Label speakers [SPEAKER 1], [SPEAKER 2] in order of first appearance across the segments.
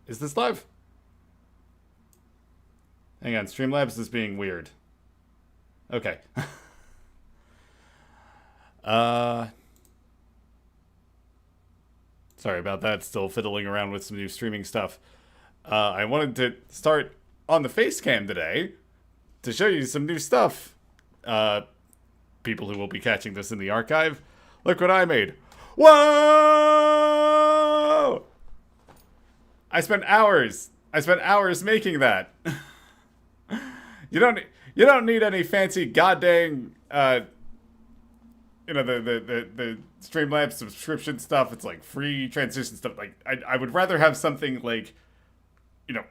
[SPEAKER 1] Is this live? Hang on, Streamlabs is being weird. Okay. uh Sorry about that. Still fiddling around with some new streaming stuff. I wanted to start on the face cam today to show you some new stuff. Uh People who will be catching this in the archive. Look what I made. Whoa! I spent hours. I spent hours making that. You don't you don't need any fancy goddamn the Streamlabs subscription stuff. It's like free transition stuff. Like I would rather have something like, you know,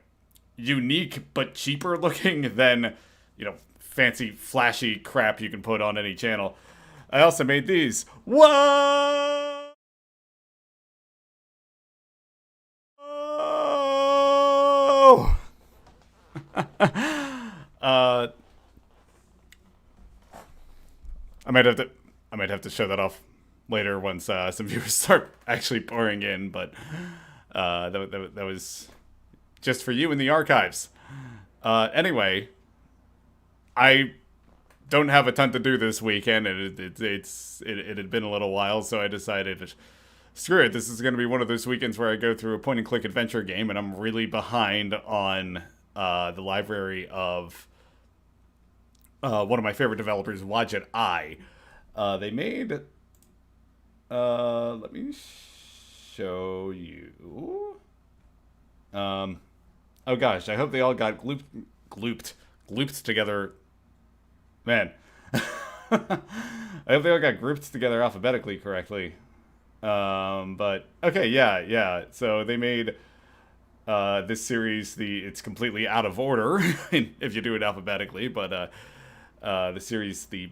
[SPEAKER 1] unique but cheaper looking than, you know, fancy flashy crap you can put on any channel. I also made these. Whoa! uh I might have to show that off later once some viewers start actually pouring in, but that was just for you in the archives. Anyway, I don't have a ton to do this weekend, and it had been a little while, so I decided, screw it, this is going to be one of those weekends where I go through a point-and-click adventure game, and I'm really behind on the library of one of my favorite developers, Wadjet Eye. They made... let me show you... oh gosh, I hope they all got glooped together. Man. I hope they all got grouped together alphabetically correctly. But, okay, yeah. So they made this series, it's completely out of order if you do it alphabetically, but the series, the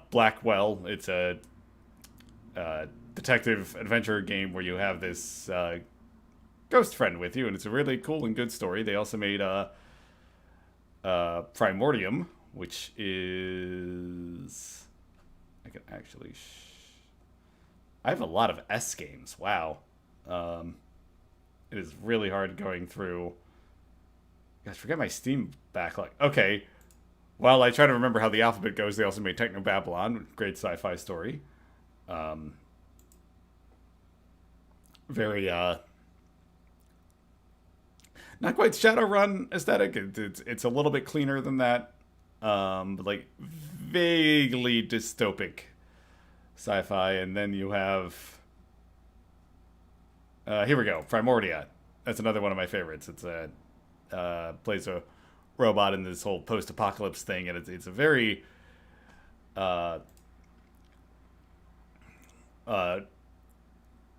[SPEAKER 1] Blackwell, it's a detective adventure game where you have this ghost friend with you, and it's a really cool and good story. They also made Primordium, which is... I can actually... I have a lot of S games. Wow. It is really hard going through... Gosh, forget my Steam backlog. Okay. Well, I try to remember how the alphabet goes. They also made Techno-Babylon, great sci-fi story. Very, not quite Shadowrun aesthetic. It's a little bit cleaner than that. But like vaguely dystopic sci-fi. And then you have, here we go, Primordia. That's another one of my favorites. It's plays a robot in this whole post-apocalypse thing, and it's a very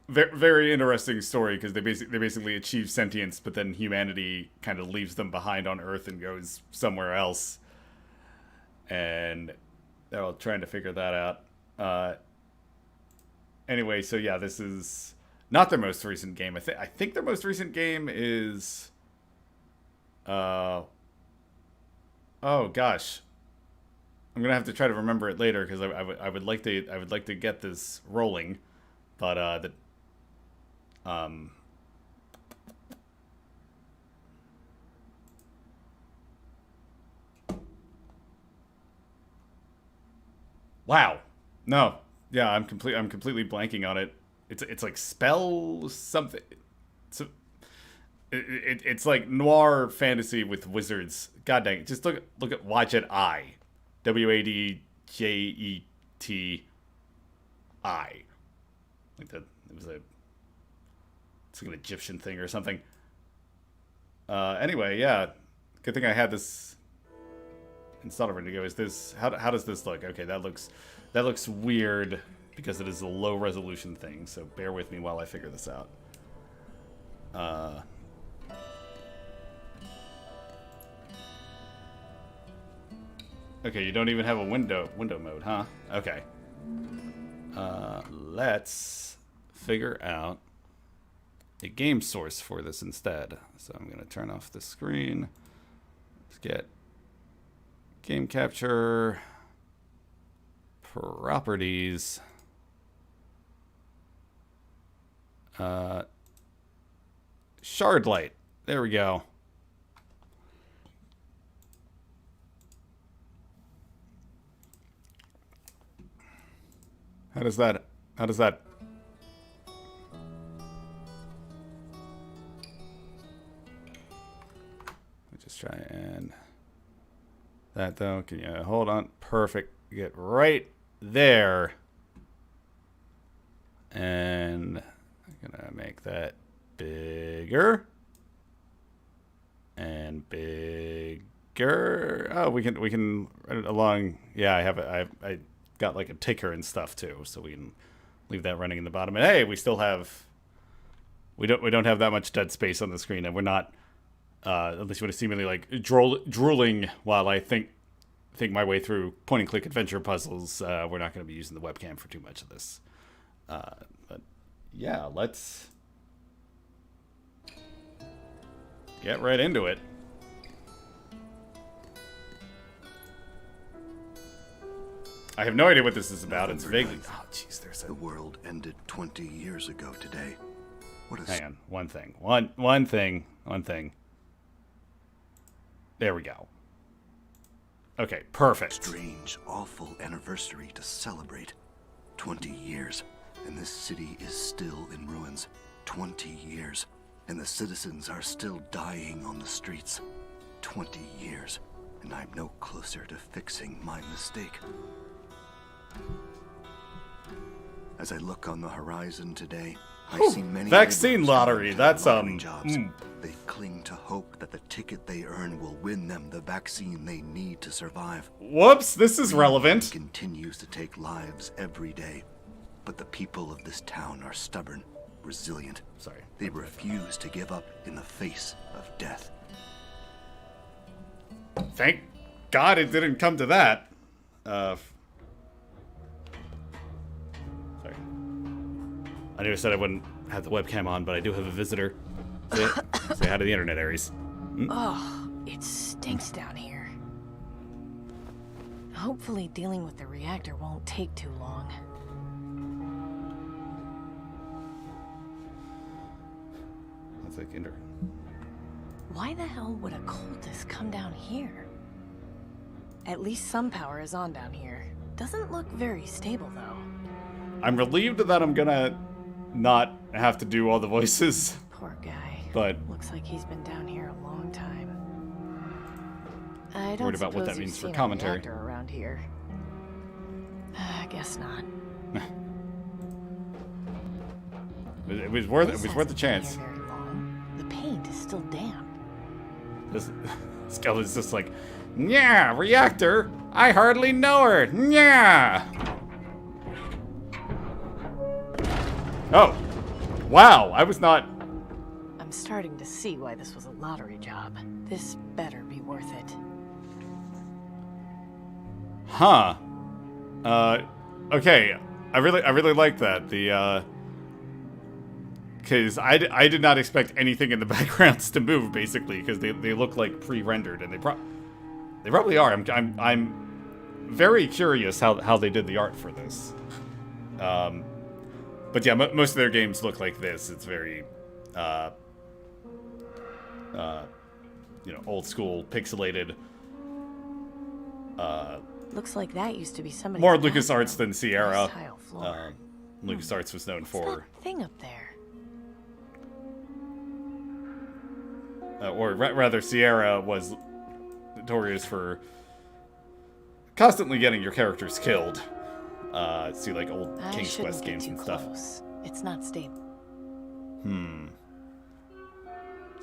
[SPEAKER 1] very interesting story, because they basically achieve sentience, but then humanity kind of leaves them behind on Earth and goes somewhere else, and they're all trying to figure that out. Anyway, so yeah, this is not their most recent game. I think their most recent game is oh gosh, I'm gonna have to try to remember it later, because I would like to get this rolling, but wow, no, yeah, I'm completely blanking on it. It's like spell something. So it's like noir fantasy with wizards. God dang it! Just look at Wadjet Eye, Wadjet. Like that. It was it's like an Egyptian thing or something. Anyway, yeah. Good thing I had this installed ready to go. Is this how does this look? Okay, that looks weird because it is a low resolution thing. So bear with me while I figure this out. Okay, you don't even have a window mode, huh? Okay. Let's figure out a game source for this instead. So I'm gonna turn off the screen. Let's get game capture properties. Shardlight. There we go. How does that... Let's just try and... That though, can you hold on? Perfect. Get right there. And I'm gonna make that bigger. And bigger. Oh, we can run it along. Yeah, I got like a ticker and stuff too, so we can leave that running in the bottom. And hey, we still have we don't have that much dead space on the screen, and we're not at least we're seemingly like drooling while I think my way through point and click adventure puzzles. We're not going to be using the webcam for too much of this. But yeah, let's get right into it. I have no idea what this is about. It's vaguely... Oh, jeez, there's
[SPEAKER 2] The world ended 20 years ago today. What is...
[SPEAKER 1] Hang on. One thing. One thing. There we go. Okay, perfect.
[SPEAKER 2] Strange, awful anniversary to celebrate. 20 years, and this city is still in ruins. 20 years, and the citizens are still dying on the streets. 20 years, and I'm no closer to fixing my mistake. As I look on the horizon today, I see many
[SPEAKER 1] vaccine lottery. That's
[SPEAKER 2] jobs. They cling to hope that the ticket they earn will win them the vaccine they need to survive.
[SPEAKER 1] Whoops, this is relevant.
[SPEAKER 2] Continues to take lives every day, but the people of this town are stubborn, resilient.
[SPEAKER 1] Sorry.
[SPEAKER 2] They refuse to give up in the face of death.
[SPEAKER 1] Thank God it didn't come to that. Sorry. I knew I said I wouldn't have the webcam on, but I do have a visitor. Say hi to the internet, Aries.
[SPEAKER 3] Oh, it stinks down here. Hopefully dealing with the reactor won't take too long.
[SPEAKER 1] That's like
[SPEAKER 3] Why the hell would a cultist come down here? At least some power is on down here. Doesn't look very stable, though.
[SPEAKER 1] I'm relieved that I'm gonna not have to do all the voices.
[SPEAKER 3] Poor guy.
[SPEAKER 1] But
[SPEAKER 3] looks like he's been down here a long time. I don't
[SPEAKER 1] worried about what that means for commentary.
[SPEAKER 3] Reactor around here. I guess not.
[SPEAKER 1] It was worth the chance.
[SPEAKER 3] Very long. The paint is still damp.
[SPEAKER 1] This skeleton's just like, yeah, reactor. I hardly know her. Yeah. Oh, wow! I was not.
[SPEAKER 3] I'm starting to see why this was a lottery job. This better be worth it.
[SPEAKER 1] Huh. Okay. I really like that. The because I did not expect anything in the backgrounds to move, basically, because they look like pre-rendered, and they probably are. I'm very curious how they did the art for this. But yeah, most of their games look like this. It's very, old school, pixelated.
[SPEAKER 3] Looks like that used to be somebody.
[SPEAKER 1] More LucasArts than Sierra. LucasArts was known
[SPEAKER 3] What's
[SPEAKER 1] for.
[SPEAKER 3] that thing up there?
[SPEAKER 1] Or rather, Sierra was notorious for constantly getting your characters killed. See, like old King's Quest games and stuff.
[SPEAKER 3] Close. It's not stable.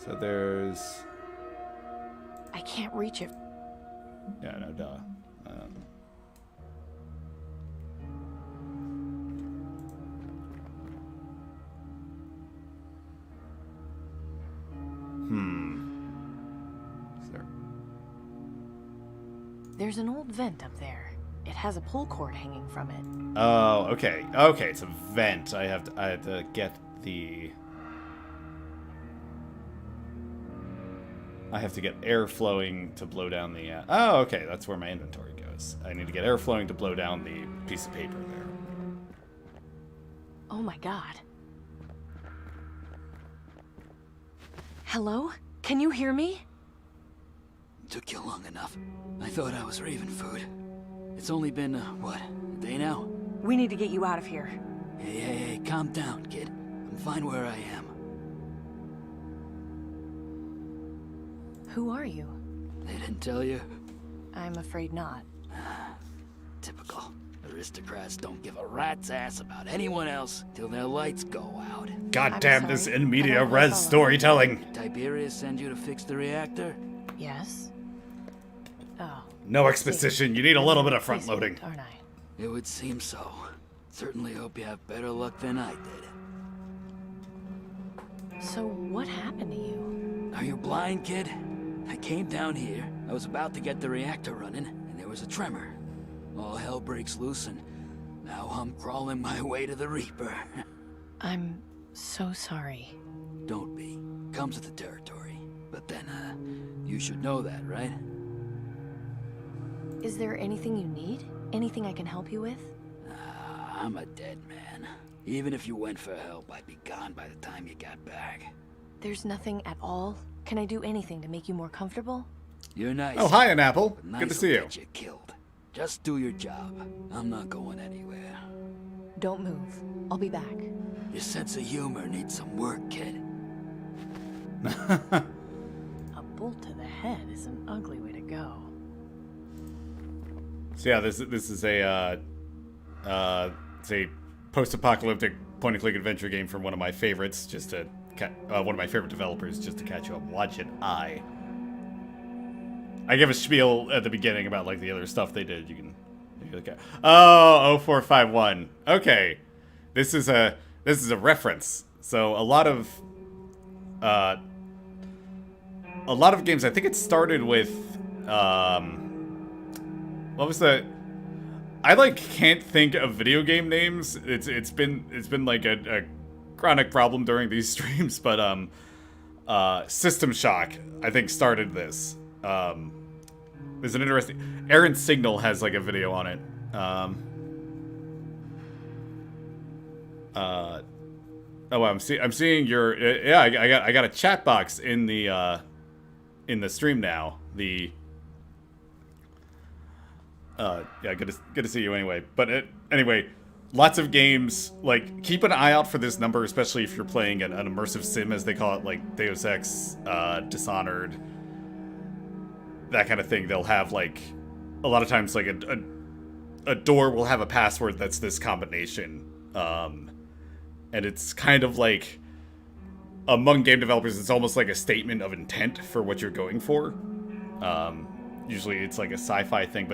[SPEAKER 1] So there's.
[SPEAKER 3] I can't reach it.
[SPEAKER 1] Yeah, no, duh. Is there...
[SPEAKER 3] There's an old vent up there. It has a pull cord hanging from it.
[SPEAKER 1] Oh, okay. Okay, it's a vent. I have to get the... I have to get air flowing to blow down the... Oh, okay, that's where my inventory goes. I need to get air flowing to blow down the piece of paper there.
[SPEAKER 3] Oh my god. Hello? Can you hear me?
[SPEAKER 4] Took you long enough. I thought I was Raven food. It's only been, what, a day now?
[SPEAKER 3] We need to get you out of here.
[SPEAKER 4] Hey, calm down, kid. I'm fine where I am.
[SPEAKER 3] Who are you?
[SPEAKER 4] They didn't tell you?
[SPEAKER 3] I'm afraid not.
[SPEAKER 4] Typical. Aristocrats don't give a rat's ass about anyone else till their lights go out.
[SPEAKER 1] God damn this
[SPEAKER 3] sorry.
[SPEAKER 1] in
[SPEAKER 3] I
[SPEAKER 1] media
[SPEAKER 3] don't
[SPEAKER 1] res
[SPEAKER 3] follow.
[SPEAKER 1] storytelling.
[SPEAKER 4] Tiberius send you to fix the reactor?
[SPEAKER 3] Yes? Oh.
[SPEAKER 1] No exposition. You need a little bit of front
[SPEAKER 3] Placement,
[SPEAKER 1] loading.
[SPEAKER 3] aren't I?
[SPEAKER 4] It would seem so. Certainly hope you have better luck than I did.
[SPEAKER 3] So what happened to you?
[SPEAKER 4] Are you blind, kid? I came down here, I was about to get the reactor running, and there was a tremor. All hell breaks loose, and now I'm crawling my way to the Reaper.
[SPEAKER 3] I'm so sorry.
[SPEAKER 4] Don't be. Comes with the territory. But then, you should know that, right?
[SPEAKER 3] Is there anything you need? Anything I can help you with?
[SPEAKER 4] I'm a dead man. Even if you went for help, I'd be gone by the time you got back.
[SPEAKER 3] There's nothing at all? Can I do anything to make you more comfortable?
[SPEAKER 4] You're nice.
[SPEAKER 1] Oh, hi, an apple.
[SPEAKER 4] but nice
[SPEAKER 1] Good to
[SPEAKER 4] will
[SPEAKER 1] see you.
[SPEAKER 4] get you killed. Just do your job. I'm not going anywhere.
[SPEAKER 3] Don't move. I'll be back.
[SPEAKER 4] Your sense of humor needs some work, kid.
[SPEAKER 3] A bolt to the head is an ugly way to go.
[SPEAKER 1] So yeah, this is a it's a post-apocalyptic point-and-click adventure game from one of my favorites, one of my favorite developers, just to catch you up, Wadjet Eye. I give a spiel at the beginning about like the other stuff they did. You can look at. Oh, 0451. Okay, this is a reference. So a lot of games. I think it started with what was the? I can't think of video game names. It's been like a chronic problem during these streams, but System Shock I think started this. There's an interesting Errant Signal has like a video on it. Oh, I'm seeing your yeah. I got a chat box in the stream now. Yeah, good to see you anyway. But anyway, lots of games, like, keep an eye out for this number, especially if you're playing an immersive sim, as they call it, like Deus Ex, Dishonored, that kind of thing. They'll have, like, a lot of times, like, a door will have a password that's this combination. And it's kind of like, among game developers, it's almost like a statement of intent for what you're going for. Usually it's like a sci-fi thing,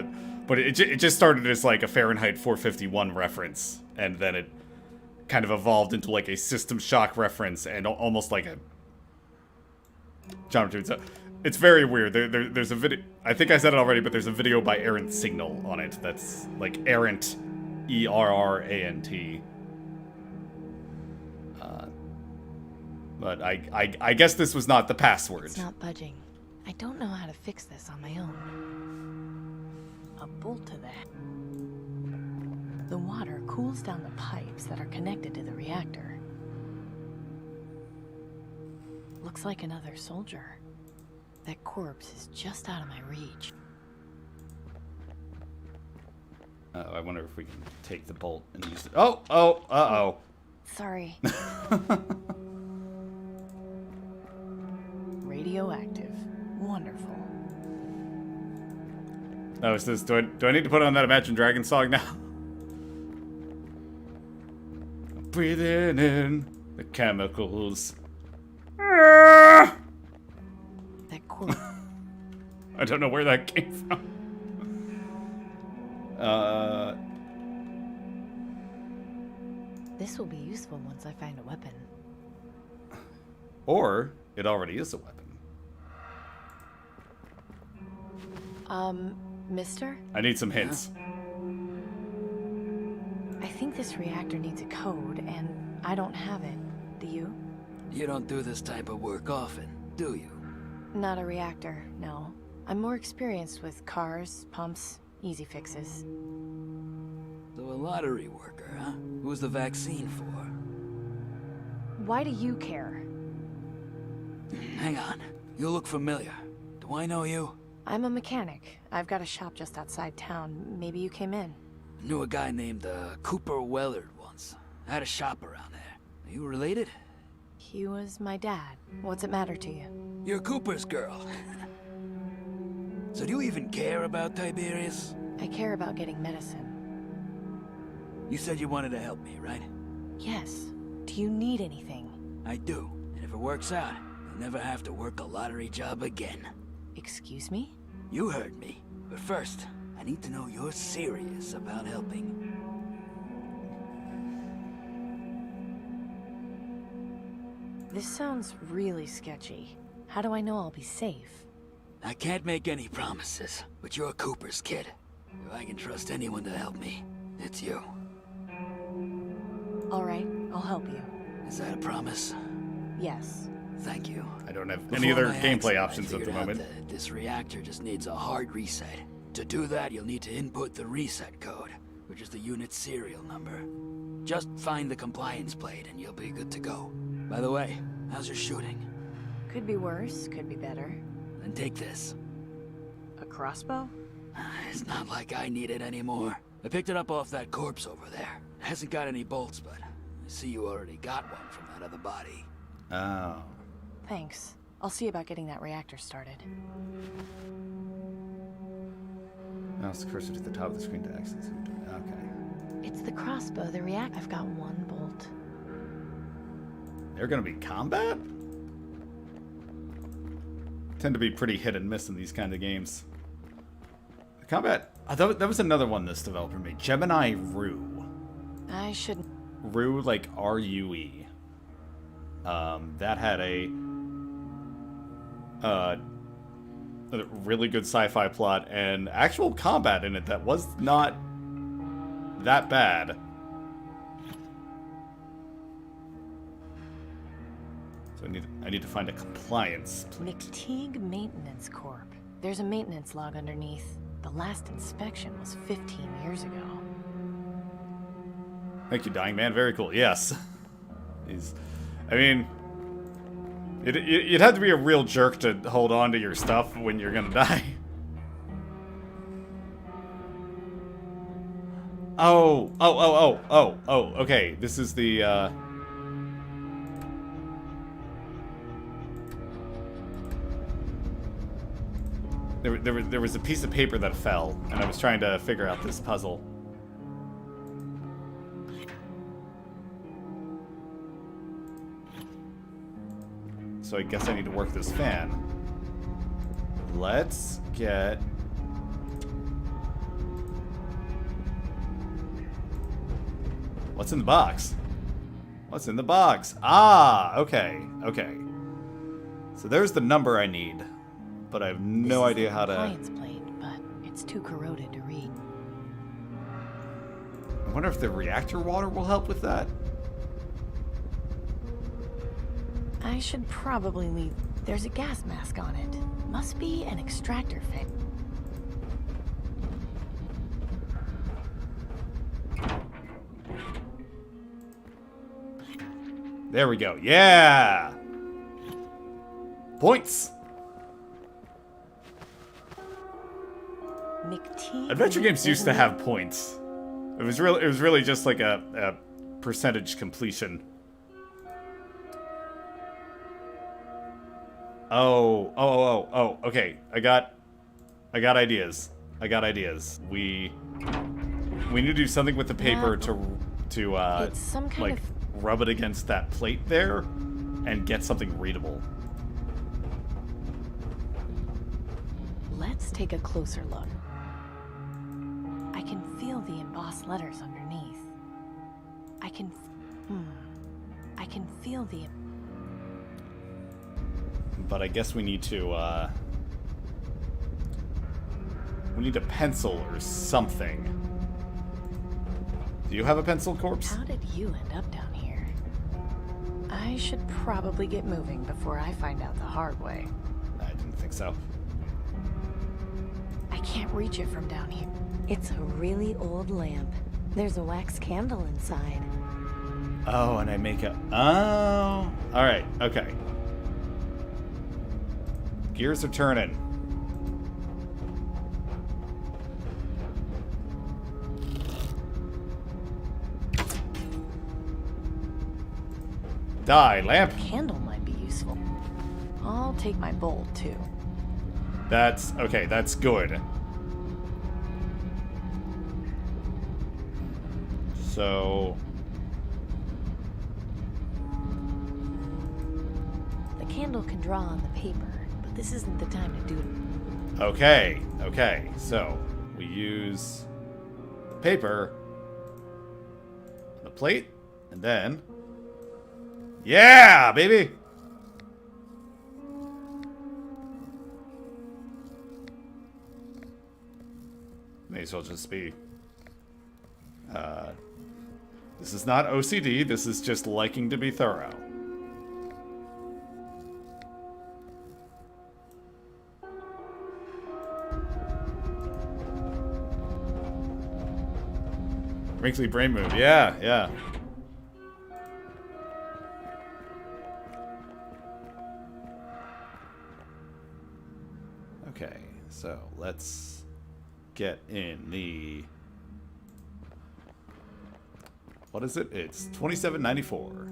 [SPEAKER 1] but it just started as like a Fahrenheit 451 reference, and then it kind of evolved into like a System Shock reference and almost like a genre. So it's very weird. There's a video. I think I said it already, but there's a video by Errant Signal on it. That's like Errant, ERRANT. But I guess this was not the password.
[SPEAKER 3] It's not budging. I don't know how to fix this on my own. A bolt to the head. The water cools down the pipes that are connected to the reactor. Looks like another soldier. That corpse is just out of my reach.
[SPEAKER 1] I wonder if we can take the bolt and use it. Uh-oh.
[SPEAKER 3] Sorry. Radioactive. Wonderful.
[SPEAKER 1] Oh, is this, do I need to put on that Imagine Dragons song now? Breathing in the chemicals.
[SPEAKER 3] That corpse.
[SPEAKER 1] I don't know where that came from.
[SPEAKER 3] This will be useful once I find a weapon.
[SPEAKER 1] Or it already is a weapon.
[SPEAKER 3] Mister?
[SPEAKER 1] I need some hints.
[SPEAKER 3] I think this reactor needs a code, and I don't have it. Do you?
[SPEAKER 4] You don't do this type of work often, do you?
[SPEAKER 3] Not a reactor, no. I'm more experienced with cars, pumps, easy fixes.
[SPEAKER 4] So a lottery worker, huh? Who's the vaccine for?
[SPEAKER 3] Why do you care?
[SPEAKER 4] Hang on. You look familiar. Do I know you?
[SPEAKER 3] I'm a mechanic. I've got a shop just outside town. Maybe you came in.
[SPEAKER 4] I knew a guy named Cooper Wellard once. I had a shop around there. Are you related?
[SPEAKER 3] He was my dad. What's it matter to you?
[SPEAKER 4] You're Cooper's girl. So do you even care about Tiberius?
[SPEAKER 3] I care about getting medicine.
[SPEAKER 4] You said you wanted to help me, right?
[SPEAKER 3] Yes. Do you need anything?
[SPEAKER 4] I do. And if it works out, you'll never have to work a lottery job again.
[SPEAKER 3] Excuse me?
[SPEAKER 4] You heard me. But first, I need to know you're serious about helping.
[SPEAKER 3] This sounds really sketchy. How do I know I'll be safe?
[SPEAKER 4] I can't make any promises, but you're Cooper's kid. If I can trust anyone to help me, it's you.
[SPEAKER 3] All right, I'll help you.
[SPEAKER 4] Is that a promise?
[SPEAKER 3] Yes.
[SPEAKER 4] Thank you.
[SPEAKER 1] I don't have
[SPEAKER 4] Before
[SPEAKER 1] any other
[SPEAKER 4] my
[SPEAKER 1] gameplay
[SPEAKER 4] accident, I
[SPEAKER 1] options at the
[SPEAKER 4] figured out
[SPEAKER 1] moment.
[SPEAKER 4] that this reactor just needs a hard reset. To do that, you'll need to input the reset code, which is the unit's serial number. Just find the compliance plate and you'll be good to go. By the way, how's your shooting?
[SPEAKER 3] Could be worse, could be better.
[SPEAKER 4] Then take this.
[SPEAKER 3] A crossbow?
[SPEAKER 4] It's not like I need it anymore. I picked it up off that corpse over there. It hasn't got any bolts, but I see you already got one from that other body.
[SPEAKER 1] Oh.
[SPEAKER 3] Thanks. I'll see about getting that reactor started.
[SPEAKER 1] Mouse cursor to the top of the screen to access it. Okay.
[SPEAKER 3] It's the crossbow, the react. I've got one bolt.
[SPEAKER 1] They're gonna be combat? Tend to be pretty hit and miss in these kind of games. The combat. That was another one this developer made. Gemini Rue.
[SPEAKER 3] I shouldn't.
[SPEAKER 1] Rue, like R-U-E. That had a really good sci-fi plot and actual combat in it that was not that bad. So I need to find a compliance plate.
[SPEAKER 3] McTeague Maintenance Corp. There's a maintenance log underneath. The last inspection was 15 years ago.
[SPEAKER 1] Thank you, Dying Man. Very cool. Yes. I mean, you'd have to be a real jerk to hold on to your stuff when you're gonna die. Oh, okay. This is the, There was a piece of paper that fell, and I was trying to figure out this puzzle. So I guess I need to work this fan. Let's get... What's in the box? What's in the box? Ah, okay, okay. So there's the number I need. But I have no idea how to...
[SPEAKER 3] Compliance plate, but it's too corroded to read.
[SPEAKER 1] I wonder if the reactor water will help with that.
[SPEAKER 3] I should probably leave. There's a gas mask on it. Must be an extractor fix.
[SPEAKER 1] There we go. Yeah! Points!
[SPEAKER 3] McTeague
[SPEAKER 1] Adventure games used to have points. It was really just like a percentage completion. Oh, okay. I got ideas. We need to do something with the paper to
[SPEAKER 3] It's some kind
[SPEAKER 1] like rub it against that plate there and get something readable.
[SPEAKER 3] Let's take a closer look. I can feel the embossed letters underneath. I can feel the...
[SPEAKER 1] But I guess we need to, we need a pencil or something. Do you have a pencil, Corpse?
[SPEAKER 3] How did you end up down here? I should probably get moving before I find out the hard way.
[SPEAKER 1] I didn't think so.
[SPEAKER 3] I can't reach it from down here. It's a really old lamp. There's a wax candle inside.
[SPEAKER 1] Oh, and I make a... Oh. Alright, okay. Gears are turning. Die, lamp.
[SPEAKER 3] Candle might be useful. I'll take my bowl, too.
[SPEAKER 1] That's okay, that's good. So
[SPEAKER 3] The candle can draw on the paper, but this isn't the time to do it.
[SPEAKER 1] okay, so we use paper, the plate, and then yeah, baby. May as well just be. This is not OCD. This is just liking to be thorough. Wrinkly brain move. Yeah, yeah. Okay, so let's get in the... What is it? It's $27.94.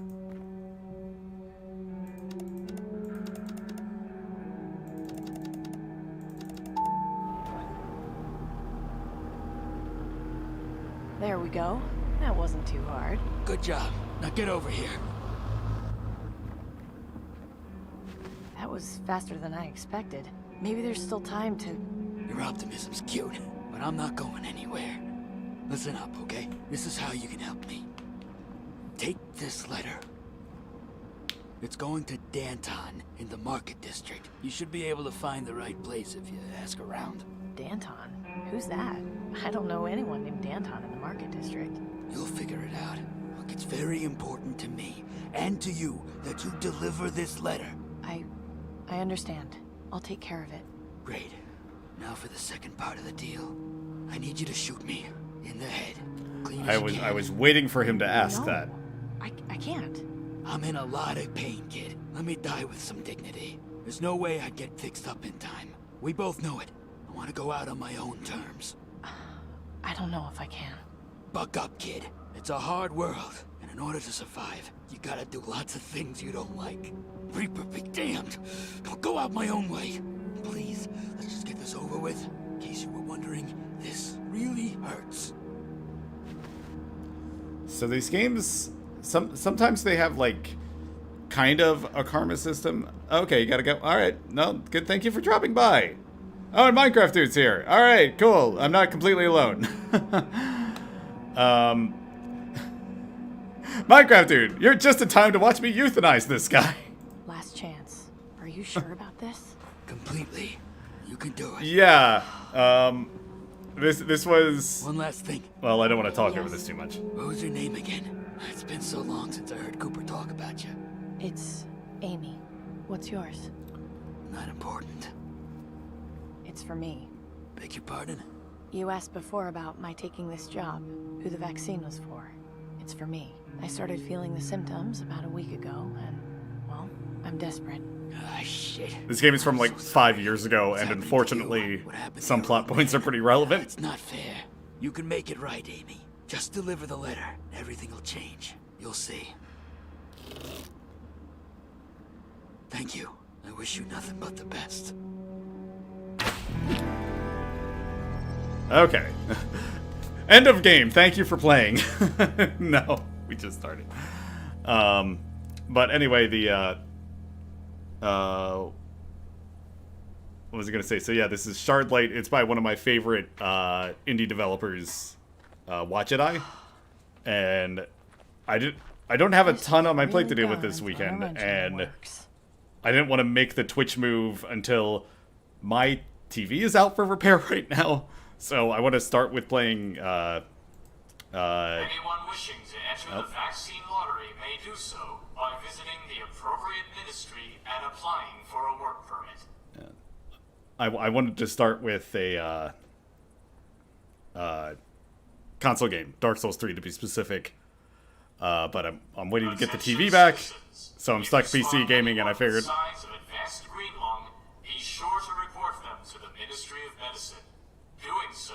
[SPEAKER 3] There we go. That wasn't too hard.
[SPEAKER 4] Good job. Now get over here.
[SPEAKER 3] That was faster than I expected. Maybe there's still time to...
[SPEAKER 4] Your optimism's cute, but I'm not going anywhere. Listen up, okay? This is how you can help me. Take this letter. It's going to Danton in the Market District. You should be able to find the right place if you ask around.
[SPEAKER 3] Danton? Who's that? I don't know anyone named Danton in the Market District.
[SPEAKER 4] You'll figure it out. Look, it's very important to me and to you that you deliver this letter.
[SPEAKER 3] I understand. I'll take care of it.
[SPEAKER 4] Great. Now for the second part of the deal. I need you to shoot me in the head. Clean as you can.
[SPEAKER 1] I was waiting for him to ask
[SPEAKER 3] No,
[SPEAKER 1] that.
[SPEAKER 3] I can't.
[SPEAKER 4] I'm in a lot of pain, kid. Let me die with some dignity. There's no way I'd get fixed up in time. We both know it. I want to go out on my own terms.
[SPEAKER 3] I don't know if I can.
[SPEAKER 4] Buck up, kid. It's a hard world, and in order to survive, you gotta do lots of things you don't like. Reaper be damned. Don't go out my own way. Please, let's just get this over with. In case you were wondering, this really hurts.
[SPEAKER 1] So these games, sometimes they have like kind of a karma system. Okay, you gotta go. All right, no, good. Thank you for dropping by. Oh, and Minecraft dude's here. All right, cool. I'm not completely alone. Minecraft dude, you're just in time to watch me euthanize this guy.
[SPEAKER 3] Last chance. Are you sure about this?
[SPEAKER 4] Completely. You can do it.
[SPEAKER 1] Yeah. This was.
[SPEAKER 4] One last thing.
[SPEAKER 1] Well, I don't want to talk over this too much.
[SPEAKER 4] What was your name again? It's been so long since I heard Cooper talk about you.
[SPEAKER 3] It's Amy. What's yours?
[SPEAKER 4] Not important.
[SPEAKER 3] It's for me.
[SPEAKER 4] Beg your pardon?
[SPEAKER 3] You asked before about my taking this job, who the vaccine was for. It's for me. I started feeling the symptoms about a week ago, and, well, I'm desperate.
[SPEAKER 4] Ah, shit.
[SPEAKER 1] This game is from like 5 years ago, and unfortunately, some plot points are pretty relevant.
[SPEAKER 4] It's not fair. You can make it right, Amy. Just deliver the letter. Everything will change. You'll see. Thank you. I wish you nothing but the best.
[SPEAKER 1] Okay. End of game. Thank you for playing. No, we just started. But anyway, the what was I gonna say? So yeah, this is Shardlight. It's by one of my favorite indie developers, Wadjet Eye, and I don't have a ton on my plate to deal with this weekend, and I didn't want to make the Twitch move until my TV is out for repair right now. So I want to start with playing.
[SPEAKER 5] Anyone wishing to enter the vaccine lottery may do so by visiting the appropriate ministry and applying for a work permit.
[SPEAKER 1] I wanted to start with a console game, Dark Souls 3 to be specific. But I'm waiting to get the TV back, so I'm stuck PC gaming, and I figured.
[SPEAKER 5] citizen. Doing so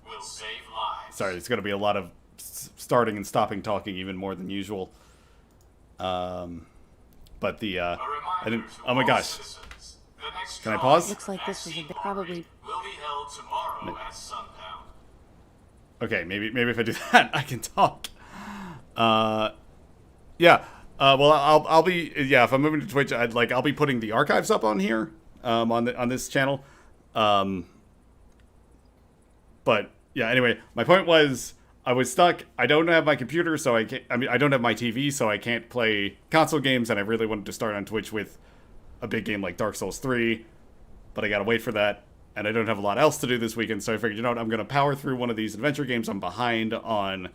[SPEAKER 5] will save lives.
[SPEAKER 1] Sorry, it's going to be a lot of starting and stopping talking, even more than usual. But the
[SPEAKER 5] A
[SPEAKER 1] I
[SPEAKER 5] reminder
[SPEAKER 1] didn't.
[SPEAKER 5] to
[SPEAKER 1] Oh my
[SPEAKER 5] all
[SPEAKER 1] gosh!
[SPEAKER 5] citizens, the next
[SPEAKER 1] Can I
[SPEAKER 5] trial
[SPEAKER 1] pause?
[SPEAKER 3] Looks like this was a bit probably.
[SPEAKER 5] will be held tomorrow at sundown.
[SPEAKER 1] Okay, maybe if I do that, I can talk. Yeah. Well, I'll be if I'm moving to Twitch, I'll be putting the archives up on here, on this channel. But yeah. Anyway, my point was I was stuck. I don't have my computer, so I can't. I mean, I don't have my TV, so I can't play console games. And I really wanted to start on Twitch with a big game like Dark Souls 3, but I gotta wait for that. And I don't have a lot else to do this weekend, so I figured, you know what, I'm going to power through one of these adventure games. I'm behind on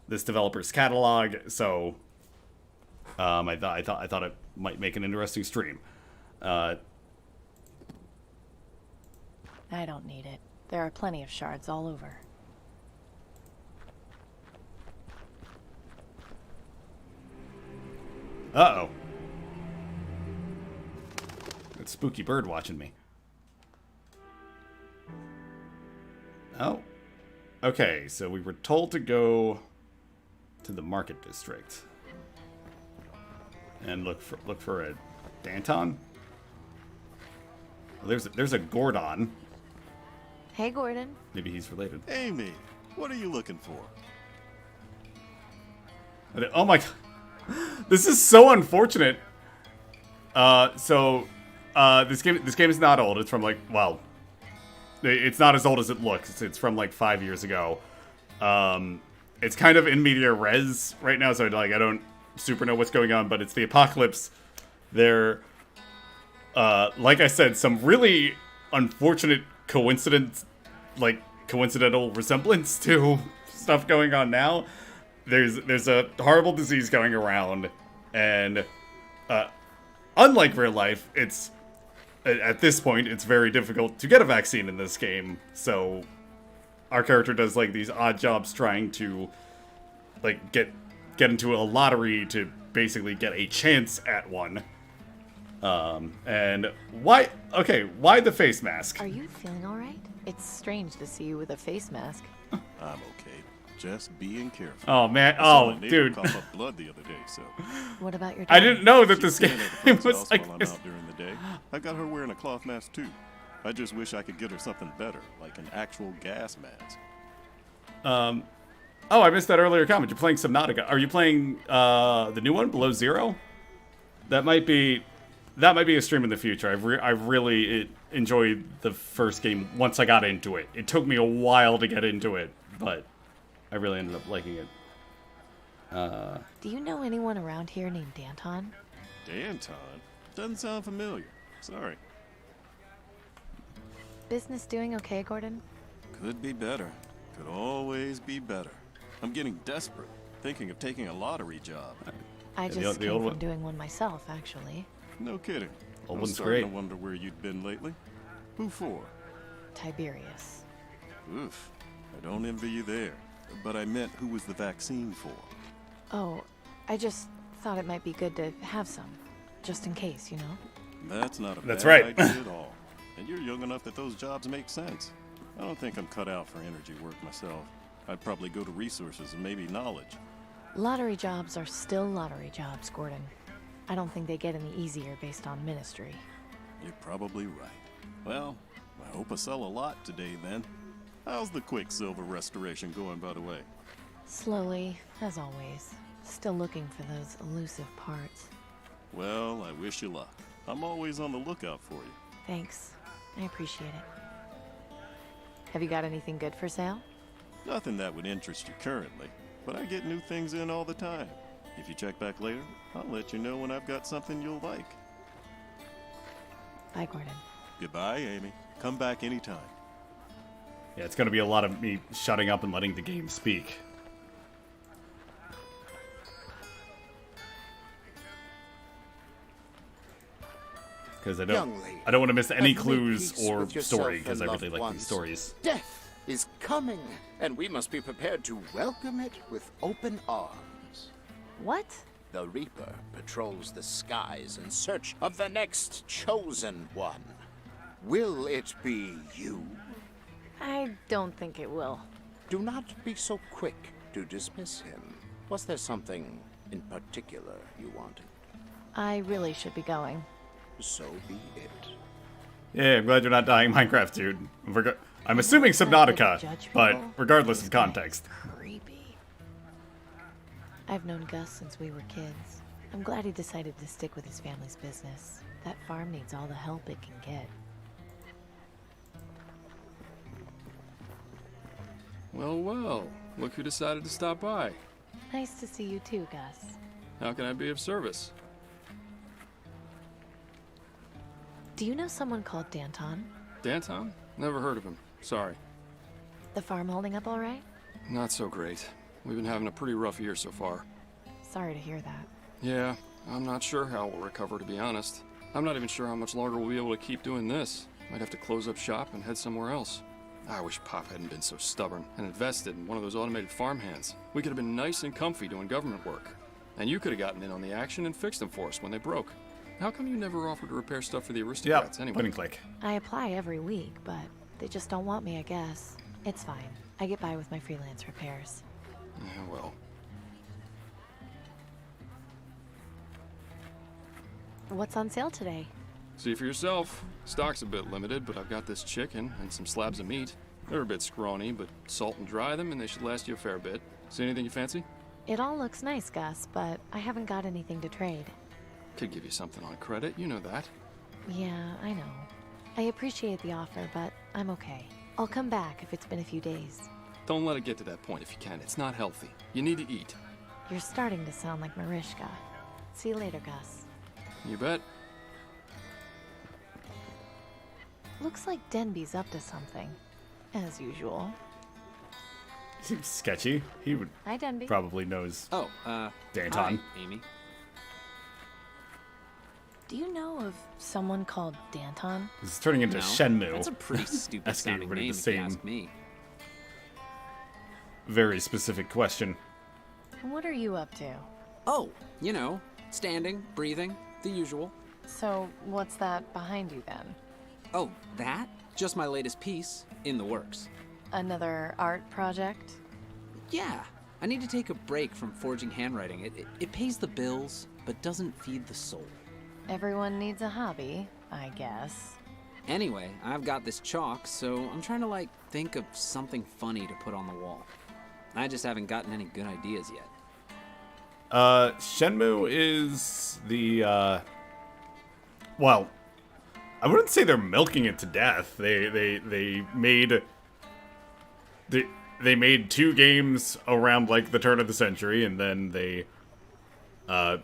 [SPEAKER 1] this developer's catalog, so I thought it might make an interesting stream.
[SPEAKER 3] I don't need it. There are plenty of shards all over.
[SPEAKER 1] Uh-oh. That spooky bird watching me. Oh. Okay, so we were told to go to the market district. And look for a Danton. Well, there's a Gordon.
[SPEAKER 3] Hey, Gordon.
[SPEAKER 1] Maybe he's related.
[SPEAKER 6] Amy, what are you looking for?
[SPEAKER 1] Oh my god. This is so unfortunate. This game is not old. It's from it's not as old as it looks. It's from like 5 years ago. It's kind of in media res right now, so I don't super know what's going on, but it's the apocalypse. There, like I said, some really unfortunate coincidental resemblance to stuff going on now. There's a horrible disease going around, and unlike real life, at this point, it's very difficult to get a vaccine in this game, so our character does these odd jobs trying to get into a lottery to basically get a chance at one. And why the face mask?
[SPEAKER 3] Are you feeling all right? It's strange to see you with a face mask.
[SPEAKER 6] I'm okay. Just being careful.
[SPEAKER 1] Oh man,
[SPEAKER 6] I saw my neighbor
[SPEAKER 1] dude.
[SPEAKER 6] cough up blood the other day, so.
[SPEAKER 3] What about your
[SPEAKER 1] I
[SPEAKER 3] dog?
[SPEAKER 1] didn't know that this
[SPEAKER 6] She's
[SPEAKER 1] game
[SPEAKER 6] staying at a friend's
[SPEAKER 1] was
[SPEAKER 6] house
[SPEAKER 1] like
[SPEAKER 6] while I'm
[SPEAKER 1] this.
[SPEAKER 6] out during the day. I got her wearing a cloth mask too. I just wish I could get her something better, like an actual gas mask.
[SPEAKER 1] Oh, I missed that earlier comment. You're playing Subnautica. Are you playing the new one, Below Zero? That might be a stream in the future. I've really enjoyed the first game once I got into it. It took me a while to get into it, but I really ended up liking it.
[SPEAKER 3] Do you know anyone around here named Danton?
[SPEAKER 6] Danton? Doesn't sound familiar. Sorry.
[SPEAKER 3] Business doing okay, Gordon?
[SPEAKER 6] Could be better. Could always be better. I'm getting desperate, thinking of taking a lottery job.
[SPEAKER 3] I
[SPEAKER 1] the
[SPEAKER 3] just came
[SPEAKER 1] old
[SPEAKER 3] from
[SPEAKER 1] one-
[SPEAKER 3] doing one myself, actually.
[SPEAKER 6] No kidding.
[SPEAKER 1] Old
[SPEAKER 6] I'm
[SPEAKER 1] one's
[SPEAKER 6] starting
[SPEAKER 1] great.
[SPEAKER 6] to wonder where you'd been lately. Who for?
[SPEAKER 3] Tiberius.
[SPEAKER 6] Oof. I don't envy you there. But I meant who was the vaccine for?
[SPEAKER 3] Oh, I just thought it might be good to have some. Just in case, you know?
[SPEAKER 6] That's not a
[SPEAKER 1] That's
[SPEAKER 6] bad
[SPEAKER 1] right.
[SPEAKER 6] idea at all. And you're young enough that those jobs make sense. I don't think I'm cut out for energy work myself. I'd probably go to resources and maybe knowledge.
[SPEAKER 3] Lottery jobs are still lottery jobs, Gordon. I don't think they get any easier based on ministry.
[SPEAKER 6] You're probably right. Well, I hope I sell a lot today then. How's the Quicksilver restoration going, by the way?
[SPEAKER 3] Slowly, as always. Still looking for those elusive parts.
[SPEAKER 6] Well, I wish you luck. I'm always on the lookout for you.
[SPEAKER 3] Thanks. I appreciate it. Have you got anything good for sale?
[SPEAKER 6] Nothing that would interest you currently, but I get new things in all the time. If you check back later, I'll let you know when I've got something you'll like.
[SPEAKER 3] Bye, Gordon.
[SPEAKER 6] Goodbye, Amy. Come back anytime.
[SPEAKER 1] Yeah, it's gonna be a lot of me shutting up and letting the game speak. Because I don't want to miss any clues or story, because I really like these stories.
[SPEAKER 7] Death is coming, and we must be prepared to welcome it with open arms.
[SPEAKER 3] What?
[SPEAKER 7] The Reaper patrols the skies in search of the next chosen one. Will it be you?
[SPEAKER 3] I don't think it will.
[SPEAKER 7] Do not be so quick to dismiss him. Was there something in particular you wanted?
[SPEAKER 3] I really should be going.
[SPEAKER 7] So be it.
[SPEAKER 1] Yeah, I'm glad you're not dying Minecraft, dude. I'm assuming Subnautica, but regardless of context.
[SPEAKER 3] Creepy. I've known Gus since we were kids. I'm glad he decided to stick with his family's business. That farm needs all the help it can get.
[SPEAKER 8] Well, well. Look who decided to stop by.
[SPEAKER 3] Nice to see you too, Gus.
[SPEAKER 8] How can I be of service?
[SPEAKER 3] Do you know someone called Danton?
[SPEAKER 8] Danton? Never heard of him. Sorry.
[SPEAKER 3] The farm holding up all right?
[SPEAKER 8] Not so great. We've been having a pretty rough year so far.
[SPEAKER 3] Sorry to hear that.
[SPEAKER 8] Yeah, I'm not sure how we'll recover, to be honest. I'm not even sure how much longer we'll be able to keep doing this. Might have to close up shop and head somewhere else. I wish Pop hadn't been so stubborn and invested in one of those automated farmhands. We could have been nice and comfy doing government work. And you could have gotten in on the action and fixed them for us when they broke. How come you never offered to repair stuff for the aristocrats anyway?
[SPEAKER 1] Point and click.
[SPEAKER 3] I apply every week, but they just don't want me, I guess. It's fine. I get by with my freelance repairs.
[SPEAKER 8] Yeah, well.
[SPEAKER 3] What's on sale today?
[SPEAKER 8] See for yourself. Stock's a bit limited, but I've got this chicken and some slabs of meat. They're a bit scrawny, but salt and dry them and they should last you a fair bit. See anything you fancy?
[SPEAKER 3] It all looks nice, Gus, but I haven't got anything to trade.
[SPEAKER 8] Could give you something on credit, you know that.
[SPEAKER 3] Yeah, I know. I appreciate the offer, but I'm okay. I'll come back if it's been a few days.
[SPEAKER 8] Don't let it get to that point if you can. It's not healthy. You need to eat.
[SPEAKER 3] You're starting to sound like Marishka. See you later, Gus.
[SPEAKER 8] You bet.
[SPEAKER 3] Looks like Denby's up to something. As usual.
[SPEAKER 1] Seems sketchy. He would
[SPEAKER 3] Hi, Denby.
[SPEAKER 1] probably knows
[SPEAKER 9] Oh,
[SPEAKER 1] Danton.
[SPEAKER 9] hi, Amy.
[SPEAKER 3] Do you know of someone called Danton?
[SPEAKER 1] This is turning into
[SPEAKER 9] No,
[SPEAKER 1] Shenmue.
[SPEAKER 9] That's a pretty stupid
[SPEAKER 1] Asking
[SPEAKER 9] sounding
[SPEAKER 1] everybody
[SPEAKER 9] name
[SPEAKER 1] the
[SPEAKER 9] if you
[SPEAKER 1] same
[SPEAKER 9] ask me.
[SPEAKER 1] very specific question.
[SPEAKER 3] What are you up to?
[SPEAKER 9] Oh, you know, standing, breathing, the usual.
[SPEAKER 3] So, what's that behind you then?
[SPEAKER 9] Oh, that? Just my latest piece, in the works.
[SPEAKER 3] Another art project?
[SPEAKER 9] Yeah, I need to take a break from forging handwriting. It pays the bills, but doesn't feed the soul.
[SPEAKER 3] Everyone needs a hobby, I guess.
[SPEAKER 9] Anyway, I've got this chalk, so I'm trying to, think of something funny to put on the wall. I just haven't gotten any good ideas yet.
[SPEAKER 1] Shenmue is the, well, I wouldn't say they're milking it to death. They made two games around, the turn of the century, and then they,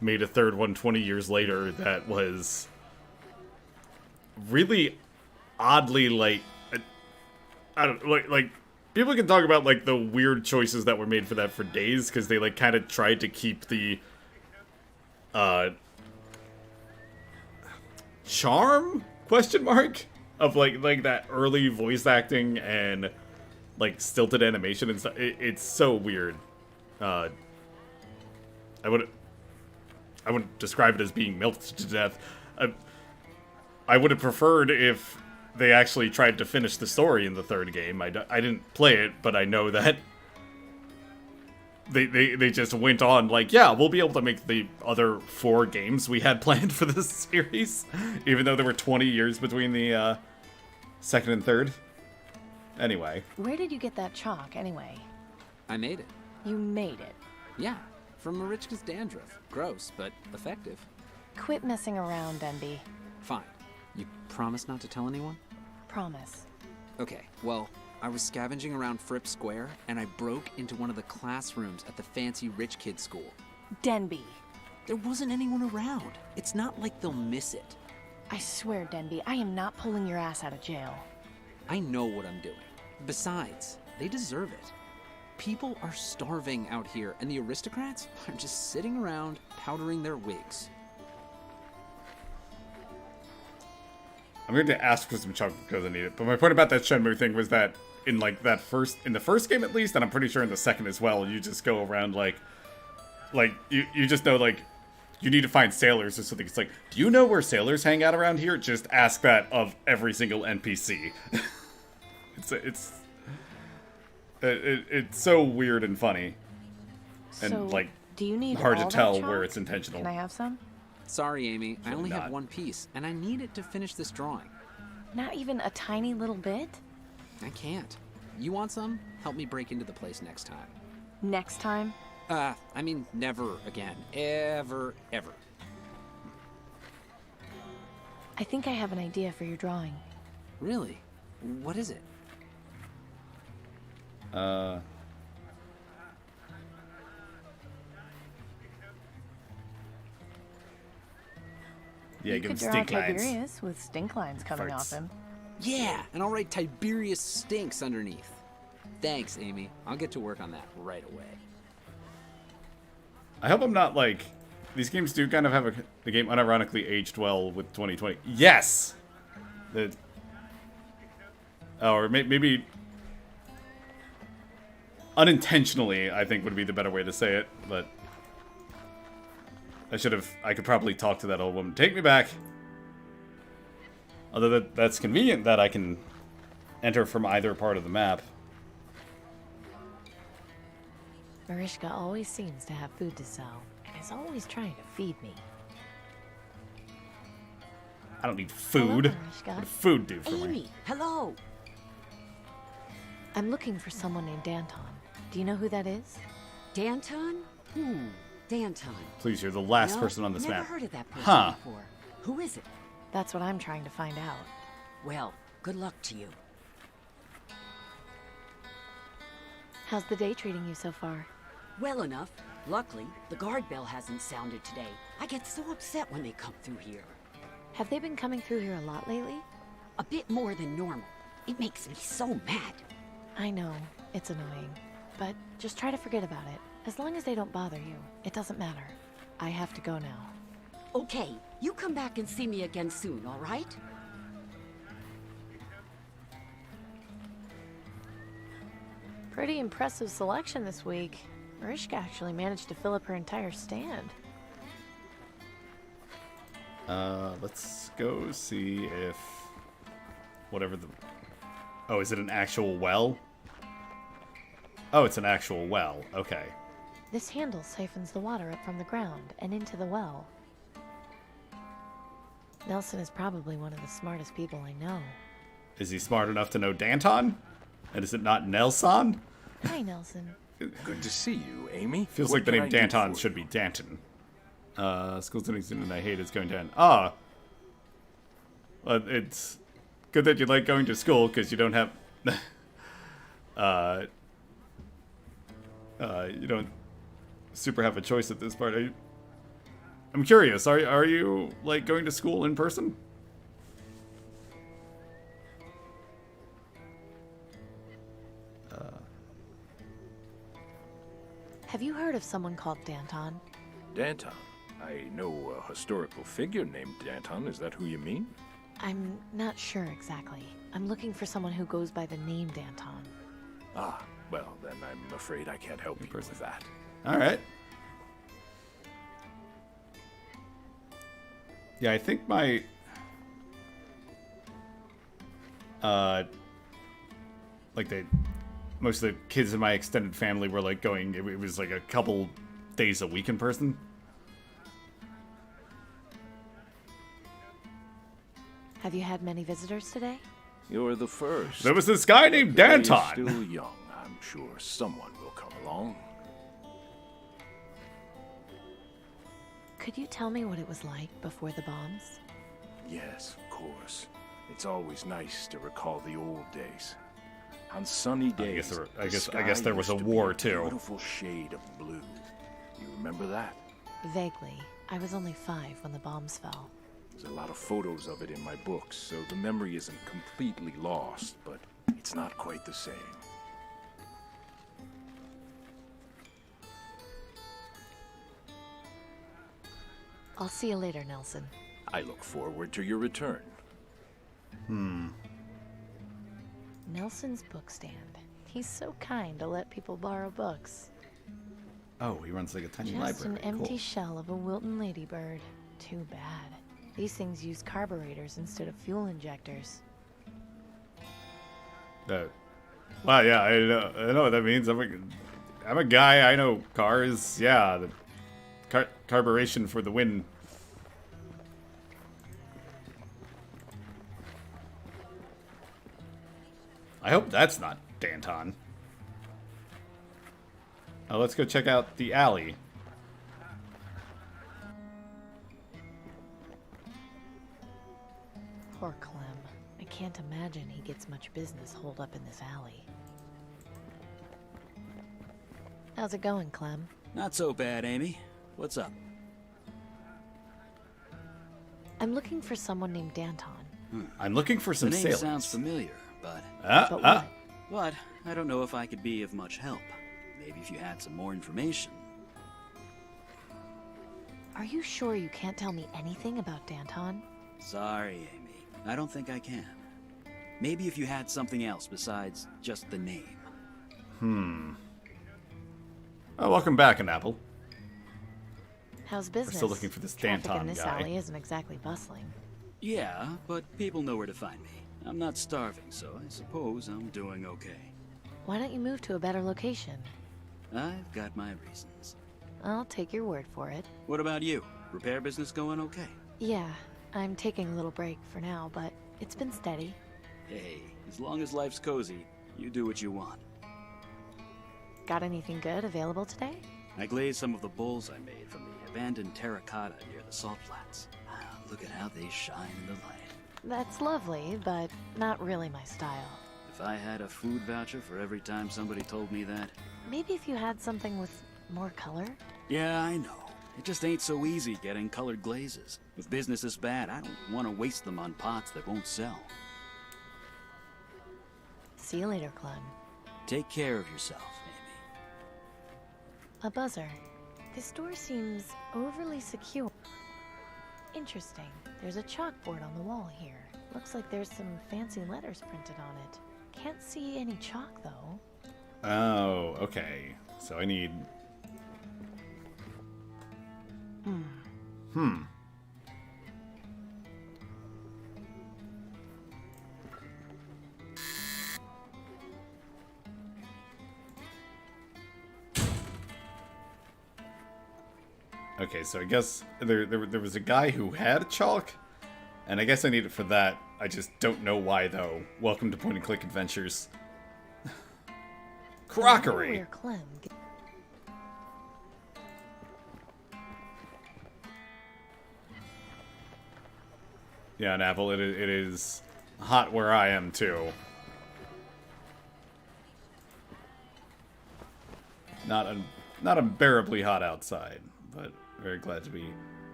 [SPEAKER 1] made a third one 20 years later that was really oddly, I don't, people can talk about, the weird choices that were made for that for days, because they, kind of tried to keep the, charm? Question mark? Of, that early voice acting and, stilted animation and stuff. It's so weird. I wouldn't describe it as being milked to death. I would have preferred if they actually tried to finish the story in the third game. I didn't play it, but I know that they just went on yeah, we'll be able to make the other 4 games we had planned for this series, even though there were 20 years between the second and third. Anyway.
[SPEAKER 3] Where did you get that chalk, anyway?
[SPEAKER 9] I made it.
[SPEAKER 3] You made it.
[SPEAKER 9] Yeah, from Marichka's dandruff. Gross, but effective.
[SPEAKER 3] Quit messing around, Denby.
[SPEAKER 9] Fine. You promise not to tell anyone?
[SPEAKER 3] Promise.
[SPEAKER 9] Okay, well, I was scavenging around Fripp Square, and I broke into one of the classrooms at the fancy rich kid school.
[SPEAKER 3] Denby.
[SPEAKER 9] There wasn't anyone around. It's not like they'll miss it.
[SPEAKER 3] I swear, Denby, I am not pulling your ass out of jail.
[SPEAKER 9] I know what I'm doing. Besides, they deserve it. People are starving out here, and the aristocrats are just sitting around powdering their wigs.
[SPEAKER 1] I'm going to ask for some chocolate because I need it. But my point about that Shenmue thing was that in the first game at least, and I'm pretty sure in the second as well, you just go around you just know you need to find sailors or something. It's do you know where sailors hang out around here? Just ask that of every single NPC. it's It's so weird and funny, and
[SPEAKER 3] So,
[SPEAKER 1] like
[SPEAKER 3] do you need
[SPEAKER 1] hard to
[SPEAKER 3] all that
[SPEAKER 1] tell
[SPEAKER 3] chalk?
[SPEAKER 1] where it's intentional.
[SPEAKER 3] Can I have some?
[SPEAKER 9] Sorry, Amy. I only have
[SPEAKER 1] not.
[SPEAKER 9] one piece, and I need it to finish this drawing.
[SPEAKER 3] Not even a tiny little bit?
[SPEAKER 9] I can't. You want some? Help me break into the place next time.
[SPEAKER 3] Next time?
[SPEAKER 9] I mean, never again. Ever, ever.
[SPEAKER 3] I think I have an idea for your drawing.
[SPEAKER 9] Really? What is it?
[SPEAKER 1] Yeah,
[SPEAKER 3] You
[SPEAKER 1] give him
[SPEAKER 3] could draw
[SPEAKER 1] stink lines.
[SPEAKER 3] Tiberius with stink lines coming
[SPEAKER 1] Farts.
[SPEAKER 3] off him.
[SPEAKER 9] Yeah, and I'll write Tiberius stinks underneath. Thanks, Amy. I'll get to work on that right away.
[SPEAKER 1] I hope I'm not like these games do kind of have the game unironically aged well with 2020. Yes. Or maybe unintentionally, I think would be the better way to say it, but I could probably talk to that old woman. Take me back. Although that's convenient that I can enter from either part of the map.
[SPEAKER 3] Marishka always seems to have food to sell, and is always trying to feed me.
[SPEAKER 1] I don't need food.
[SPEAKER 3] Hello, Mariska.
[SPEAKER 1] What would food do for me?
[SPEAKER 10] Amy, hello.
[SPEAKER 3] I'm looking for someone named Danton. Do you know who that is?
[SPEAKER 10] Danton? Danton.
[SPEAKER 1] Please, you're the last
[SPEAKER 10] No,
[SPEAKER 1] person on this
[SPEAKER 10] never
[SPEAKER 1] map.
[SPEAKER 10] heard of that person
[SPEAKER 1] Huh.
[SPEAKER 10] before. Who is it?
[SPEAKER 3] That's what I'm trying to find out.
[SPEAKER 10] Well, good luck to you.
[SPEAKER 3] How's the day treating you so far?
[SPEAKER 10] Well enough. Luckily, the guard bell hasn't sounded today. I get so upset when they come through here.
[SPEAKER 3] Have they been coming through here a lot lately?
[SPEAKER 10] A bit more than normal. It makes me so mad.
[SPEAKER 3] I know, it's annoying. But just try to forget about it. As long as they don't bother you, it doesn't matter. I have to go now.
[SPEAKER 10] Okay, you come back and see me again soon, all right?
[SPEAKER 3] Pretty impressive selection this week. Marishka actually managed to fill up her entire stand.
[SPEAKER 1] Let's go see if whatever the... Oh, is it an actual well? Oh, it's an actual well. Okay.
[SPEAKER 3] This handle siphons the water up from the ground and into the well. Nelson is probably one of the smartest people I know.
[SPEAKER 1] Is he smart enough to know Danton? And is it not Nelson?
[SPEAKER 3] Hi, Nelson.
[SPEAKER 11] Good to see you, Amy.
[SPEAKER 1] Feels
[SPEAKER 11] What
[SPEAKER 1] like the
[SPEAKER 11] can
[SPEAKER 1] name
[SPEAKER 11] I do
[SPEAKER 1] Danton
[SPEAKER 11] for
[SPEAKER 1] should
[SPEAKER 11] you?
[SPEAKER 1] be Danton. School sitting student I hate is going to end. Ah! It's good that you like going to school, because you don't have... you don't super have a choice at this part. I'm curious, are you, like, going to school in person?
[SPEAKER 3] Have you heard of someone called Danton?
[SPEAKER 11] Danton. I know a historical figure named Danton. Is that who you mean?
[SPEAKER 3] I'm not sure exactly. I'm looking for someone who goes by the name Danton.
[SPEAKER 11] Ah, well, then I'm afraid I can't help you with that.
[SPEAKER 1] Alright. Yeah, I think my... most of the kids in my extended family were, like, going... It was, like, a couple days a week in person.
[SPEAKER 3] Have you had many visitors today?
[SPEAKER 11] You're the first.
[SPEAKER 1] There was this guy named
[SPEAKER 11] You're
[SPEAKER 1] Danton.
[SPEAKER 11] still young. I'm sure someone will come along.
[SPEAKER 3] Could you tell me what it was like before the bombs?
[SPEAKER 11] Yes, of course. It's always nice to recall the old days. On sunny days,
[SPEAKER 1] I guess
[SPEAKER 11] the sky
[SPEAKER 1] there was a
[SPEAKER 11] used to be
[SPEAKER 1] war, too.
[SPEAKER 11] Beautiful shade of blue. You remember that?
[SPEAKER 3] Vaguely. I was only 5 when the bombs fell.
[SPEAKER 11] There's a lot of photos of it in my books, so the memory isn't completely lost, but it's not quite the same.
[SPEAKER 3] I'll see you later, Nelson.
[SPEAKER 11] I look forward to your return.
[SPEAKER 3] Nelson's book stand. He's so kind to let people borrow books.
[SPEAKER 1] Oh, he runs like a tiny
[SPEAKER 3] Just
[SPEAKER 1] library.
[SPEAKER 3] an empty
[SPEAKER 1] Cool.
[SPEAKER 3] shell of a Wilton ladybird. Too bad. These things use carburetors instead of fuel injectors.
[SPEAKER 1] Well, yeah, I know what that means. I'm a guy. I know cars. Yeah, the carburation for the win. I hope that's not Danton. Oh, let's go check out the alley.
[SPEAKER 3] Poor Clem. I can't imagine he gets much business holed up in this alley. How's it going, Clem?
[SPEAKER 4] Not so bad, Amy. What's up?
[SPEAKER 3] I'm looking for someone named Danton.
[SPEAKER 1] I'm looking for some
[SPEAKER 4] the name
[SPEAKER 1] sailors.
[SPEAKER 4] sounds familiar, but
[SPEAKER 3] But what?
[SPEAKER 4] But I don't know if I could be of much help. Maybe if you had some more information.
[SPEAKER 3] Are you sure you can't tell me anything about Danton?
[SPEAKER 4] Sorry, Amy. I don't think I can. Maybe if you had something else besides just the name.
[SPEAKER 1] Oh, welcome back, Apple.
[SPEAKER 3] How's business?
[SPEAKER 1] still looking for this
[SPEAKER 3] Traffic
[SPEAKER 1] Danton
[SPEAKER 3] in this
[SPEAKER 1] guy.
[SPEAKER 3] alley isn't exactly bustling.
[SPEAKER 4] Yeah, but people know where to find me. I'm not starving, so I suppose I'm doing okay.
[SPEAKER 3] Why don't you move to a better location?
[SPEAKER 4] I've got my reasons.
[SPEAKER 3] I'll take your word for it.
[SPEAKER 4] What about you? Repair business going okay?
[SPEAKER 3] Yeah, I'm taking a little break for now, but it's been steady.
[SPEAKER 4] Hey, as long as life's cozy, you do what you want.
[SPEAKER 3] Got anything good available today?
[SPEAKER 4] I glazed some of the bowls I made from the abandoned terracotta near the salt flats. Look at how they shine in the light.
[SPEAKER 3] That's lovely, but not really my style.
[SPEAKER 4] If I had a food voucher for every time somebody told me that.
[SPEAKER 3] Maybe if you had something with more color?
[SPEAKER 4] Yeah, I know. It just ain't so easy getting colored glazes. With business this bad, I don't want to waste them on pots that won't sell.
[SPEAKER 3] See you later, Clem.
[SPEAKER 4] Take care of yourself, Amy.
[SPEAKER 3] A buzzer. This door seems overly secure. Interesting. There's a chalkboard on the wall here. Looks like there's some fancy letters printed on it. Can't see any chalk, though.
[SPEAKER 1] Oh, okay. So I need... Okay, so I guess there was a guy who had chalk, and I guess I need it for that. I just don't know why, though. Welcome to Point and Click Adventures. Crockery!
[SPEAKER 3] Where Clem
[SPEAKER 1] Yeah, and Apple, it is hot where I am, too. Not unbearably hot outside, but very glad to be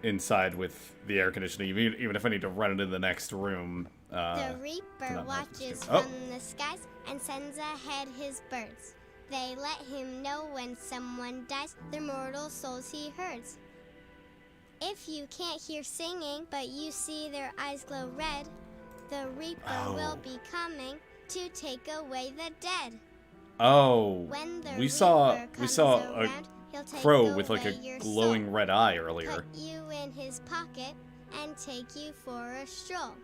[SPEAKER 1] inside with the air conditioning, even if I need to run it in the next room.
[SPEAKER 12] The Reaper watches
[SPEAKER 1] Oh.
[SPEAKER 12] from the skies and sends ahead his birds. They let him know when someone dies, their mortal souls he herds. If you can't hear singing, but you see their eyes glow red, the Reaper will be coming to take away the dead.
[SPEAKER 1] Oh,
[SPEAKER 12] When the
[SPEAKER 1] we saw
[SPEAKER 12] Reaper comes
[SPEAKER 1] a
[SPEAKER 12] around, he'll take
[SPEAKER 1] crow with like
[SPEAKER 12] away
[SPEAKER 1] a
[SPEAKER 12] your
[SPEAKER 1] glowing
[SPEAKER 12] soul,
[SPEAKER 1] red eye earlier.
[SPEAKER 12] put you in his pocket, and take you for a stroll.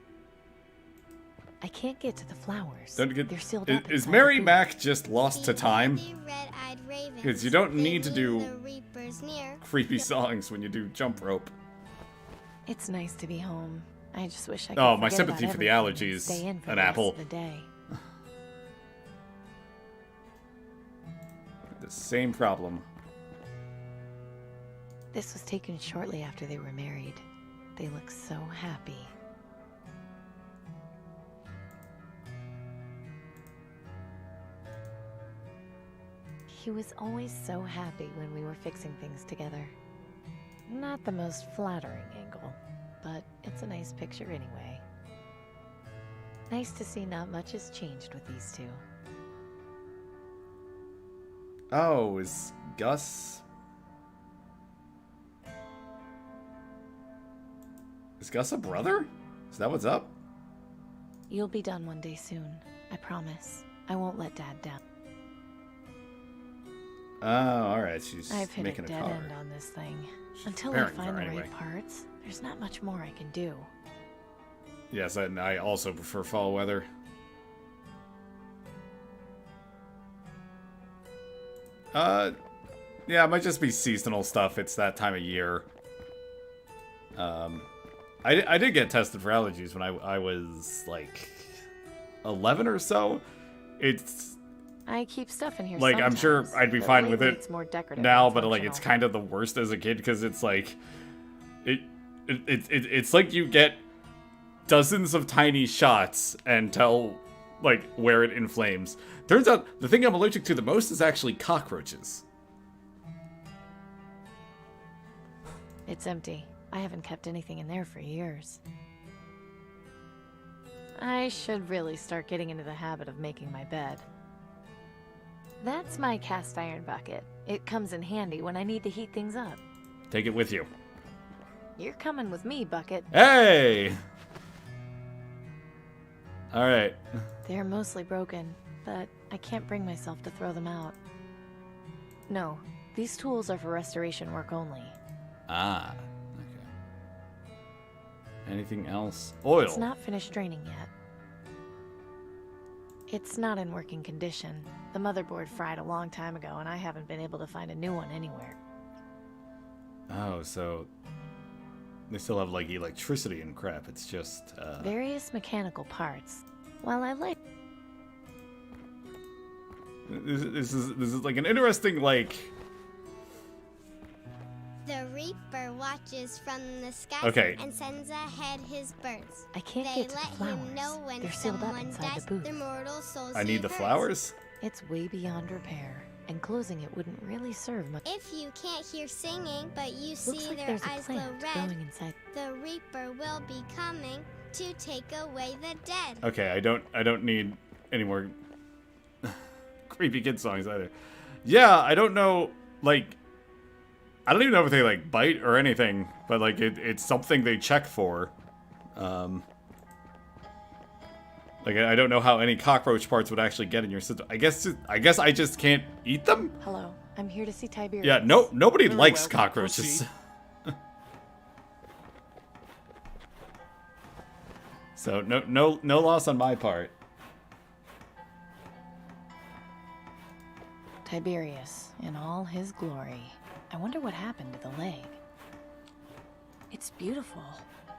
[SPEAKER 3] I can't get to the flowers.
[SPEAKER 1] Don't get,
[SPEAKER 3] They're sealed
[SPEAKER 1] is,
[SPEAKER 3] up
[SPEAKER 1] is
[SPEAKER 3] inside
[SPEAKER 1] Mary
[SPEAKER 3] the
[SPEAKER 1] Mac just lost to time?
[SPEAKER 12] The red-eyed ravens,
[SPEAKER 1] Because you don't
[SPEAKER 12] they
[SPEAKER 1] need to
[SPEAKER 12] mean
[SPEAKER 1] do
[SPEAKER 12] the Reaper's near.
[SPEAKER 1] creepy songs when you do jump rope.
[SPEAKER 3] It's nice to be home. I just wish I could
[SPEAKER 1] Oh, my
[SPEAKER 3] forget
[SPEAKER 1] sympathy
[SPEAKER 3] about
[SPEAKER 1] for the
[SPEAKER 3] everything and
[SPEAKER 1] allergies,
[SPEAKER 3] stay in for
[SPEAKER 1] an
[SPEAKER 3] the rest
[SPEAKER 1] apple.
[SPEAKER 3] of the day.
[SPEAKER 1] The same problem.
[SPEAKER 3] This was taken shortly after they were married. They look so happy. He was always so happy when we were fixing things together. Not the most flattering angle, but it's a nice picture anyway. Nice to see not much has changed with these two.
[SPEAKER 1] Oh, is Gus... Is Gus a brother? Is that what's up?
[SPEAKER 3] You'll be done one day soon, I promise. I won't let Dad down.
[SPEAKER 1] Oh, alright, she's
[SPEAKER 3] I've hit
[SPEAKER 1] making
[SPEAKER 3] a
[SPEAKER 1] a
[SPEAKER 3] dead
[SPEAKER 1] car.
[SPEAKER 3] end on this thing. Until I
[SPEAKER 1] repairing
[SPEAKER 3] find
[SPEAKER 1] car
[SPEAKER 3] the
[SPEAKER 1] anyway.
[SPEAKER 3] right parts, there's not much more I can do.
[SPEAKER 1] Yes, and I also prefer fall weather. Yeah, it might just be seasonal stuff. It's that time of year. I did get tested for allergies when I was like 11 or so. It's
[SPEAKER 3] I keep stuff in here.
[SPEAKER 1] like I'm sure
[SPEAKER 3] sometimes,
[SPEAKER 1] I'd be
[SPEAKER 3] but
[SPEAKER 1] fine with
[SPEAKER 3] lately
[SPEAKER 1] it
[SPEAKER 3] it's more decorative
[SPEAKER 1] now,
[SPEAKER 3] than
[SPEAKER 1] but like it's
[SPEAKER 3] functional.
[SPEAKER 1] kind of the worst as a kid because it's like it's like you get dozens of tiny shots and tell like where it inflames. Turns out the thing I'm allergic to the most is actually cockroaches.
[SPEAKER 3] It's empty. I haven't kept anything in there for years. I should really start getting into the habit of making my bed. That's my cast iron bucket. It comes in handy when I need to heat things up.
[SPEAKER 1] Take it with you.
[SPEAKER 3] You're coming with me, Bucket.
[SPEAKER 1] Hey! Alright.
[SPEAKER 3] They're mostly broken, but I can't bring myself to throw them out. No, these tools are for restoration work only.
[SPEAKER 1] Ah. Okay. Anything else? Oil.
[SPEAKER 3] It's not finished draining yet. It's not in working condition. The motherboard fried a long time ago, and I haven't been able to find a new one anywhere.
[SPEAKER 1] Oh, so they still have like electricity and crap. It's just
[SPEAKER 3] Various mechanical parts. While I like
[SPEAKER 1] this is like an interesting like.
[SPEAKER 12] The Reaper watches from the sky
[SPEAKER 1] Okay.
[SPEAKER 12] and sends ahead his birds.
[SPEAKER 3] I can't
[SPEAKER 12] They
[SPEAKER 3] get to
[SPEAKER 12] let
[SPEAKER 3] the flowers.
[SPEAKER 12] him know when
[SPEAKER 3] They're sealed up
[SPEAKER 12] someone
[SPEAKER 3] inside
[SPEAKER 12] dies,
[SPEAKER 3] the booth.
[SPEAKER 12] their mortal souls
[SPEAKER 1] I
[SPEAKER 12] he
[SPEAKER 1] need the
[SPEAKER 12] hurts.
[SPEAKER 1] flowers.
[SPEAKER 3] It's way beyond repair, and closing it wouldn't really serve much.
[SPEAKER 12] If you can't hear singing, but you
[SPEAKER 3] Looks
[SPEAKER 12] see
[SPEAKER 3] like
[SPEAKER 12] their
[SPEAKER 3] there's a
[SPEAKER 12] eyes glow
[SPEAKER 3] plant
[SPEAKER 12] red,
[SPEAKER 3] growing inside.
[SPEAKER 12] the Reaper will be coming to take away the dead.
[SPEAKER 1] Okay, I don't need any more creepy kid songs either. Yeah, I don't know, like, I don't even know if they like bite or anything, but like it's something they check for. Like I don't know how any cockroach parts would actually get in your system. I guess I just can't eat them.
[SPEAKER 3] Hello, I'm here to see Tiberius.
[SPEAKER 1] Yeah, nobody
[SPEAKER 11] Very
[SPEAKER 1] likes
[SPEAKER 11] well,
[SPEAKER 1] cockroaches. So no loss on my part.
[SPEAKER 3] Tiberius, in all his glory. I wonder what happened to the leg. It's beautiful.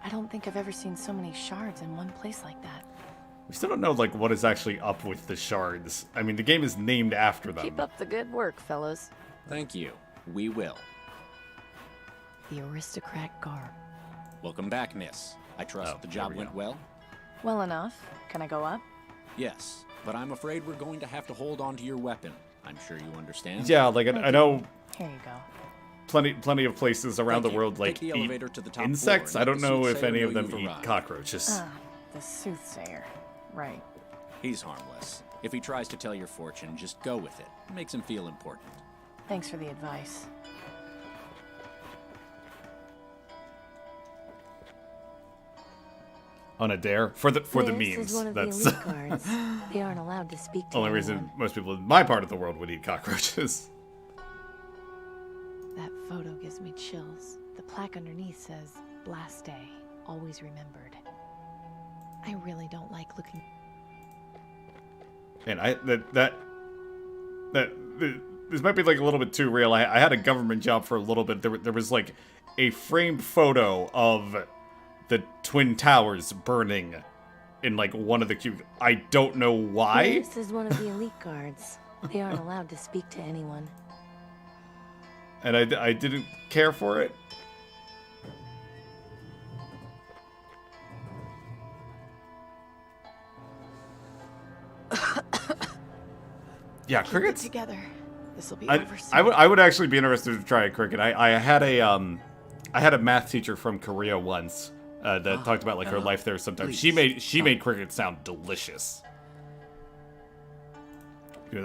[SPEAKER 3] I don't think I've ever seen so many shards in one place like that.
[SPEAKER 1] We still don't know like what is actually up with the shards. I mean, the game is named after them.
[SPEAKER 3] Keep up the good work, fellows.
[SPEAKER 13] Thank you. We will.
[SPEAKER 3] The aristocrat garb.
[SPEAKER 13] Welcome back, miss. I trust the job went well?
[SPEAKER 3] Well enough. Can I go up?
[SPEAKER 13] Yes, but I'm afraid we're going to have to hold on to your weapon. I'm sure you understand.
[SPEAKER 1] Yeah, like I know
[SPEAKER 3] Here you go.
[SPEAKER 1] plenty of places around
[SPEAKER 13] Thank
[SPEAKER 1] the
[SPEAKER 13] you.
[SPEAKER 1] world like
[SPEAKER 13] Take the
[SPEAKER 1] eat
[SPEAKER 13] elevator to the top
[SPEAKER 1] insects.
[SPEAKER 13] floor
[SPEAKER 1] I
[SPEAKER 13] and
[SPEAKER 1] don't
[SPEAKER 13] let the
[SPEAKER 1] know if
[SPEAKER 13] soothsayer
[SPEAKER 1] any of
[SPEAKER 13] know
[SPEAKER 1] them
[SPEAKER 13] you've
[SPEAKER 1] eat
[SPEAKER 13] arrived.
[SPEAKER 1] cockroaches.
[SPEAKER 3] Ah, the soothsayer. Right.
[SPEAKER 13] He's harmless. If he tries to tell your fortune, just go with it. It makes him feel important.
[SPEAKER 3] Thanks for the advice.
[SPEAKER 1] On a dare for the
[SPEAKER 3] This
[SPEAKER 1] memes.
[SPEAKER 3] is one of
[SPEAKER 1] That's
[SPEAKER 3] the elite guards. They aren't allowed to speak to
[SPEAKER 1] only
[SPEAKER 3] anyone.
[SPEAKER 1] reason most people in my part of the world would eat cockroaches.
[SPEAKER 3] That photo gives me chills. The plaque underneath says, "Blast Day, always remembered." I really don't like looking.
[SPEAKER 1] And this might be like a little bit too real. I had a government job for a little bit. There was like a framed photo of the Twin Towers burning in like one of the cubicles. I don't know why.
[SPEAKER 3] This is one of the elite guards. They aren't allowed to speak to anyone.
[SPEAKER 1] And I didn't care for it. Yeah,
[SPEAKER 3] Keep it
[SPEAKER 1] crickets.
[SPEAKER 3] together. This will be
[SPEAKER 1] I
[SPEAKER 3] over soon.
[SPEAKER 1] I would actually be interested to try a cricket. I had a math teacher from Korea once that talked about like her life there. Sometimes she made cricket sound delicious.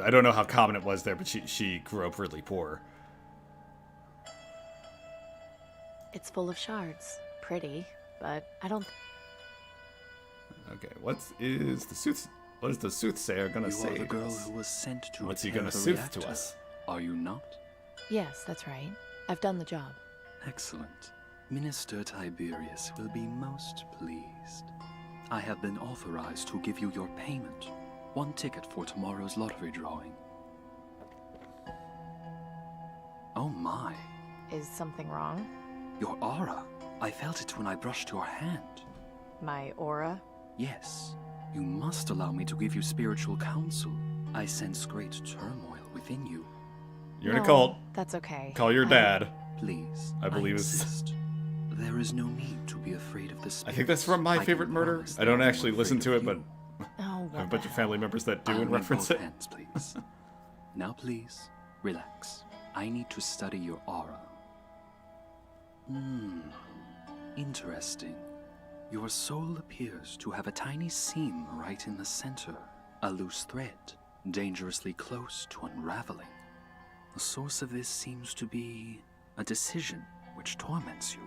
[SPEAKER 1] I don't know how common it was there, but she grew up really poor.
[SPEAKER 3] It's full of shards. Pretty, but I don't.
[SPEAKER 1] Okay, what is the soothsayer gonna
[SPEAKER 14] You
[SPEAKER 1] say?
[SPEAKER 14] are the
[SPEAKER 1] to
[SPEAKER 14] girl
[SPEAKER 1] us?
[SPEAKER 14] who was sent to
[SPEAKER 1] What's he
[SPEAKER 14] repair
[SPEAKER 1] gonna
[SPEAKER 14] the
[SPEAKER 1] sooth
[SPEAKER 14] reactor,
[SPEAKER 1] to us?
[SPEAKER 14] Are you not?
[SPEAKER 3] Yes, that's right. I've done the job.
[SPEAKER 14] Excellent. Minister Tiberius will be most pleased. I have been authorized to give you your payment. 1 ticket for tomorrow's lottery drawing. my.
[SPEAKER 3] Is something wrong?
[SPEAKER 14] Your aura. I felt it when I brushed your hand.
[SPEAKER 3] My aura?
[SPEAKER 14] Yes. You must allow me to give you spiritual counsel. I sense great turmoil within you.
[SPEAKER 1] You're in a cult.
[SPEAKER 3] That's okay.
[SPEAKER 1] Call your dad.
[SPEAKER 14] Please.
[SPEAKER 1] I believe it's...
[SPEAKER 14] insist. There is no need to be afraid of the spirits.
[SPEAKER 1] I think that's from My Favorite Murder. I don't actually listen to it, but
[SPEAKER 3] Oh,
[SPEAKER 1] I have a bunch of family members that do
[SPEAKER 14] I'll
[SPEAKER 1] and
[SPEAKER 14] need
[SPEAKER 1] reference
[SPEAKER 14] both
[SPEAKER 1] it.
[SPEAKER 14] hands, please. Now please, relax. I need to study your aura. Interesting. Your soul appears to have a tiny seam right in the center. A loose thread, dangerously close to unraveling. The source of this seems to be a decision which torments you.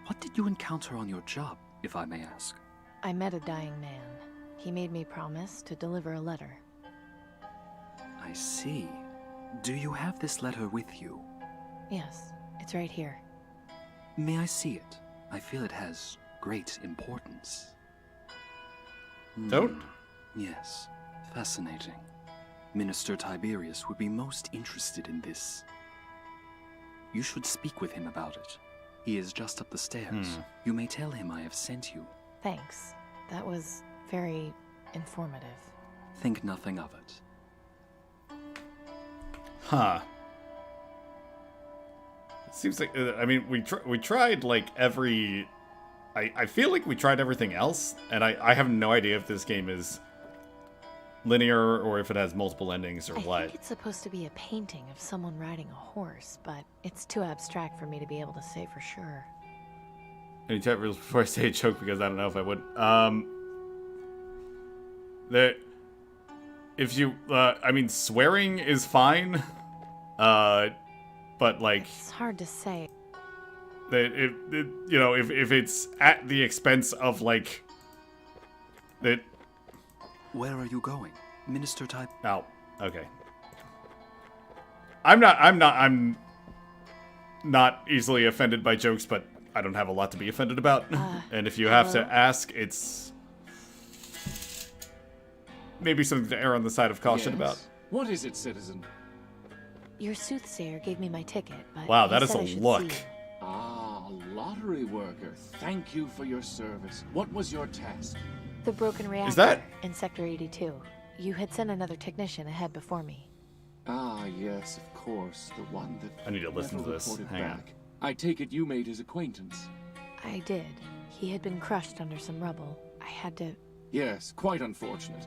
[SPEAKER 14] What did you encounter on your job, if I may ask?
[SPEAKER 3] I met a dying man. He made me promise to deliver a letter.
[SPEAKER 14] I see. Do you have this letter with you?
[SPEAKER 3] Yes, it's right here.
[SPEAKER 14] May I see it? I feel it has great importance.
[SPEAKER 1] Don't?
[SPEAKER 14] Yes, fascinating. Minister Tiberius would be most interested in this. You should speak with him about it. He is just up the stairs. You may tell him I have sent you.
[SPEAKER 3] Thanks. That was very informative.
[SPEAKER 14] Think nothing of it.
[SPEAKER 1] Huh. It seems like, I mean, we tried, like, every... I feel like we tried everything else, and I have no idea if this game is linear or if it has multiple endings or what.
[SPEAKER 3] I think it's supposed to be a painting of someone riding a horse, but it's too abstract for me to be able to say for sure.
[SPEAKER 1] Any chat rules before I say a joke, because I don't know if I would. If you, I mean, swearing is fine, but like...
[SPEAKER 3] It's hard to say.
[SPEAKER 1] You know, if it's at the expense of, like, that...
[SPEAKER 14] Where are you going? Minister Type...
[SPEAKER 1] Oh, okay. I'm not easily offended by jokes, but I don't have a lot to be offended about. And if you have to ask, it's maybe something to err on the side of caution about.
[SPEAKER 11] What is it, citizen?
[SPEAKER 3] Your soothsayer gave me my ticket, but
[SPEAKER 1] wow,
[SPEAKER 3] he
[SPEAKER 1] that is
[SPEAKER 3] said
[SPEAKER 1] a
[SPEAKER 3] I should
[SPEAKER 1] look.
[SPEAKER 3] see you.
[SPEAKER 11] Ah, a lottery worker. Thank you for your service. What was your task?
[SPEAKER 3] The broken reactor
[SPEAKER 1] that-
[SPEAKER 3] in Sector 82. You had sent another technician ahead before me.
[SPEAKER 11] Ah, yes, of course. The one that
[SPEAKER 1] I need to listen to
[SPEAKER 11] never
[SPEAKER 1] this.
[SPEAKER 11] reported
[SPEAKER 1] Hang on.
[SPEAKER 11] back. I take it you made his acquaintance.
[SPEAKER 3] I did. He had been crushed under some rubble. I had to...
[SPEAKER 11] Yes, quite unfortunate.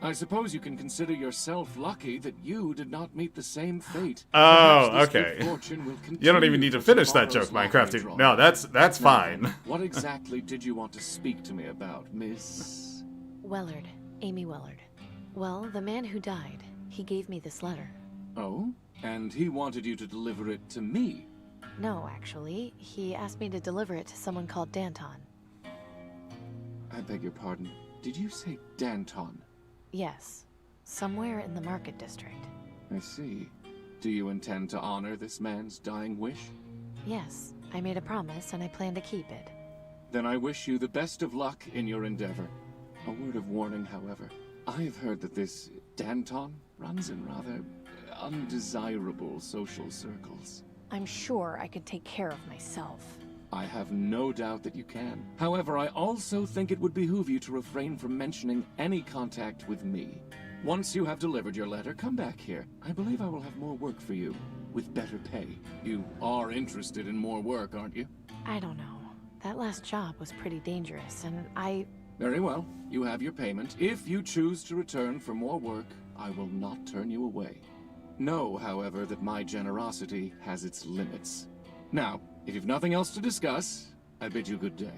[SPEAKER 11] I suppose you can consider yourself lucky that you did not meet the same fate.
[SPEAKER 1] Oh,
[SPEAKER 11] Perhaps this
[SPEAKER 1] okay.
[SPEAKER 11] good fortune will
[SPEAKER 1] You don't even need to
[SPEAKER 11] continue
[SPEAKER 1] finish that joke,
[SPEAKER 11] tomorrow's lottery
[SPEAKER 1] Minecraft.
[SPEAKER 11] draw.
[SPEAKER 1] No, that's
[SPEAKER 11] Now,
[SPEAKER 1] fine.
[SPEAKER 11] What exactly did you want to speak to me about, Miss...
[SPEAKER 3] Wellard. Amy Wellard. Well, the man who died, he gave me this letter.
[SPEAKER 11] Oh? And he wanted you to deliver it to me?
[SPEAKER 3] No, actually. He asked me to deliver it to someone called Danton.
[SPEAKER 11] I beg your pardon. Did you say Danton?
[SPEAKER 3] Yes. Somewhere in the Market District.
[SPEAKER 11] I see. Do you intend to honor this man's dying wish?
[SPEAKER 3] Yes. I made a promise and I plan to keep it.
[SPEAKER 11] Then I wish you the best of luck in your endeavor. A word of warning, however. I have heard that this Danton runs in rather undesirable social circles.
[SPEAKER 3] I'm sure I could take care of myself.
[SPEAKER 11] I have no doubt that you can. However, I also think it would behoove you to refrain from mentioning any contact with me. Once you have delivered your letter, come back here. I believe I will have more work for you, with better pay. You are interested in more work, aren't you?
[SPEAKER 3] I don't know. That last job was pretty dangerous, and
[SPEAKER 11] Very well. You have your payment. If you choose to return for more work, I will not turn you away. Know, however, that my generosity has its limits. Now, if you've nothing else to discuss, I bid you good day.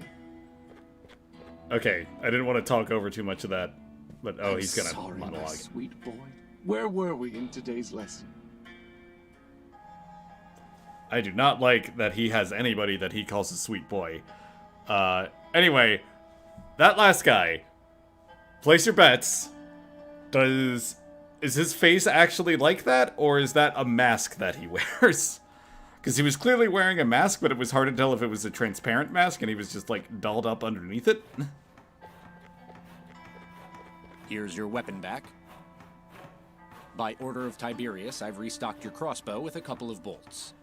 [SPEAKER 1] Okay, I didn't want to talk over too much of that, but oh,
[SPEAKER 11] I'm
[SPEAKER 1] he's gonna
[SPEAKER 11] sorry, my
[SPEAKER 1] monologue.
[SPEAKER 11] sweet boy. Where were we in today's lesson?
[SPEAKER 1] I do not like that he has anybody that he calls a sweet boy. Anyway, that last guy. Place your bets. Is his face actually like that, or is that a mask that he wears? Because he was clearly wearing a mask, but it was hard to tell if it was a transparent mask and he was just, like, dolled up underneath it.
[SPEAKER 13] Here's your weapon back. By order of Tiberius, I've restocked your crossbow with a couple of bolts.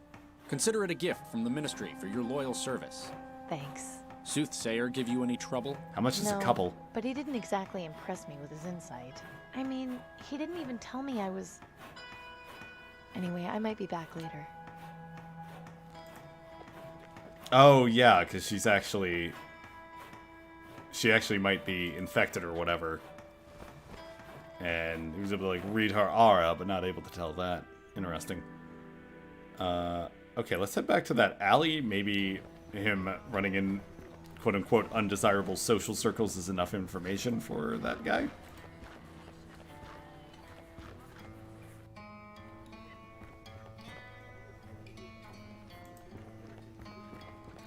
[SPEAKER 13] Consider it a gift from the Ministry for your loyal service.
[SPEAKER 3] Thanks.
[SPEAKER 13] Soothsayer give you any trouble?
[SPEAKER 1] How much is
[SPEAKER 3] No,
[SPEAKER 1] a couple?
[SPEAKER 3] but he didn't exactly impress me with his insight. I mean, he didn't even tell me I was... Anyway, I might be back later.
[SPEAKER 1] Oh, yeah, because she's actually... She actually might be infected or whatever. And he was able to, like, read her aura, but not able to tell that. Interesting. Okay, let's head back to that alley. Maybe him running in quote-unquote undesirable social circles is enough information for that guy.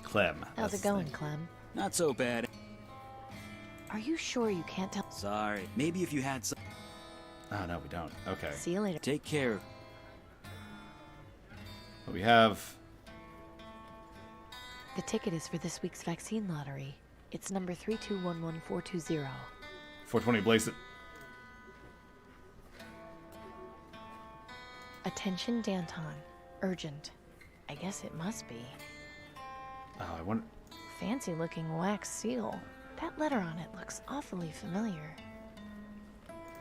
[SPEAKER 1] Clem.
[SPEAKER 3] How's it going, Clem?
[SPEAKER 13] Not so bad.
[SPEAKER 3] Are you sure you can't tell?
[SPEAKER 13] Sorry. Maybe if you had some...
[SPEAKER 1] Oh, no, we don't. Okay.
[SPEAKER 3] See you later.
[SPEAKER 13] Take care.
[SPEAKER 1] What we have...
[SPEAKER 3] The ticket is for this week's vaccine lottery. It's number 3211420.
[SPEAKER 1] 420, blaze it.
[SPEAKER 3] Attention, Danton. Urgent. I guess it must be.
[SPEAKER 1] Oh, I wonder...
[SPEAKER 3] Fancy looking wax seal. That letter on it looks awfully familiar.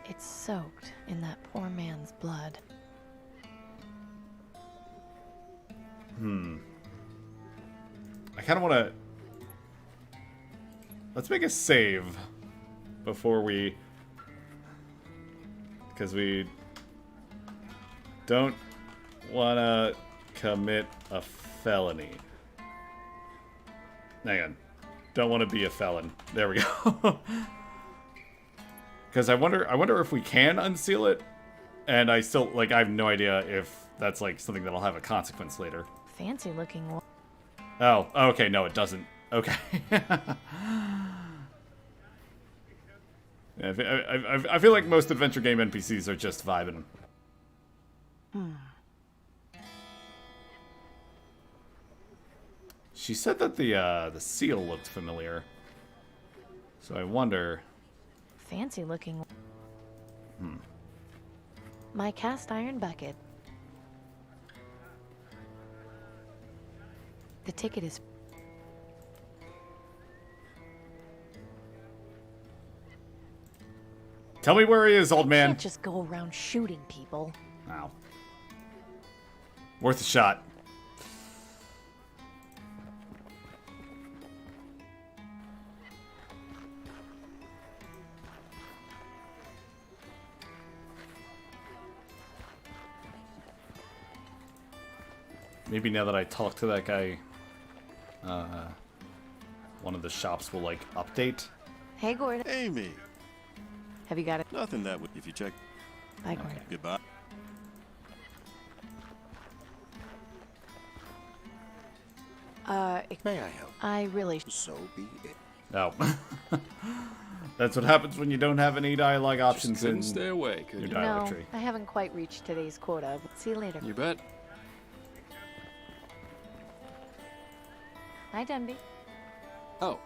[SPEAKER 3] It's soaked in that poor man's blood.
[SPEAKER 1] I kind of want to... Let's make a save before we... Because we don't want to commit a felony. Hang on. Don't want to be a felon. There we go. Because I wonder if we can unseal it. And I still, like, I have no idea if that's, like, something that'll have a consequence later.
[SPEAKER 3] Fancy looking one.
[SPEAKER 1] Oh, okay, no, it doesn't. Okay. Yeah, I feel like most adventure game NPCs are just vibing. She said that the seal looked familiar. So I wonder...
[SPEAKER 3] Fancy looking. My cast iron bucket. The ticket is...
[SPEAKER 1] Tell me where he is, old man.
[SPEAKER 3] Can't just go around shooting people.
[SPEAKER 1] Wow. Worth a shot. Maybe now that I talk to that guy, one of the shops will, like, update.
[SPEAKER 3] Hey, Gordon.
[SPEAKER 6] Amy.
[SPEAKER 3] Have you got it?
[SPEAKER 6] Nothing that would... If you check...
[SPEAKER 3] Bye, Gordon.
[SPEAKER 6] Goodbye.
[SPEAKER 7] May I help?
[SPEAKER 3] I really...
[SPEAKER 7] So be it.
[SPEAKER 1] No. That's what happens when you don't have any dialogue options in
[SPEAKER 8] Couldn't stay away, could
[SPEAKER 1] your
[SPEAKER 8] you?
[SPEAKER 1] dialogue
[SPEAKER 3] No,
[SPEAKER 1] tree.
[SPEAKER 3] I haven't quite reached today's quota. See you later.
[SPEAKER 8] You bet.
[SPEAKER 3] Hi, Denby.
[SPEAKER 9] Oh,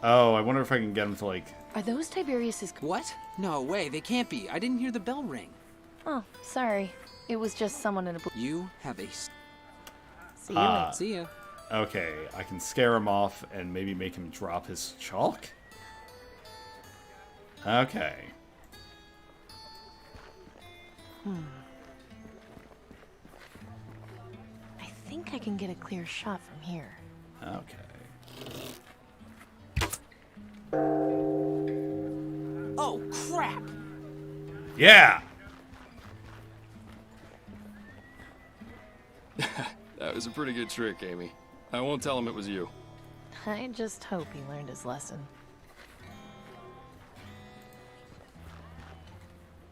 [SPEAKER 1] Oh, I wonder if I can get him to, like...
[SPEAKER 3] Are those Tiberius's...
[SPEAKER 9] what? No way, they can't be. I didn't hear the bell ring.
[SPEAKER 3] Oh, sorry. It was just someone in a...
[SPEAKER 9] You have a...
[SPEAKER 3] See you later.
[SPEAKER 9] See ya.
[SPEAKER 1] Okay, I can scare him off and maybe make him drop his chalk? Okay.
[SPEAKER 3] I think I can get a clear shot from here.
[SPEAKER 1] Okay.
[SPEAKER 10] Oh, crap!
[SPEAKER 1] Yeah!
[SPEAKER 8] That was a pretty good trick, Amy. I won't tell him it was you.
[SPEAKER 3] I just hope he learned his lesson.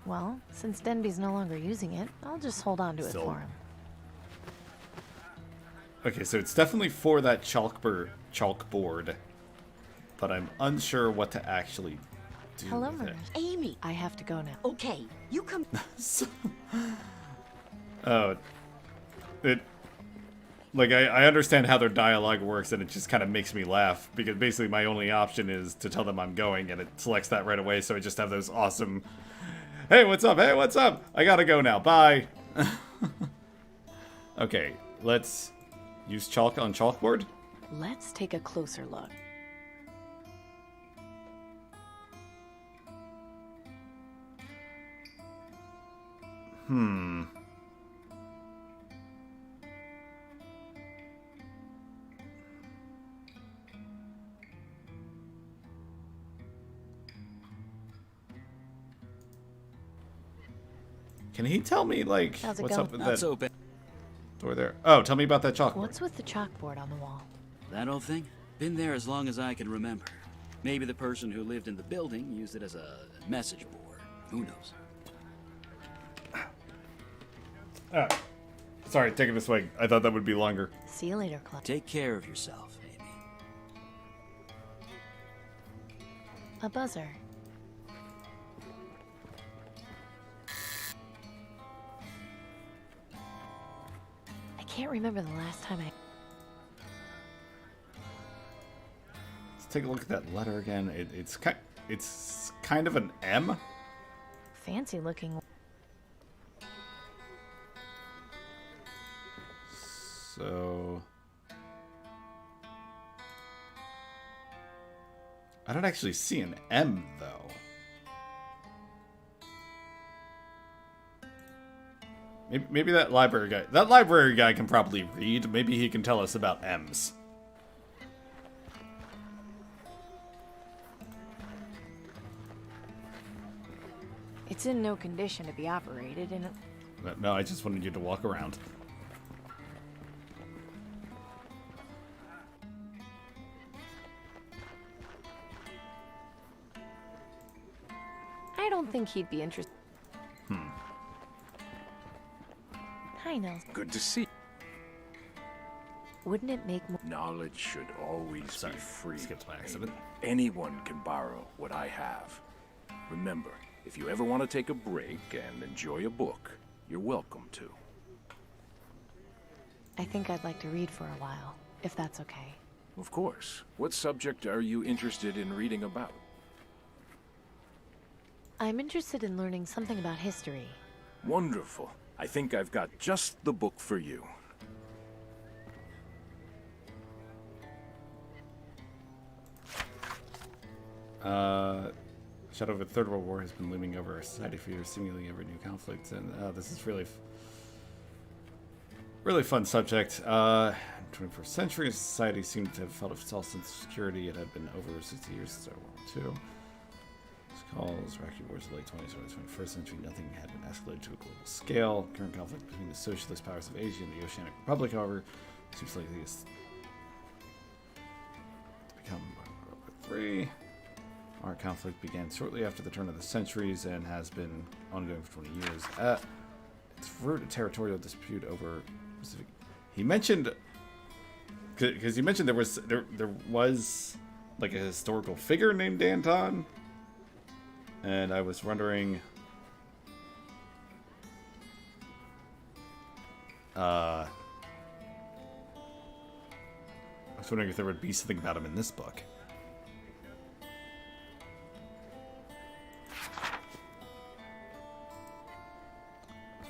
[SPEAKER 3] Well, since Denby's no longer using it, I'll just hold on to it
[SPEAKER 1] Still-
[SPEAKER 3] for him.
[SPEAKER 1] Okay, so it's definitely for that chalkboard, but I'm unsure what to actually do
[SPEAKER 3] Hello,
[SPEAKER 1] with it.
[SPEAKER 3] Marissa.
[SPEAKER 10] Amy!
[SPEAKER 3] I have to go now.
[SPEAKER 10] Okay, you come...
[SPEAKER 1] Oh, it... Like, I understand how their dialogue works, and it just kind of makes me laugh, because basically my only option is to tell them I'm going, and it selects that right away, so I just have those awesome Hey, what's up? Hey, what's up? I gotta go now. Bye. Okay, let's use chalk on chalkboard.
[SPEAKER 3] Let's take a closer look.
[SPEAKER 1] Can he tell me, like,
[SPEAKER 3] How's it
[SPEAKER 1] what's
[SPEAKER 3] going?
[SPEAKER 1] up with
[SPEAKER 13] That's
[SPEAKER 1] that
[SPEAKER 13] open.
[SPEAKER 1] door there? Oh, tell me about that chalkboard.
[SPEAKER 3] What's with the chalkboard on the wall?
[SPEAKER 4] That old thing? Been there as long as I can remember. Maybe the person who lived in the building used it as a message board. Who knows?
[SPEAKER 1] Sorry, taking this way. I thought that would be longer.
[SPEAKER 3] See you later, Club.
[SPEAKER 4] Take care of yourself, Amy.
[SPEAKER 3] A buzzer. I can't remember the last time I...
[SPEAKER 1] Let's take a look at that letter again. It's kind of an M.
[SPEAKER 3] Fancy looking.
[SPEAKER 1] So I don't actually see an M though. Maybe that library guy. That library guy can probably read. Maybe he can tell us about M's.
[SPEAKER 3] It's in no condition to be operated, and
[SPEAKER 1] No, I just wanted you to walk around.
[SPEAKER 3] I don't think he'd be interested. Hi, Nelson.
[SPEAKER 15] Good to see.
[SPEAKER 3] Wouldn't it make more...
[SPEAKER 15] Knowledge should always be free.
[SPEAKER 1] Skipped by accident.
[SPEAKER 15] Anyone can borrow what I have. Remember, if you ever want to take a break and enjoy a book, you're welcome to.
[SPEAKER 3] I think I'd like to read for a while, if that's okay.
[SPEAKER 15] Of course. What subject are you interested in reading about?
[SPEAKER 3] I'm interested in learning something about history.
[SPEAKER 15] Wonderful. I think I've got just the book for you.
[SPEAKER 1] Shadow of the Third World War has been looming over our society for years, seemingly every new conflict, and this is really fun subject. 21st century society seemed to have felt a false sense of security. It had been over 60 years since World War II. Calls, Iraqi wars of the late 20th or 21st century, nothing had been escalated to a global scale. Current conflict between the socialist powers of Asia and the Oceanic Republic, however, seems likely to become World War III. Our conflict began shortly after the turn of the centuries and has been ongoing for 20 years. Its root a territorial dispute over Pacific. He mentioned, because he mentioned there was like a historical figure named Anton. And I was wondering, if there would be something about him in this book.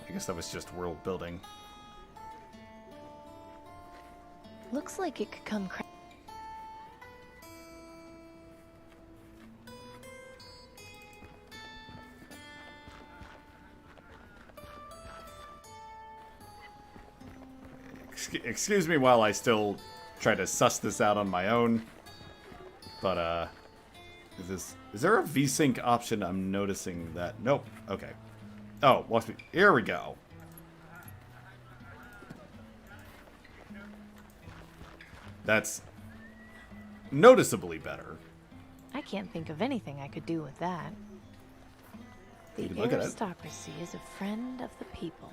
[SPEAKER 1] I guess that was just world building.
[SPEAKER 3] Looks like it could come...
[SPEAKER 1] Excuse me while I still try to suss this out on my own. But, is there a VSync option? I'm noticing that. Nope. Okay. Oh, watch me. Here we go. That's noticeably better.
[SPEAKER 3] I can't think of anything I could do with that. The
[SPEAKER 1] You can look at it.
[SPEAKER 3] aristocracy is a friend of the people.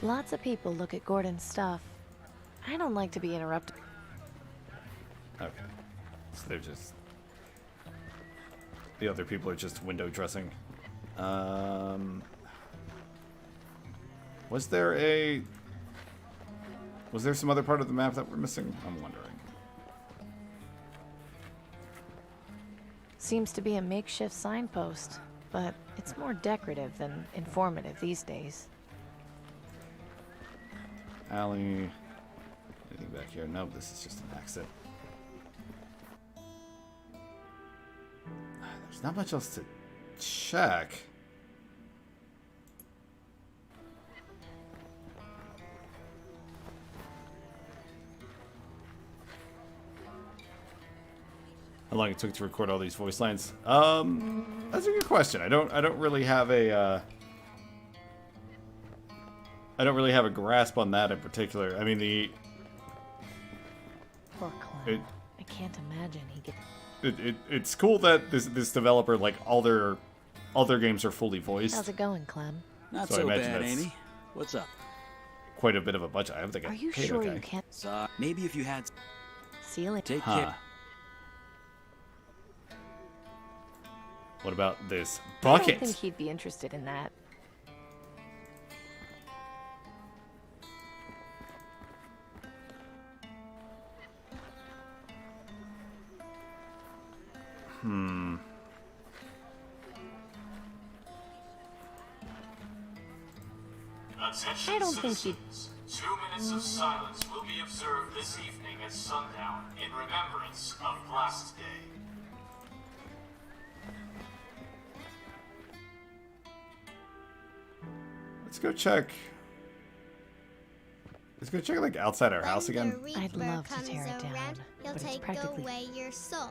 [SPEAKER 3] Lots of people look at Gordon's stuff. I don't like to be interrupted.
[SPEAKER 1] Okay. So they're just... The other people are just window dressing. Was there some other part of the map that we're missing? I'm wondering.
[SPEAKER 3] Seems to be a makeshift signpost, but it's more decorative than informative these days.
[SPEAKER 1] Alley. Anything back here? No, this is just an exit. There's not much else to check. How long it took to record all these voice lines? That's a good question. I don't really have a I don't really have a grasp on that in particular. I mean,
[SPEAKER 3] Poor Clem. I can't imagine he gets...
[SPEAKER 1] It's cool that this developer, like, all their games are fully voiced.
[SPEAKER 3] How's it going, Clem?
[SPEAKER 13] Not
[SPEAKER 1] So
[SPEAKER 13] so
[SPEAKER 1] I imagine
[SPEAKER 13] bad,
[SPEAKER 1] that's
[SPEAKER 13] Amy. What's up?
[SPEAKER 1] Quite a bit of a budget. I don't think I
[SPEAKER 3] Are you
[SPEAKER 1] paid
[SPEAKER 3] sure
[SPEAKER 1] okay.
[SPEAKER 3] you can't...
[SPEAKER 13] Maybe if you had...
[SPEAKER 3] Seal it.
[SPEAKER 13] Take
[SPEAKER 1] Huh.
[SPEAKER 13] care.
[SPEAKER 1] What about this
[SPEAKER 3] I
[SPEAKER 1] bucket?
[SPEAKER 3] don't think he'd be interested in that.
[SPEAKER 5] Attention,
[SPEAKER 3] I don't think he'd...
[SPEAKER 5] citizens. 2 minutes of silence will be observed this evening at sundown in remembrance of Blast Day.
[SPEAKER 1] Let's go check. Let's go check, like, outside our house again.
[SPEAKER 3] I'd love to tear it down,
[SPEAKER 12] He'll
[SPEAKER 3] but it's
[SPEAKER 12] take
[SPEAKER 3] practically...
[SPEAKER 12] away your soul.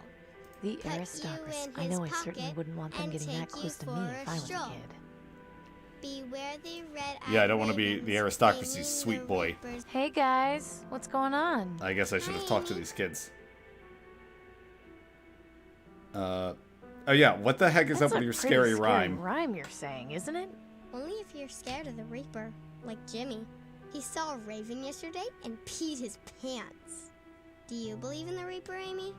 [SPEAKER 3] The
[SPEAKER 12] put you
[SPEAKER 3] aristocracy.
[SPEAKER 12] in
[SPEAKER 3] I know I
[SPEAKER 12] his
[SPEAKER 3] certainly
[SPEAKER 12] pocket
[SPEAKER 3] wouldn't want them
[SPEAKER 12] and
[SPEAKER 3] getting that
[SPEAKER 12] take
[SPEAKER 3] close to
[SPEAKER 12] you
[SPEAKER 3] me
[SPEAKER 12] for
[SPEAKER 3] if
[SPEAKER 12] a
[SPEAKER 3] I was a
[SPEAKER 12] stroll.
[SPEAKER 3] kid.
[SPEAKER 12] Beware the red-eyed
[SPEAKER 1] Yeah, I don't want to be the
[SPEAKER 12] ravens
[SPEAKER 1] aristocracy's
[SPEAKER 12] bringing
[SPEAKER 1] sweet
[SPEAKER 12] the
[SPEAKER 1] boy.
[SPEAKER 12] reapers.
[SPEAKER 3] Hey guys, what's going on?
[SPEAKER 1] I guess I should have talked to these kids. Oh yeah, what the heck is
[SPEAKER 3] That's
[SPEAKER 1] up
[SPEAKER 3] a
[SPEAKER 1] with your
[SPEAKER 3] pretty
[SPEAKER 1] scary
[SPEAKER 3] scary
[SPEAKER 1] rhyme?
[SPEAKER 3] rhyme you're saying, isn't it?
[SPEAKER 12] Only if you're scared of the Reaper, like Jimmy. He saw a raven yesterday and peed his pants. Do you believe in the Reaper, Amy?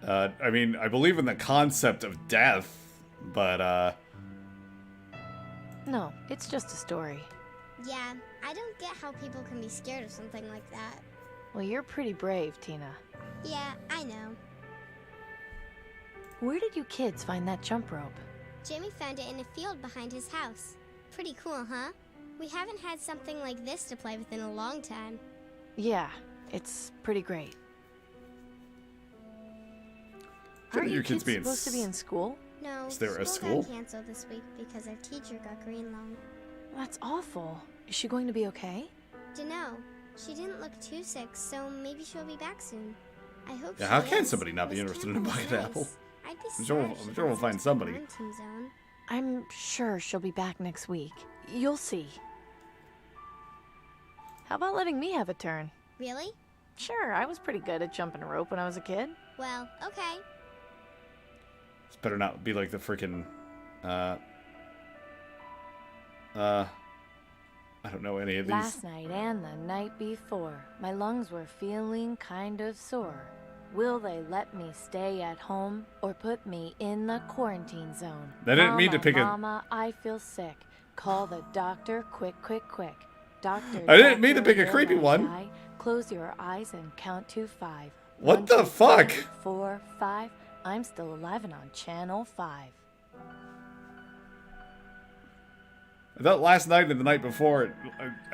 [SPEAKER 1] I mean, I believe in the concept of death, but
[SPEAKER 3] No, it's just a story.
[SPEAKER 12] Yeah, I don't get how people can be scared of something like that.
[SPEAKER 3] Well, you're pretty brave, Tina.
[SPEAKER 12] Yeah, I know.
[SPEAKER 3] Where did you kids find that jump rope?
[SPEAKER 12] Jimmy found it in a field behind his house. Pretty cool, huh? We haven't had something like this to play with in a long time.
[SPEAKER 3] Yeah, it's pretty great. Aren't
[SPEAKER 1] your
[SPEAKER 3] you
[SPEAKER 1] kids
[SPEAKER 3] kids
[SPEAKER 1] being
[SPEAKER 3] supposed to be in school?
[SPEAKER 12] No,
[SPEAKER 1] Is there a
[SPEAKER 12] school
[SPEAKER 1] school?
[SPEAKER 12] got canceled this week because our teacher got green lung.
[SPEAKER 3] That's awful. Is she going to be okay?
[SPEAKER 12] Dunno. She didn't look too sick, so maybe she'll be back soon. I hope
[SPEAKER 1] Yeah,
[SPEAKER 12] she
[SPEAKER 1] how can
[SPEAKER 12] is.
[SPEAKER 1] somebody not be
[SPEAKER 12] This
[SPEAKER 1] interested in a
[SPEAKER 12] camp
[SPEAKER 1] bucket
[SPEAKER 12] was
[SPEAKER 1] apple?
[SPEAKER 12] nice. I'd be
[SPEAKER 1] I'm sure
[SPEAKER 12] sad
[SPEAKER 1] we'll-
[SPEAKER 12] if she
[SPEAKER 1] I'm sure we'll
[SPEAKER 12] goes
[SPEAKER 1] find
[SPEAKER 12] into
[SPEAKER 1] somebody.
[SPEAKER 12] quarantine zone.
[SPEAKER 3] I'm sure she'll be back next week. You'll see. How about letting me have a turn?
[SPEAKER 12] Really?
[SPEAKER 3] Sure, I was pretty good at jumping a rope when I was a kid.
[SPEAKER 12] Well, okay.
[SPEAKER 1] This better not be like the freaking, I don't know any of these.
[SPEAKER 3] Last night and the night before, my lungs were feeling kind of sore. Will they let me stay at home or put me in the quarantine zone?
[SPEAKER 1] They didn't mean to
[SPEAKER 3] Mama,
[SPEAKER 1] pick a-
[SPEAKER 3] Mama, I feel sick. Call the doctor, quick, quick, quick. Doctor,
[SPEAKER 1] I didn't mean to
[SPEAKER 3] doctor,
[SPEAKER 1] pick a
[SPEAKER 3] will
[SPEAKER 1] creepy
[SPEAKER 3] I
[SPEAKER 1] one.
[SPEAKER 3] die? Close your eyes and count to 5.
[SPEAKER 1] What
[SPEAKER 3] 1,
[SPEAKER 1] the
[SPEAKER 3] 2,
[SPEAKER 1] fuck?
[SPEAKER 3] 3, 4, 5. I'm still alive and on channel 5.
[SPEAKER 1] I thought last night and the night before,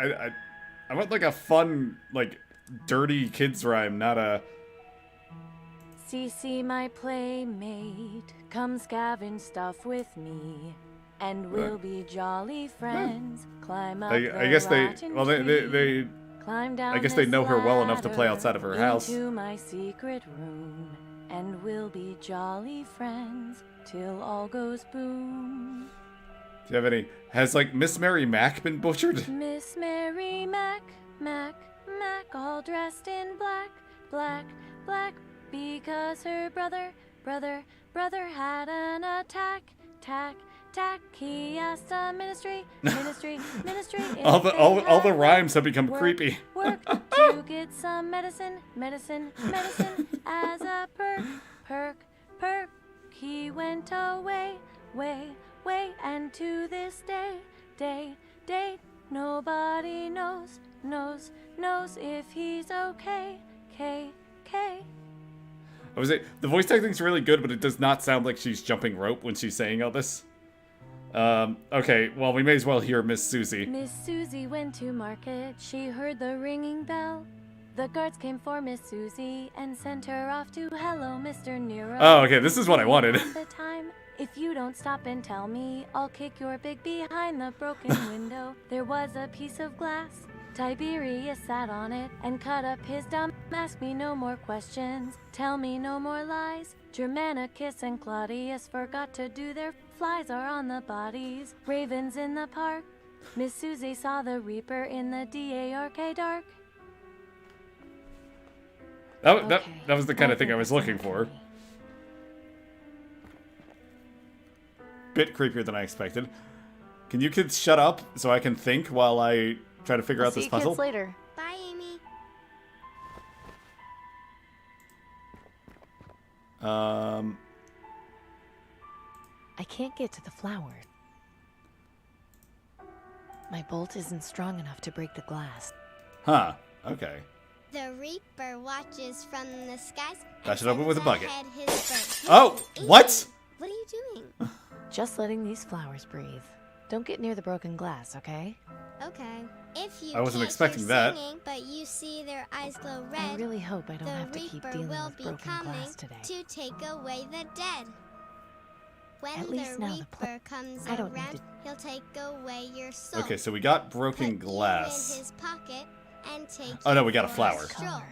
[SPEAKER 1] I went like a fun, like, dirty kids rhyme, not a...
[SPEAKER 3] Cece, my playmate, come scavenge stuff with me, and we'll be jolly friends. Climb up
[SPEAKER 1] I guess they,
[SPEAKER 3] rotten
[SPEAKER 1] well, they
[SPEAKER 3] Climb down
[SPEAKER 1] I guess they
[SPEAKER 3] this
[SPEAKER 1] know her well enough to play
[SPEAKER 3] ladder
[SPEAKER 1] outside of her house.
[SPEAKER 3] into my secret room, and we'll be jolly friends till all goes boom.
[SPEAKER 1] Do you have any... Has, like, Miss Mary Mac been butchered?
[SPEAKER 3] Miss Mary Mac, Mac, Mac, all dressed in black, black, black, because her brother had an attack, tack, tack. He asked a ministry,
[SPEAKER 1] All
[SPEAKER 3] if
[SPEAKER 1] the
[SPEAKER 3] they
[SPEAKER 1] all the
[SPEAKER 3] had
[SPEAKER 1] rhymes have become
[SPEAKER 3] work,
[SPEAKER 1] creepy.
[SPEAKER 3] work to get some medicine as a perk. He went away, way, and to this day, nobody knows if he's okay, K.
[SPEAKER 1] I was saying, the voice acting's really good, but it does not sound like she's jumping rope when she's saying all this. Okay, well, we may as well hear Miss Susie.
[SPEAKER 16] Miss Susie went to market, she heard the ringing bell. The guards came for Miss Susie and sent her off to hello, Mr. Nero.
[SPEAKER 1] Oh, okay, this is what I wanted.
[SPEAKER 16] The time, if you don't stop and tell me, I'll kick your big behind the broken window. There was a piece of glass, Tiberius sat on it and cut up his dumb. Ask me no more questions, tell me no more lies. Germanicus and Claudius forgot to do their flies are on the bodies. Ravens in the park. Miss Susie saw the Reaper in the dark dark.
[SPEAKER 1] That was the kind of thing I was looking for. Bit creepier than I expected. Can you kids shut up so I can think while I try to figure out this puzzle?
[SPEAKER 3] See you kids later.
[SPEAKER 12] Bye, Amy.
[SPEAKER 3] I can't get to the flower. My bolt isn't strong enough to break the glass.
[SPEAKER 1] Huh. Okay.
[SPEAKER 12] The Reaper watches from the skies.
[SPEAKER 1] Bash it open with a bucket.
[SPEAKER 12] Oh,
[SPEAKER 1] what?
[SPEAKER 12] What are you doing?
[SPEAKER 3] Just letting these flowers breathe. Don't get near the broken glass, okay?
[SPEAKER 12] Okay. If you
[SPEAKER 1] I wasn't
[SPEAKER 12] can't
[SPEAKER 1] expecting
[SPEAKER 12] hear
[SPEAKER 1] that.
[SPEAKER 12] Singing, but you see their eyes glow red.
[SPEAKER 3] I really hope I don't
[SPEAKER 12] the
[SPEAKER 3] have to
[SPEAKER 12] Reaper
[SPEAKER 3] keep dealing
[SPEAKER 12] will
[SPEAKER 3] with
[SPEAKER 12] be
[SPEAKER 3] broken
[SPEAKER 12] coming
[SPEAKER 3] glass today.
[SPEAKER 12] to take away the dead. When
[SPEAKER 3] At least
[SPEAKER 12] the
[SPEAKER 3] now the
[SPEAKER 12] Reaper comes
[SPEAKER 3] I don't need
[SPEAKER 12] around,
[SPEAKER 3] to-
[SPEAKER 12] he'll take away your soul.
[SPEAKER 1] Okay, so we got broken
[SPEAKER 12] Put you
[SPEAKER 1] glass.
[SPEAKER 12] in his pocket and take
[SPEAKER 1] Oh, no,
[SPEAKER 12] you
[SPEAKER 1] we got a
[SPEAKER 12] for
[SPEAKER 1] flower.
[SPEAKER 12] stroll.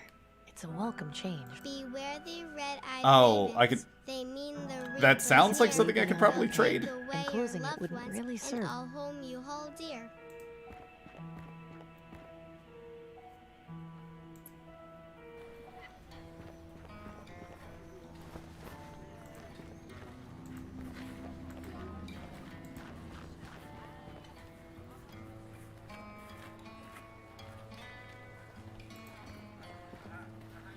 [SPEAKER 3] It's a welcome change.
[SPEAKER 12] Beware the red-eyed
[SPEAKER 1] Oh,
[SPEAKER 12] ravens.
[SPEAKER 1] I could.
[SPEAKER 12] They mean the
[SPEAKER 1] That
[SPEAKER 12] Reaper's
[SPEAKER 1] sounds like
[SPEAKER 12] near.
[SPEAKER 1] something I could probably
[SPEAKER 12] They'll
[SPEAKER 1] trade.
[SPEAKER 12] take away
[SPEAKER 3] And closing
[SPEAKER 12] your
[SPEAKER 3] it
[SPEAKER 12] loved
[SPEAKER 3] wouldn't
[SPEAKER 12] ones
[SPEAKER 3] really serve.
[SPEAKER 12] And all whom you hold dear.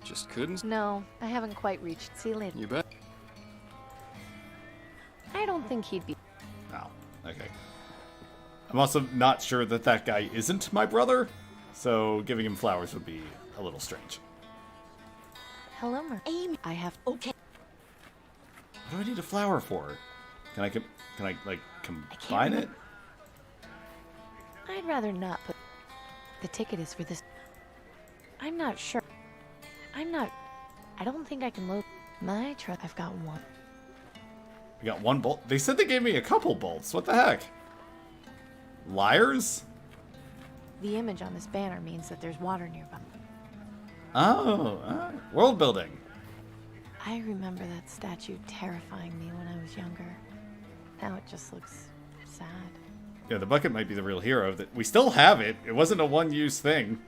[SPEAKER 8] Just couldn't.
[SPEAKER 3] No, I haven't quite reached. See you later.
[SPEAKER 8] You bet.
[SPEAKER 3] I don't think he'd be.
[SPEAKER 1] Oh, okay. I'm also not sure that that guy isn't my brother, so giving him flowers would be a little strange.
[SPEAKER 3] Hello, Amy. I have.
[SPEAKER 10] Okay.
[SPEAKER 1] What do I need a flower for? Can I like combine it?
[SPEAKER 3] I'd rather not put. The ticket is for this. I'm not sure. I don't think I can load my truck. I've got one.
[SPEAKER 1] We got one bolt. They said they gave me a couple bolts. What the heck? Liars?
[SPEAKER 3] The image on this banner means that there's water nearby.
[SPEAKER 1] Oh, world building.
[SPEAKER 3] I remember that statue terrifying me when I was younger. Now it just looks sad.
[SPEAKER 1] Yeah, the bucket might be the real hero. That we still have it. It wasn't a one-use thing.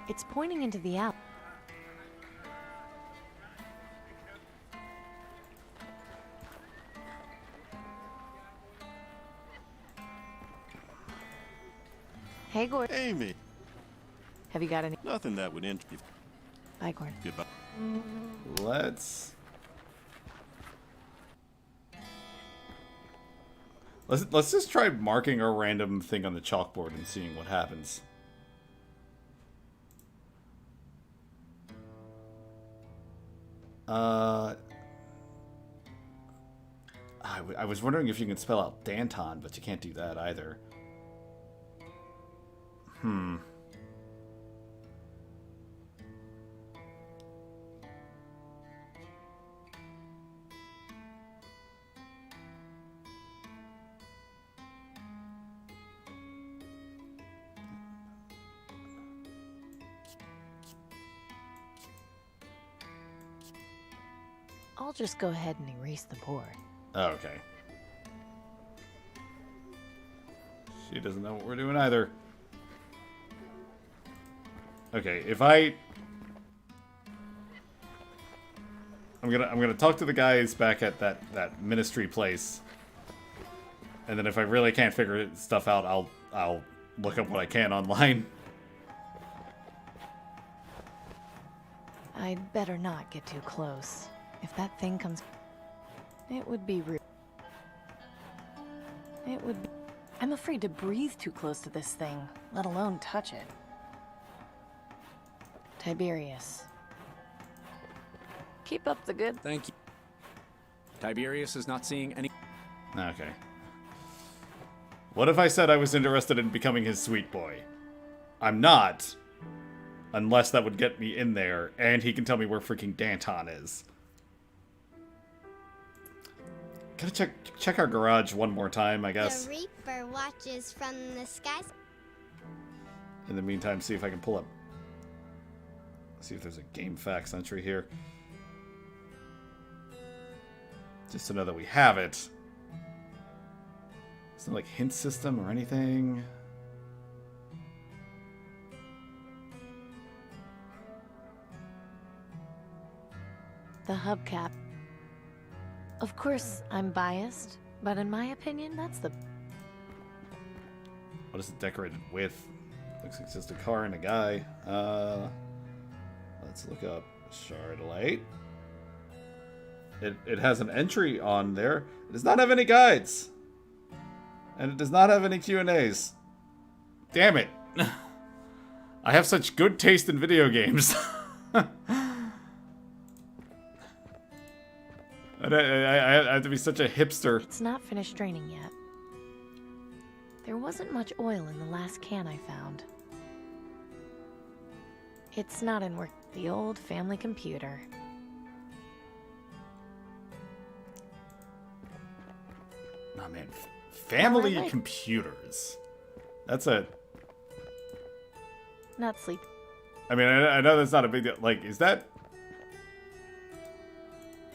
[SPEAKER 3] It's pointing into the alley. Hey, Gordon.
[SPEAKER 6] Amy.
[SPEAKER 3] Have you got any?
[SPEAKER 6] Nothing that would interest you.
[SPEAKER 3] Bye, Gordon.
[SPEAKER 6] Goodbye.
[SPEAKER 1] Let's just try marking a random thing on the chalkboard and seeing what happens. I was wondering if you can spell out Danton, but you can't do that either.
[SPEAKER 3] I'll just go ahead and erase the board.
[SPEAKER 1] Oh, okay. She doesn't know what we're doing either. Okay, if I'm gonna talk to the guys back at that ministry place, and then if I really can't figure stuff out, I'll look up what I can online.
[SPEAKER 3] I'd better not get too close. If that thing comes, it would be rude. It would be. I'm afraid to breathe too close to this thing, let alone touch it. Tiberius. Keep up the good.
[SPEAKER 13] Thank you. Tiberius is not seeing any...
[SPEAKER 1] Okay. What if I said I was interested in becoming his sweet boy? I'm not. Unless that would get me in there, and he can tell me where freaking Danton is. Gotta check our garage one more time, I guess.
[SPEAKER 12] The Reaper watches from the skies.
[SPEAKER 1] In the meantime, see if I can pull up. See if there's a game facts entry here. Just to know that we have it. It's not like hint system or anything.
[SPEAKER 3] The hubcap. Of course, I'm biased, but in my opinion, that's the...
[SPEAKER 1] What is it decorated with? Looks like it's just a car and a guy. Let's look up Shardlight. It has an entry on there. It does not have any guides. And it does not have any Q&As. Damn it. I have such good taste in video games. I have to be such a hipster.
[SPEAKER 3] It's not finished draining yet. There wasn't much oil in the last can I found. It's not in work. The old family computer.
[SPEAKER 1] Oh man, family
[SPEAKER 3] Well,
[SPEAKER 1] computers. That's a...
[SPEAKER 3] Not sleep.
[SPEAKER 1] I mean, I know that's not a big deal. Like, is that...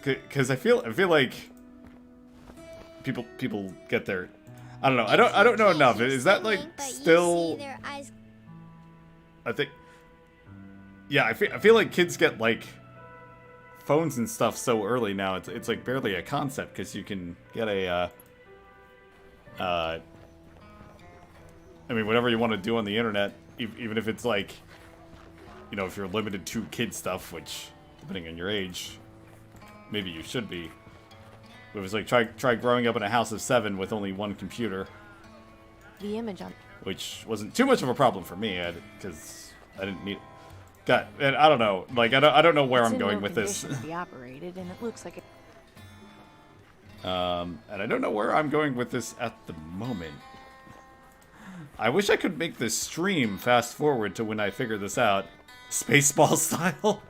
[SPEAKER 1] Because I feel like people get their... I don't know. I don't know enough. Is that like still... I think... Yeah, I feel like kids get like phones and stuff so early now. It's like barely a concept because you can get a I mean, whatever you want to do on the internet, even if it's like, you know, if you're limited to kid stuff, which depending on your age, maybe you should be. It was like try growing up in a house of 7 with only one computer,
[SPEAKER 3] The image on...
[SPEAKER 1] which wasn't too much of a problem for me because I didn't need. God, and I don't know. Like I don't know where
[SPEAKER 3] It's
[SPEAKER 1] I'm
[SPEAKER 3] in
[SPEAKER 1] going
[SPEAKER 3] no
[SPEAKER 1] with this.
[SPEAKER 3] condition to be operated, and it looks like it...
[SPEAKER 1] And I don't know where I'm going with this at the moment. I wish I could make this stream fast forward to when I figure this out. Spaceball style.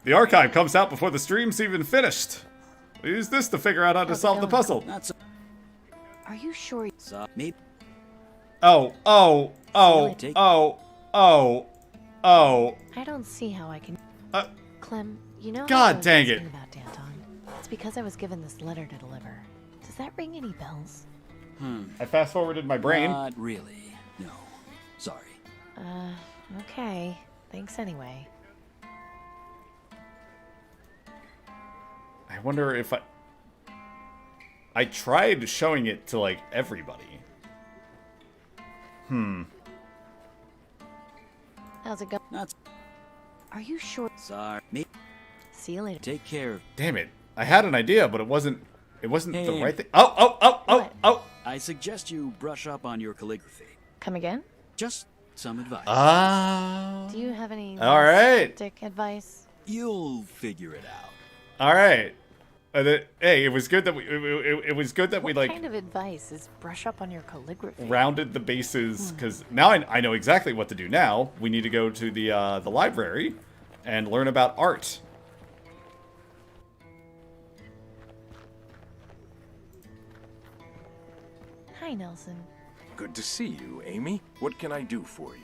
[SPEAKER 1] The archive comes out before the stream's even finished. We use this to figure out how to solve the puzzle.
[SPEAKER 3] Are you sure?
[SPEAKER 4] Maybe.
[SPEAKER 1] Oh.
[SPEAKER 3] I don't see how I can... Clem, you know...
[SPEAKER 1] God
[SPEAKER 3] how I was
[SPEAKER 1] dang
[SPEAKER 3] asking
[SPEAKER 1] it.
[SPEAKER 3] About Danton? It's because I was given this letter to deliver. Does that ring any bells?
[SPEAKER 1] I fast forwarded my brain.
[SPEAKER 4] Not really. No. Sorry.
[SPEAKER 3] Okay. Thanks anyway.
[SPEAKER 1] I wonder if I tried showing it to like everybody.
[SPEAKER 3] How's it go? Are you sure?
[SPEAKER 4] Sorry. Me.
[SPEAKER 3] See you later.
[SPEAKER 4] Take care.
[SPEAKER 1] Damn it. I had an idea, but it wasn't the
[SPEAKER 4] Hey.
[SPEAKER 1] right thing. Oh.
[SPEAKER 4] I suggest you brush up on your calligraphy.
[SPEAKER 3] Come again?
[SPEAKER 4] Just some advice.
[SPEAKER 3] Do you have any
[SPEAKER 1] All right.
[SPEAKER 3] stick advice?
[SPEAKER 4] You'll figure it out.
[SPEAKER 1] All right. Hey, it was good that we
[SPEAKER 3] What
[SPEAKER 1] like
[SPEAKER 3] kind of advice is brush up on your calligraphy?
[SPEAKER 1] rounded the bases because now I know exactly what to do. Now we need to go to the library and learn about art.
[SPEAKER 3] Hi, Nelson.
[SPEAKER 15] Good to see you, Amy. What can I do for you?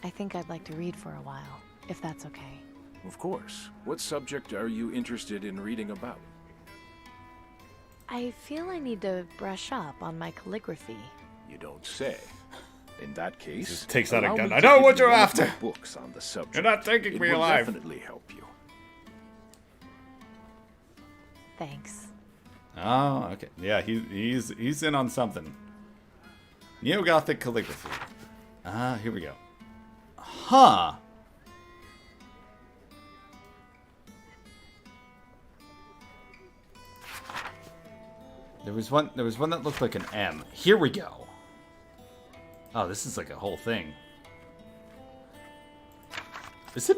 [SPEAKER 3] I think I'd like to read for a while, if that's okay.
[SPEAKER 15] Of course. What subject are you interested in reading about?
[SPEAKER 3] I feel I need to brush up on my calligraphy.
[SPEAKER 15] You don't say. In that case,
[SPEAKER 1] Just takes out a
[SPEAKER 15] allow
[SPEAKER 1] gun.
[SPEAKER 15] me
[SPEAKER 1] I
[SPEAKER 15] to
[SPEAKER 1] know
[SPEAKER 15] give
[SPEAKER 1] what
[SPEAKER 15] you
[SPEAKER 1] you're
[SPEAKER 15] one of my
[SPEAKER 1] after.
[SPEAKER 15] Books on the subject.
[SPEAKER 1] You're not taking
[SPEAKER 15] It
[SPEAKER 1] me
[SPEAKER 15] will
[SPEAKER 1] alive.
[SPEAKER 15] definitely help you.
[SPEAKER 3] Thanks.
[SPEAKER 1] Oh, okay. Yeah, he's in on something. Neo-Gothic calligraphy. Here we go. Huh. There was one that looked like an M. Here we go. Oh, this is like a whole thing. Is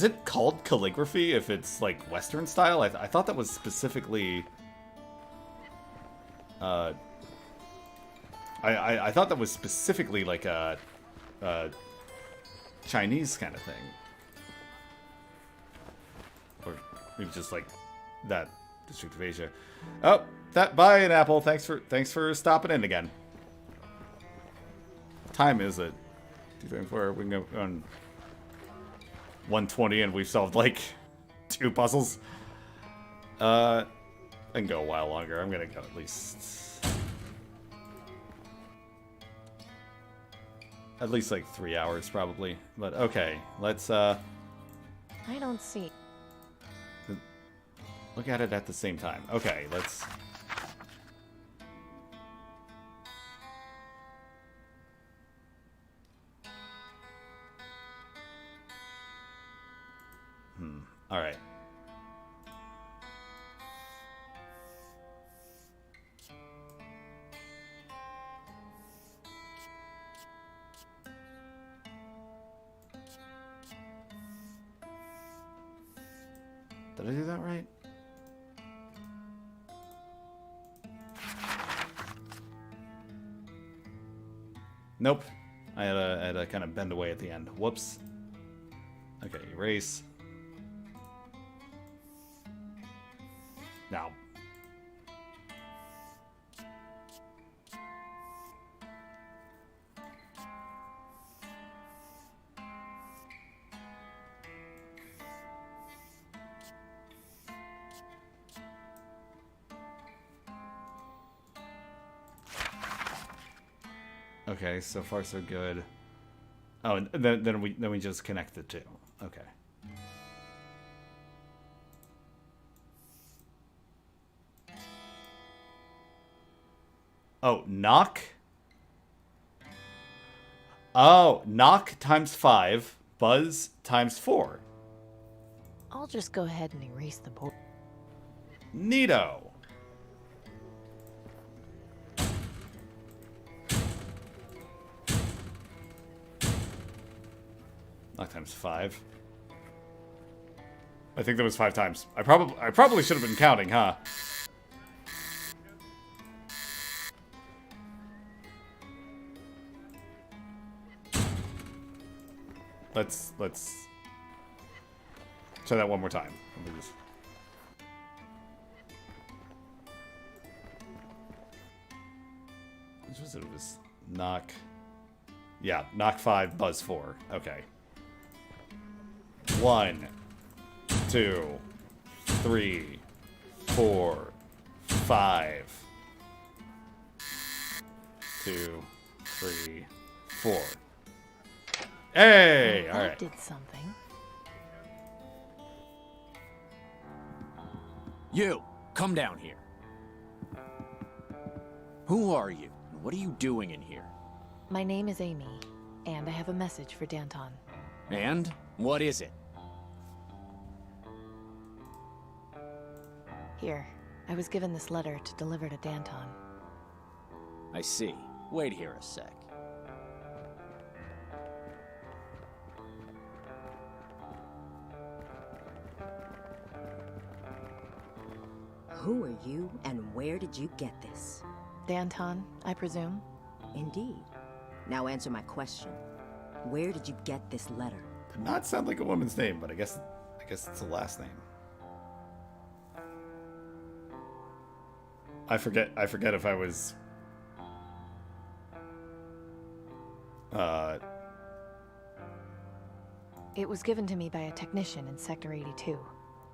[SPEAKER 1] it called calligraphy if it's like Western style? I thought that was specifically. I thought that was specifically like a Chinese kind of thing, or maybe just like that District of Asia. Oh, bye, an apple. Thanks for stopping in again. What time is it? 2:34. We can go on 1:20, and we've solved like 2 puzzles. I can go a while longer. I'm gonna go at least like 3 hours probably. But okay, let's
[SPEAKER 3] I don't see.
[SPEAKER 1] look at it at the same time. Okay, let's. All right. Did I do that right? Nope. I had to kind of bend away at the end. Whoops. Okay, erase. Now. Okay, so far so good. Oh, and then we just connect the two. Okay. Oh, knock? Oh, knock times 5, buzz times 4.
[SPEAKER 3] I'll just go ahead and erase the board.
[SPEAKER 1] Neato. Knock times 5. I think that was 5 times. I probably should have been counting, huh? Let's try that one more time. Which was it? It was knock. Yeah, knock 5, buzz 4. Okay. 1, 2, 3, 4, 5. 2, 3, 4. Hey!
[SPEAKER 3] Well,
[SPEAKER 1] Alright.
[SPEAKER 3] That did something.
[SPEAKER 13] You! Come down here. Who are you? What are you doing in here?
[SPEAKER 3] My name is Amy, and I have a message for Danton.
[SPEAKER 13] And? What is it?
[SPEAKER 3] Here, I was given this letter to deliver to Danton.
[SPEAKER 13] I see. Wait here a sec.
[SPEAKER 10] Who are you, and where did you get this?
[SPEAKER 3] Danton, I presume?
[SPEAKER 10] Indeed. Now answer my question. Where did you get this letter?
[SPEAKER 1] Did not sound like a woman's name, but I guess it's a last name. I forget if I was
[SPEAKER 3] It was given to me by a technician in Sector 82.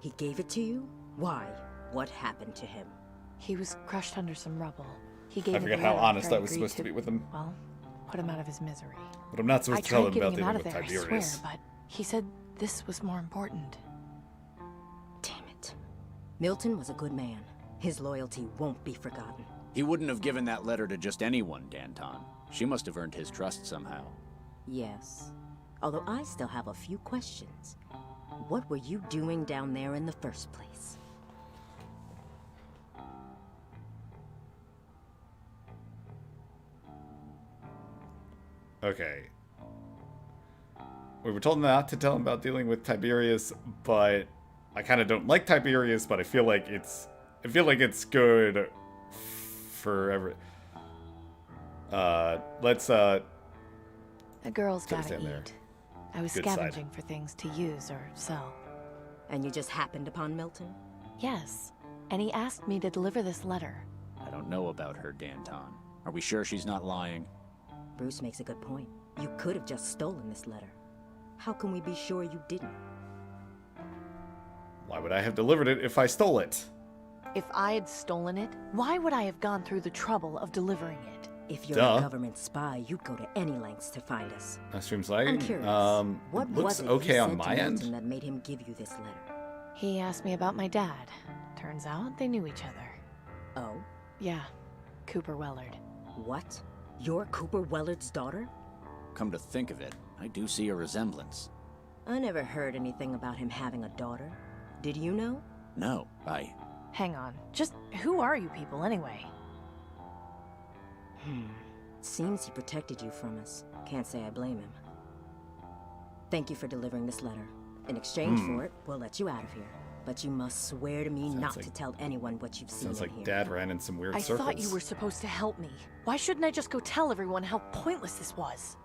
[SPEAKER 10] He gave it to you? Why? What happened to him?
[SPEAKER 3] He was crushed under some rubble. He gave
[SPEAKER 1] I
[SPEAKER 3] me
[SPEAKER 1] forget
[SPEAKER 3] the
[SPEAKER 1] how
[SPEAKER 3] letter
[SPEAKER 1] honest
[SPEAKER 3] after
[SPEAKER 1] I was supposed to be with him.
[SPEAKER 3] Well, put him out of his misery.
[SPEAKER 1] But I'm not supposed
[SPEAKER 3] I
[SPEAKER 1] to tell
[SPEAKER 3] tried
[SPEAKER 1] him about
[SPEAKER 3] getting him
[SPEAKER 1] dealing
[SPEAKER 3] out of
[SPEAKER 1] with
[SPEAKER 3] there, I
[SPEAKER 1] Tiberius.
[SPEAKER 3] swear, but he said this was more important.
[SPEAKER 10] Damn it. Milton was a good man. His loyalty won't be forgotten.
[SPEAKER 13] He wouldn't have given that letter to just anyone, Danton. She must have earned his trust somehow.
[SPEAKER 10] Yes. Although I still have a few questions. What were you doing down there in the first place?
[SPEAKER 1] Okay. We were told not to tell him about dealing with Tiberius, but I kind of don't like Tiberius, but I feel like it's good for every. Let's
[SPEAKER 3] A girl's
[SPEAKER 1] Sit
[SPEAKER 3] gotta
[SPEAKER 1] down there.
[SPEAKER 3] eat. I was
[SPEAKER 1] Good side.
[SPEAKER 3] scavenging for things to use or sell.
[SPEAKER 10] And you just happened upon Milton?
[SPEAKER 3] Yes, and he asked me to deliver this letter.
[SPEAKER 13] I don't know about her, Danton. Are we sure she's not lying?
[SPEAKER 10] Bruce makes a good point. You could have just stolen this letter. How can we be sure you didn't?
[SPEAKER 1] Why would I have delivered it if I stole it?
[SPEAKER 3] If I had stolen it, why would I have gone through the trouble of delivering it?
[SPEAKER 10] If you're
[SPEAKER 1] Duh.
[SPEAKER 10] a government spy, you'd go to any lengths to find us.
[SPEAKER 1] That stream's
[SPEAKER 10] I'm
[SPEAKER 1] lagging.
[SPEAKER 10] curious. What
[SPEAKER 1] Looks
[SPEAKER 10] was it
[SPEAKER 1] okay
[SPEAKER 10] you
[SPEAKER 1] on
[SPEAKER 10] said
[SPEAKER 1] my
[SPEAKER 10] to
[SPEAKER 1] end.
[SPEAKER 10] Milton that made him give you this letter?
[SPEAKER 3] He asked me about my dad. Turns out they knew each other.
[SPEAKER 10] Oh?
[SPEAKER 3] Yeah, Cooper Wellard.
[SPEAKER 10] What? You're Cooper Wellard's daughter?
[SPEAKER 13] Come to think of it, I do see a resemblance.
[SPEAKER 10] I never heard anything about him having a daughter. Did you know?
[SPEAKER 13] No,
[SPEAKER 3] Hang on, just who are you people anyway?
[SPEAKER 10] Seems he protected you from us. Can't say I blame him. Thank you for delivering this letter. In exchange for it, we'll let you out of here. But you must swear to me not to tell anyone what you've seen
[SPEAKER 1] Sounds
[SPEAKER 10] in
[SPEAKER 1] like
[SPEAKER 10] here.
[SPEAKER 1] Dad ran in some weird
[SPEAKER 3] I
[SPEAKER 1] circles.
[SPEAKER 3] thought you were supposed to help me. Why shouldn't I just go tell everyone how pointless this was?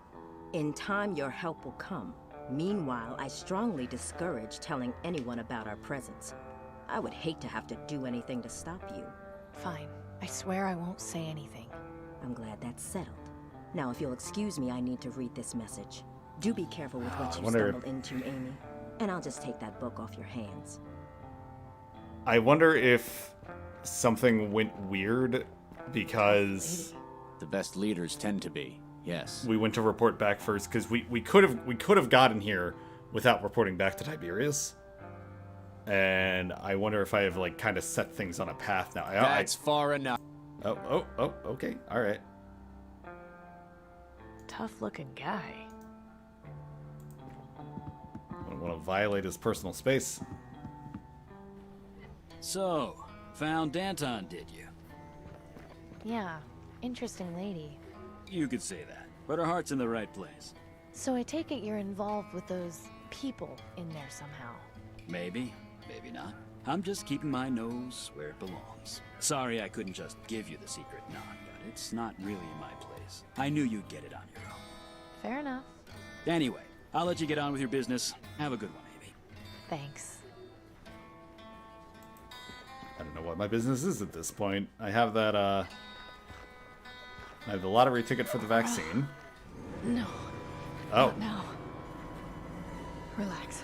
[SPEAKER 10] In time, your help will come. Meanwhile, I strongly discourage telling anyone about our presence. I would hate to have to do anything to stop you.
[SPEAKER 3] Fine. I swear I won't say anything.
[SPEAKER 10] I'm glad that's settled. Now, if you'll excuse me, I need to read this message. Do be careful with what you stumbled into, Amy. And I'll just take that book off your hands.
[SPEAKER 1] I wonder if something went weird because
[SPEAKER 13] the best leaders tend to be. Yes.
[SPEAKER 1] we went to report back first because we could have gotten here without reporting back to Tiberius. And I wonder if I have like kind of set things on a path now.
[SPEAKER 13] That's far enough.
[SPEAKER 1] Oh, okay, all right.
[SPEAKER 3] Tough-looking guy.
[SPEAKER 1] I don't want to violate his personal space.
[SPEAKER 13] So, found Danton, did you?
[SPEAKER 3] Yeah, interesting lady.
[SPEAKER 13] You could say that, but her heart's in the right place.
[SPEAKER 3] So I take it you're involved with those people in there somehow.
[SPEAKER 13] Maybe, maybe not. I'm just keeping my nose where it belongs. Sorry I couldn't just give you the secret nod, but it's not really in my place. I knew you'd get it on your own.
[SPEAKER 3] Fair enough.
[SPEAKER 13] Anyway, I'll let you get on with your business. Have a good one, Amy.
[SPEAKER 3] Thanks.
[SPEAKER 1] I don't know what my business is at this point. I have that, I have the lottery ticket for the vaccine.
[SPEAKER 3] No.
[SPEAKER 1] Oh.
[SPEAKER 3] Not now. Relax.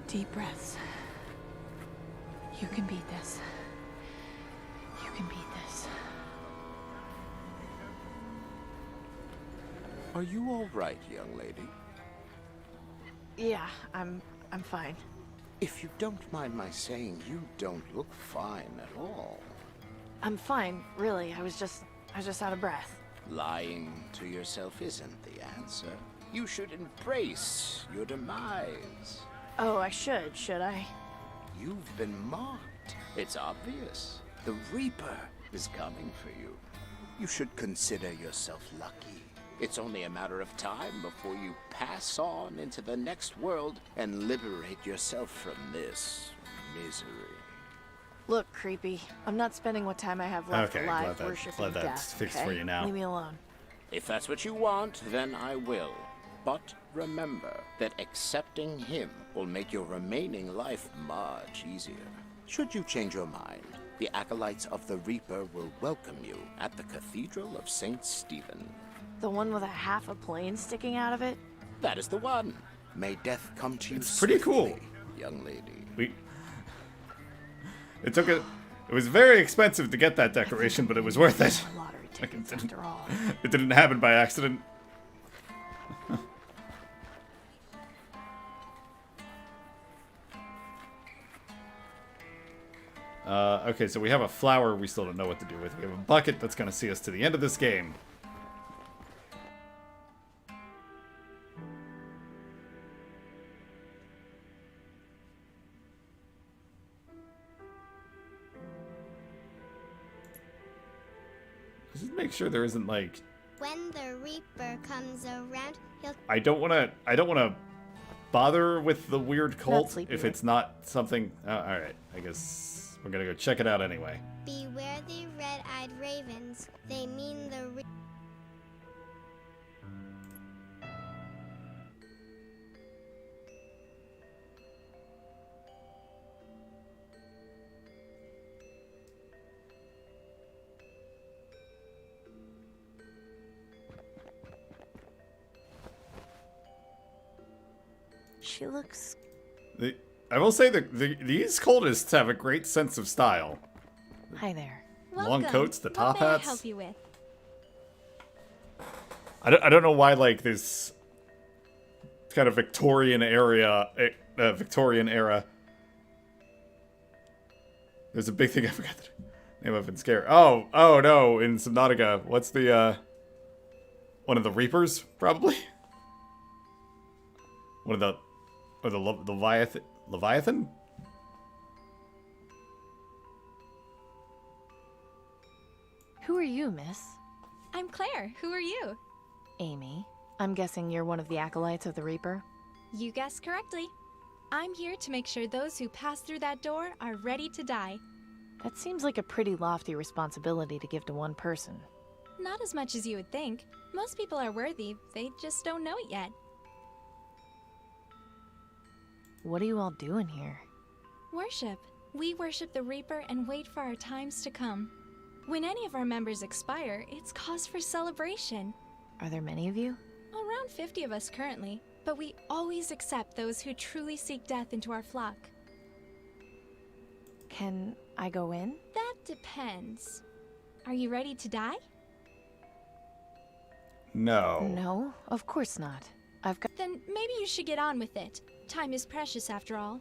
[SPEAKER 3] Deep breaths. You can beat this. You can beat this.
[SPEAKER 7] Are you all right, young lady?
[SPEAKER 3] Yeah, I'm fine.
[SPEAKER 7] If you don't mind my saying, you don't look fine at all.
[SPEAKER 3] I'm fine, really. I was just out of breath.
[SPEAKER 7] Lying to yourself isn't the answer. You should embrace your demise.
[SPEAKER 3] Oh, I should I?
[SPEAKER 7] You've been marked. It's obvious. The Reaper is coming for you. You should consider yourself lucky. It's only a matter of time before you pass on into the next world and liberate yourself from this misery.
[SPEAKER 3] Look, creepy. I'm not spending what time I have left
[SPEAKER 1] Okay,
[SPEAKER 3] alive
[SPEAKER 1] glad
[SPEAKER 3] worshiping
[SPEAKER 1] that's
[SPEAKER 3] death.
[SPEAKER 1] fixed
[SPEAKER 3] okay?
[SPEAKER 1] for you now.
[SPEAKER 3] Leave me alone.
[SPEAKER 7] If that's what you want, then I will. But remember that accepting him will make your remaining life much easier. Should you change your mind, the acolytes of the Reaper will welcome you at the Cathedral of St. Stephen.
[SPEAKER 3] The one with a half a plane sticking out of it?
[SPEAKER 7] That is the one. May death come to you
[SPEAKER 1] It's pretty cool.
[SPEAKER 7] swiftly, young lady.
[SPEAKER 1] It was very expensive to get that decoration, but it was worth it.
[SPEAKER 3] Lottery tickets, after all.
[SPEAKER 1] It didn't happen by accident. Okay, so we have a flower we still don't know what to do with. We have a bucket that's going to see us to the end of this game. Just make sure there isn't, like...
[SPEAKER 12] When the Reaper comes around, he'll...
[SPEAKER 1] I don't wanna bother with the weird cult if it's not something... alright, I guess we're gonna go check it out anyway.
[SPEAKER 12] Beware the red-eyed ravens. They mean the
[SPEAKER 3] She looks...
[SPEAKER 1] I will say that these cultists have a great sense of style.
[SPEAKER 3] Hi there.
[SPEAKER 1] Long coats, the top
[SPEAKER 17] What may I
[SPEAKER 1] hats.
[SPEAKER 17] help you with?
[SPEAKER 1] I don't know why, like, this kind of Victorian era. There's a big thing I forgot the name of in Scare. Oh no, in Subnautica, what's the one of the Reapers, probably? One of the Leviathan?
[SPEAKER 3] Who are you, miss?
[SPEAKER 17] I'm Claire. Who are you?
[SPEAKER 3] Amy. I'm guessing you're one of the acolytes of the Reaper?
[SPEAKER 17] You guessed correctly. I'm here to make sure those who pass through that door are ready to die.
[SPEAKER 3] That seems like a pretty lofty responsibility to give to one person.
[SPEAKER 17] Not as much as you would think. Most people are worthy, they just don't know it yet.
[SPEAKER 3] What are you all doing here?
[SPEAKER 17] Worship. We worship the Reaper and wait for our times to come. When any of our members expire, it's cause for celebration.
[SPEAKER 3] Are there many of you?
[SPEAKER 17] Around 50 of us currently, but we always accept those who truly seek death into our flock.
[SPEAKER 3] Can I go in?
[SPEAKER 17] That depends. Are you ready to die?
[SPEAKER 1] No.
[SPEAKER 3] No, of course not. I've got...
[SPEAKER 17] Then maybe you should get on with it. Time is precious after all.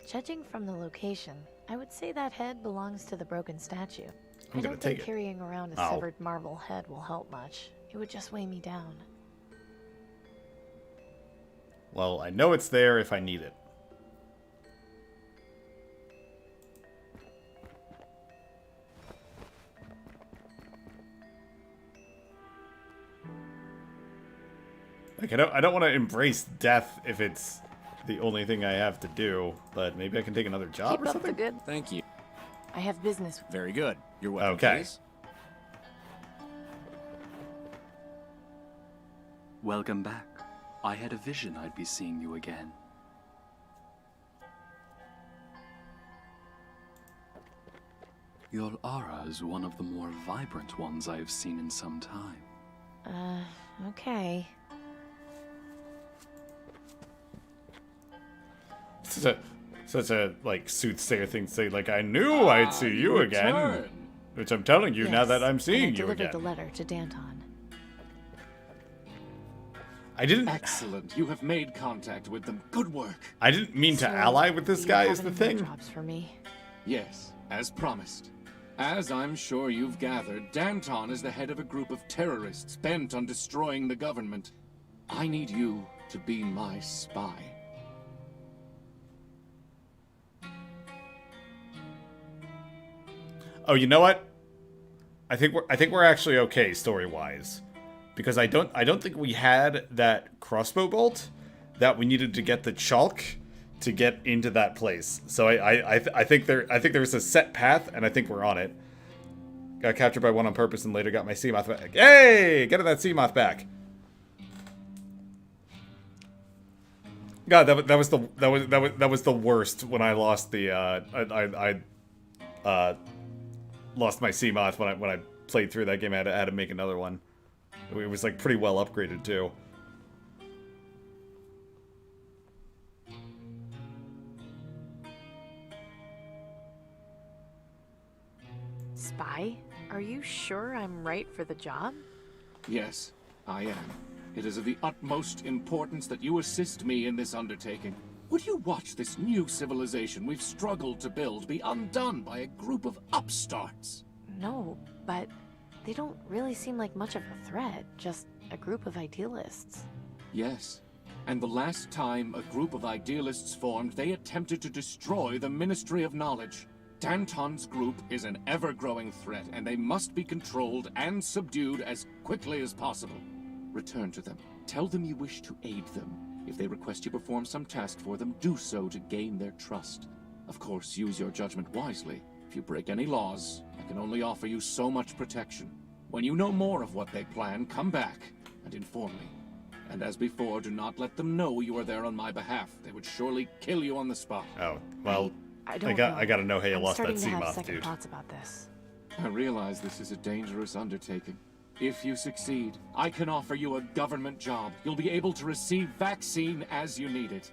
[SPEAKER 3] Judging from the location, I would say that head belongs to the broken statue.
[SPEAKER 1] I'm
[SPEAKER 3] I
[SPEAKER 1] gonna
[SPEAKER 3] don't
[SPEAKER 1] take
[SPEAKER 3] think
[SPEAKER 1] it.
[SPEAKER 3] carrying around a severed marble head will help much. It would just weigh me down.
[SPEAKER 1] Well, I know it's there if I need it. Like, I don't want to embrace death if it's the only thing I have to do, but maybe I can take another job
[SPEAKER 3] Keep
[SPEAKER 1] or
[SPEAKER 3] up
[SPEAKER 1] something?
[SPEAKER 3] the good.
[SPEAKER 13] Thank you.
[SPEAKER 3] I have business.
[SPEAKER 13] Very good. You're welcome.
[SPEAKER 1] Okay.
[SPEAKER 13] Please.
[SPEAKER 14] Welcome back. I had a vision I'd be seeing you again. Your aura is one of the more vibrant ones I have seen in some time.
[SPEAKER 3] Okay.
[SPEAKER 1] Such a like soothsayer thing to say, like, I knew I'd see you again. Which I'm telling you now that I'm seeing you
[SPEAKER 3] delivered
[SPEAKER 1] again.
[SPEAKER 3] the letter to Danton.
[SPEAKER 1] I didn't.
[SPEAKER 11] Excellent. You have made contact with them. Good work.
[SPEAKER 1] I didn't mean to
[SPEAKER 3] So,
[SPEAKER 1] ally with this
[SPEAKER 3] do you
[SPEAKER 1] guy.
[SPEAKER 3] have
[SPEAKER 1] Is the
[SPEAKER 3] any
[SPEAKER 1] thing?
[SPEAKER 3] more jobs for me?
[SPEAKER 11] Yes, as promised. As I'm sure you've gathered, Danton is the head of a group of terrorists bent on destroying the government. I need you to be my spy.
[SPEAKER 1] Oh, you know what? I think we're actually okay story-wise, because I don't think we had that crossbow bolt that we needed to get the chalk to get into that place. So I think there's a set path, and I think we're on it. Got captured by one on purpose and later got my Seamoth back. Hey, get that Seamoth back. God, that was the worst when I lost the lost my Seamoth when I played through that game. I had to make another one. It was like pretty well upgraded too.
[SPEAKER 3] Spy? Are you sure I'm right for the job?
[SPEAKER 11] Yes, I am. It is of the utmost importance that you assist me in this undertaking. Would you watch this new civilization we've struggled to build be undone by a group of upstarts?
[SPEAKER 3] No, but they don't really seem like much of a threat, just a group of idealists.
[SPEAKER 11] Yes. And the last time a group of idealists formed, they attempted to destroy the Ministry of Knowledge. Danton's group is an ever-growing threat, and they must be controlled and subdued as quickly as possible. Return to them. Tell them you wish to aid them. If they request you perform some task for them, do so to gain their trust. Of course, use your judgment wisely. If you break any laws, I can only offer you so much protection. When you know more of what they plan, come back and inform me. And as before, do not let them know you are there on my behalf. They would surely kill you on the spot.
[SPEAKER 1] Oh, well,
[SPEAKER 3] I don't know.
[SPEAKER 1] I gotta know how you
[SPEAKER 3] I'm
[SPEAKER 1] lost that
[SPEAKER 3] starting to
[SPEAKER 1] sea
[SPEAKER 3] have
[SPEAKER 1] moth,
[SPEAKER 3] second
[SPEAKER 1] dude.
[SPEAKER 3] thoughts about this.
[SPEAKER 11] I realize this is a dangerous undertaking. If you succeed, I can offer you a government job. You'll be able to receive vaccine as you need it.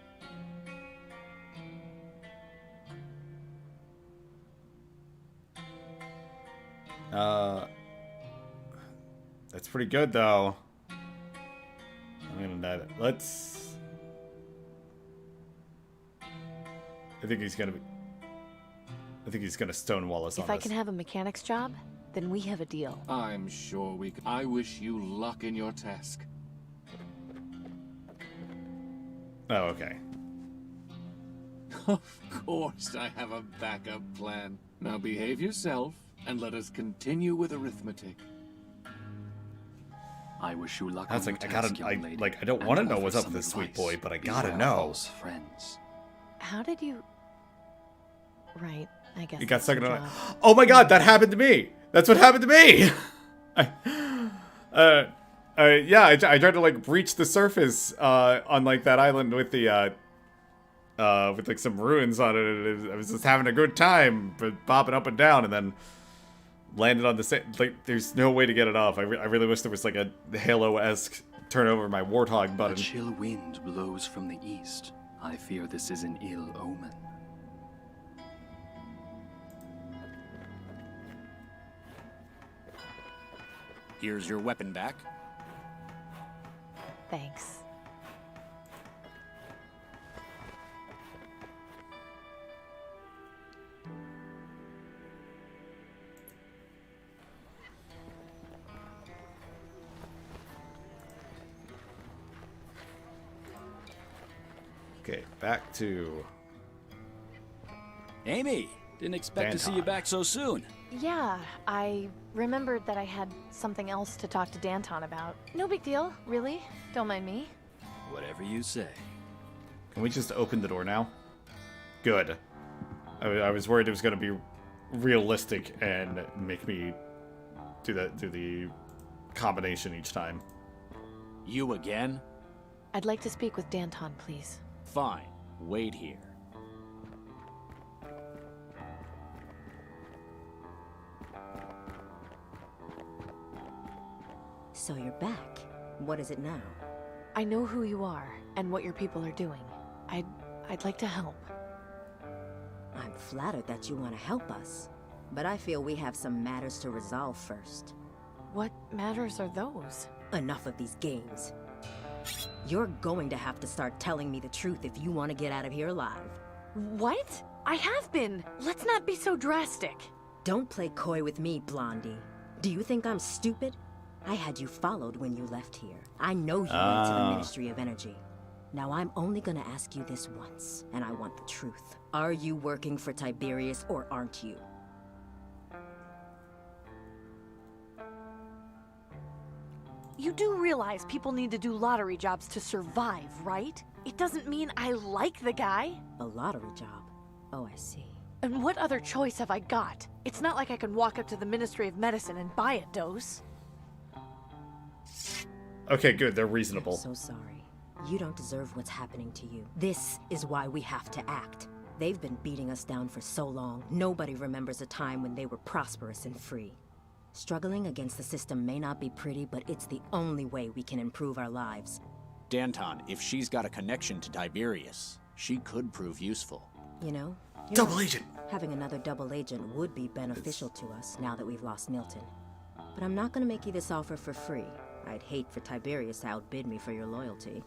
[SPEAKER 1] That's pretty good, though. I'm gonna net it. Let's... I think he's gonna stonewall us on
[SPEAKER 3] If I
[SPEAKER 1] this.
[SPEAKER 3] can have a mechanic's job, then we have a deal.
[SPEAKER 11] I'm sure we can. I wish you luck in your task.
[SPEAKER 1] Oh, okay.
[SPEAKER 11] Of course, I have a backup plan. Now behave yourself, and let us continue with arithmetic.
[SPEAKER 14] I wish you luck
[SPEAKER 1] That's
[SPEAKER 14] on
[SPEAKER 1] like,
[SPEAKER 14] your
[SPEAKER 1] I gotta,
[SPEAKER 14] task, young lady,
[SPEAKER 1] I don't
[SPEAKER 14] and
[SPEAKER 1] want to know
[SPEAKER 14] offer
[SPEAKER 1] what's up
[SPEAKER 14] some
[SPEAKER 1] with this sweet
[SPEAKER 14] advice.
[SPEAKER 1] boy, but I gotta
[SPEAKER 14] Beware
[SPEAKER 1] know.
[SPEAKER 14] false friends.
[SPEAKER 3] How did you... Right, I guess
[SPEAKER 1] You got
[SPEAKER 3] that's
[SPEAKER 1] second
[SPEAKER 3] your
[SPEAKER 1] on.
[SPEAKER 3] job.
[SPEAKER 1] Oh my god, that happened to me. That's what happened to me. Yeah, I tried to like breach the surface on like that island with the with like some ruins on it. I was just having a good time, but bopping up and down, and then landed on the same. Like, there's no way to get it off. I really wish there was like a Halo-esque turn over my warthog
[SPEAKER 14] A
[SPEAKER 1] button.
[SPEAKER 14] chill wind blows from the east. I fear this is an ill omen.
[SPEAKER 18] Here's your weapon back.
[SPEAKER 3] Thanks.
[SPEAKER 1] Okay, back to
[SPEAKER 13] Amy, didn't expect to see you back so soon.
[SPEAKER 3] Yeah, I remembered that I had something else to talk to Danton about. No big deal, really. Don't mind me.
[SPEAKER 13] Whatever you say.
[SPEAKER 1] Can we just open the door now? Good. I was worried it was going to be realistic and make me do the combination each time.
[SPEAKER 18] You again?
[SPEAKER 3] I'd like to speak with Danton, please.
[SPEAKER 18] Fine. Wait here.
[SPEAKER 10] So you're back. What is it now?
[SPEAKER 3] I know who you are and what your people are doing. I'd like to help.
[SPEAKER 10] I'm flattered that you want to help us, but I feel we have some matters to resolve first.
[SPEAKER 3] What matters are those?
[SPEAKER 10] Enough of these games. You're going to have to start telling me the truth if you want to get out of here alive.
[SPEAKER 3] What? I have been. Let's not be so drastic.
[SPEAKER 10] Don't play coy with me, Blondie. Do you think I'm stupid? I had you followed when you left here. I know you went to the Ministry of Energy. Now I'm only gonna ask you this once, and I want the truth. Are you working for Tiberius or aren't you?
[SPEAKER 3] You do realize people need to do lottery jobs to survive, right? It doesn't mean I like the guy.
[SPEAKER 10] A lottery job? Oh, I see.
[SPEAKER 3] And what other choice have I got? It's not like I can walk up to the Ministry of Medicine and buy a dose.
[SPEAKER 1] Okay, good. They're reasonable.
[SPEAKER 10] I'm so sorry. You don't deserve what's happening to you. This is why we have to act. They've been beating us down for so long, nobody remembers a time when they were prosperous and free. Struggling against the system may not be pretty, but it's the only way we can improve our lives.
[SPEAKER 18] Danton, if she's got a connection to Tiberius, she could prove useful.
[SPEAKER 10] You know?
[SPEAKER 1] Double agent!
[SPEAKER 10] Having another double agent would be beneficial to us now that we've lost Milton. But I'm not gonna make you this offer for free. I'd hate for Tiberius to outbid me for your loyalty.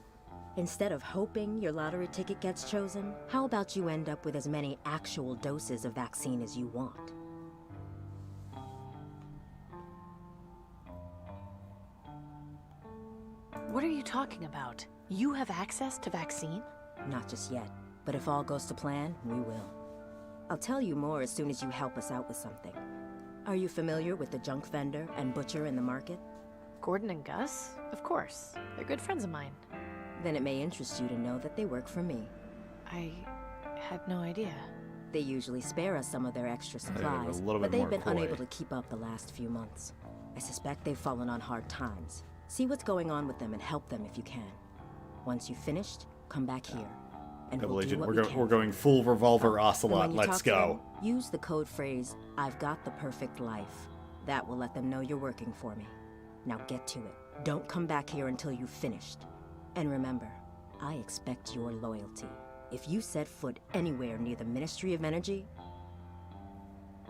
[SPEAKER 10] Instead of hoping your lottery ticket gets chosen, how about you end up with as many actual doses of vaccine as you want?
[SPEAKER 3] What are you talking about? You have access to vaccine?
[SPEAKER 10] Not just yet, but if all goes to plan, we will. I'll tell you more as soon as you help us out with something. Are you familiar with the junk vendor and butcher in the market?
[SPEAKER 3] Gordon and Gus? Of course. They're good friends of mine.
[SPEAKER 10] Then it may interest you to know that they work for me.
[SPEAKER 3] I had no idea.
[SPEAKER 10] They usually spare us some of their extra supplies,
[SPEAKER 1] a little
[SPEAKER 10] but
[SPEAKER 1] bit
[SPEAKER 10] they've
[SPEAKER 1] more
[SPEAKER 10] been
[SPEAKER 1] coy.
[SPEAKER 10] unable to keep up the last few months. I suspect they've fallen on hard times. See what's going on with them and help them if you can. Once you've finished, come back here. And
[SPEAKER 1] Double
[SPEAKER 10] we'll do
[SPEAKER 1] agent,
[SPEAKER 10] what
[SPEAKER 1] we're,
[SPEAKER 10] we can.
[SPEAKER 1] we're going full revolver
[SPEAKER 10] And
[SPEAKER 1] ocelot.
[SPEAKER 10] when you
[SPEAKER 1] Let's
[SPEAKER 10] talk to
[SPEAKER 1] go.
[SPEAKER 10] them, use the code phrase, "I've got the perfect life." That will let them know you're working for me. Now get to it. Don't come back here until you've finished. And remember, I expect your loyalty. If you set foot anywhere near the Ministry of Energy,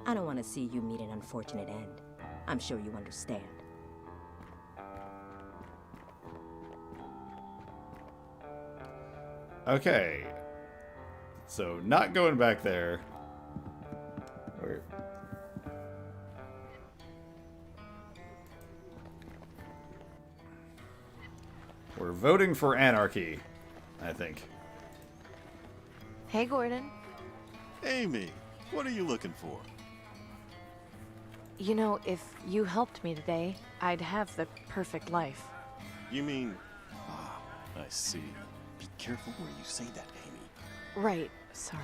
[SPEAKER 10] I don't want to see you meet an unfortunate end. I'm sure you understand.
[SPEAKER 1] Okay. So, not going back there. We're voting for anarchy, I think.
[SPEAKER 3] Hey, Gordon.
[SPEAKER 6] Amy, what are you looking for?
[SPEAKER 3] You know, if you helped me today, I'd have the perfect life.
[SPEAKER 6] You mean... Ah, I see. Be careful where you say that, Amy.
[SPEAKER 3] Right. Sorry.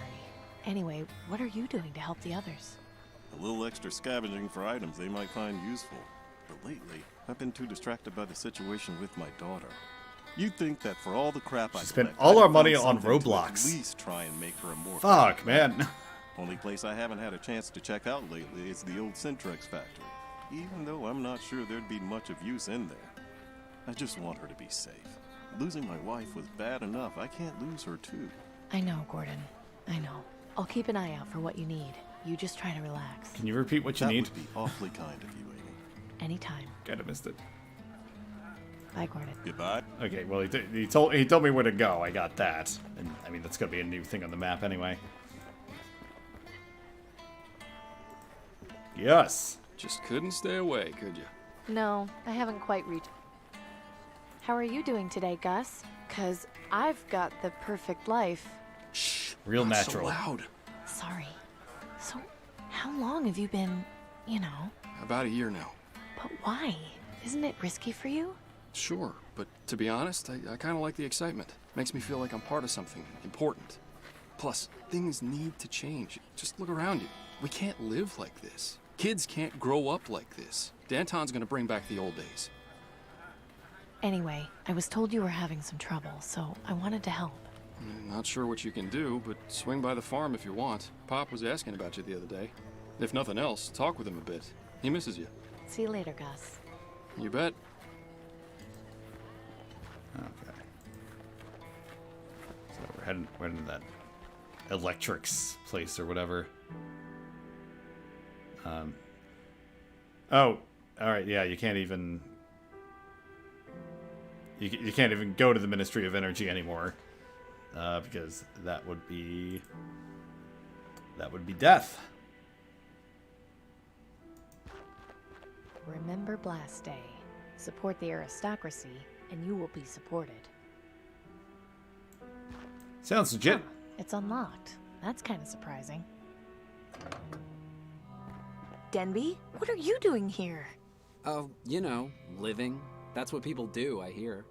[SPEAKER 3] Anyway, what are you doing to help the others?
[SPEAKER 6] A little extra scavenging for items they might find useful. But lately, I've been too distracted by the situation with my daughter. You'd think that for all the crap I
[SPEAKER 1] spent
[SPEAKER 6] collect,
[SPEAKER 1] all
[SPEAKER 6] I'd
[SPEAKER 1] our
[SPEAKER 6] have
[SPEAKER 1] money
[SPEAKER 6] found
[SPEAKER 1] on
[SPEAKER 6] something to
[SPEAKER 1] Roblox.
[SPEAKER 6] At least try and make her a more...
[SPEAKER 1] Fuck, man.
[SPEAKER 6] Only place I haven't had a chance to check out lately is the old Centrex factory. Even though I'm not sure there'd be much of use in there. I just want her to be safe. Losing my wife was bad enough. I can't lose her too.
[SPEAKER 3] I know, Gordon. I know. I'll keep an eye out for what you need. You just try to relax.
[SPEAKER 1] Can you repeat what you
[SPEAKER 6] That
[SPEAKER 1] need?
[SPEAKER 6] would be awfully kind of you, Amy.
[SPEAKER 3] Anytime.
[SPEAKER 1] Kinda missed it.
[SPEAKER 3] Bye, Gordon.
[SPEAKER 6] Goodbye.
[SPEAKER 1] Okay, well, he told me where to go. I got that. And, I mean, that's gonna be a new thing on the map anyway. Yes.
[SPEAKER 8] Just couldn't stay away, could you?
[SPEAKER 3] No, I haven't quite reached. How are you doing today, Gus? 'Cause I've got the perfect life.
[SPEAKER 8] Shh.
[SPEAKER 1] Real
[SPEAKER 8] not
[SPEAKER 1] natural.
[SPEAKER 8] So loud.
[SPEAKER 3] Sorry. So, how long have you been, you know?
[SPEAKER 8] About a year now.
[SPEAKER 3] But why? Isn't it risky for you?
[SPEAKER 8] Sure, but to be honest, I kind of like the excitement. Makes me feel like I'm part of something important. Plus, things need to change. Just look around you. We can't live like this. Kids can't grow up like this. Danton's gonna bring back the old days.
[SPEAKER 3] Anyway, I was told you were having some trouble, so I wanted to help.
[SPEAKER 8] Not sure what you can do, but swing by the farm if you want. Pop was asking about you the other day. If nothing else, talk with him a bit. He misses you.
[SPEAKER 3] See you later, Gus.
[SPEAKER 8] You bet.
[SPEAKER 1] Okay. So we're heading to that electrics place or whatever. Oh, all right. Yeah, you can't even. You can't even go to the Ministry of Energy anymore, because that would be death.
[SPEAKER 3] Remember Blast Day. Support the aristocracy, and you will be supported.
[SPEAKER 1] Sounds legit.
[SPEAKER 3] It's unlocked. That's kind of surprising. Denby, what are you doing here?
[SPEAKER 9] Oh, you know, living. That's what people do, I hear.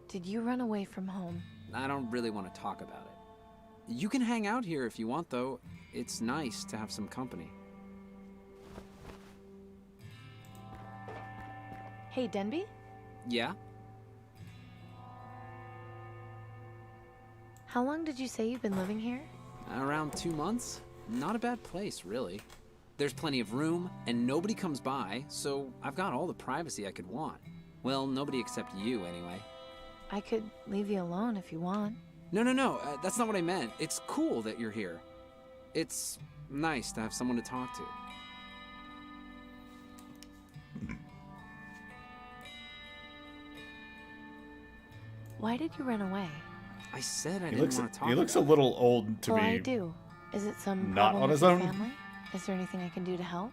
[SPEAKER 3] Did you run away from home?
[SPEAKER 9] I don't really want to talk about it. You can hang out here if you want, though. It's nice to have some company.
[SPEAKER 3] Hey, Denby?
[SPEAKER 9] Yeah?
[SPEAKER 3] How long did you say you've been living here?
[SPEAKER 9] Around 2 months. Not a bad place, really. There's plenty of room, and nobody comes by, so I've got all the privacy I could want. Well, nobody except you, anyway.
[SPEAKER 3] I could leave you alone if you want.
[SPEAKER 9] No, that's not what I meant. It's cool that you're here. It's nice to have someone to talk to.
[SPEAKER 3] Why did you run away?
[SPEAKER 9] I said I
[SPEAKER 1] He
[SPEAKER 9] didn't
[SPEAKER 1] looks
[SPEAKER 9] want to talk
[SPEAKER 1] he looks a
[SPEAKER 9] about
[SPEAKER 1] little old to
[SPEAKER 3] Well,
[SPEAKER 1] be.
[SPEAKER 3] I do. Is it some
[SPEAKER 1] not
[SPEAKER 3] problem
[SPEAKER 1] on
[SPEAKER 3] with
[SPEAKER 1] his
[SPEAKER 3] your
[SPEAKER 1] own?
[SPEAKER 3] family? Is there anything I can do to help?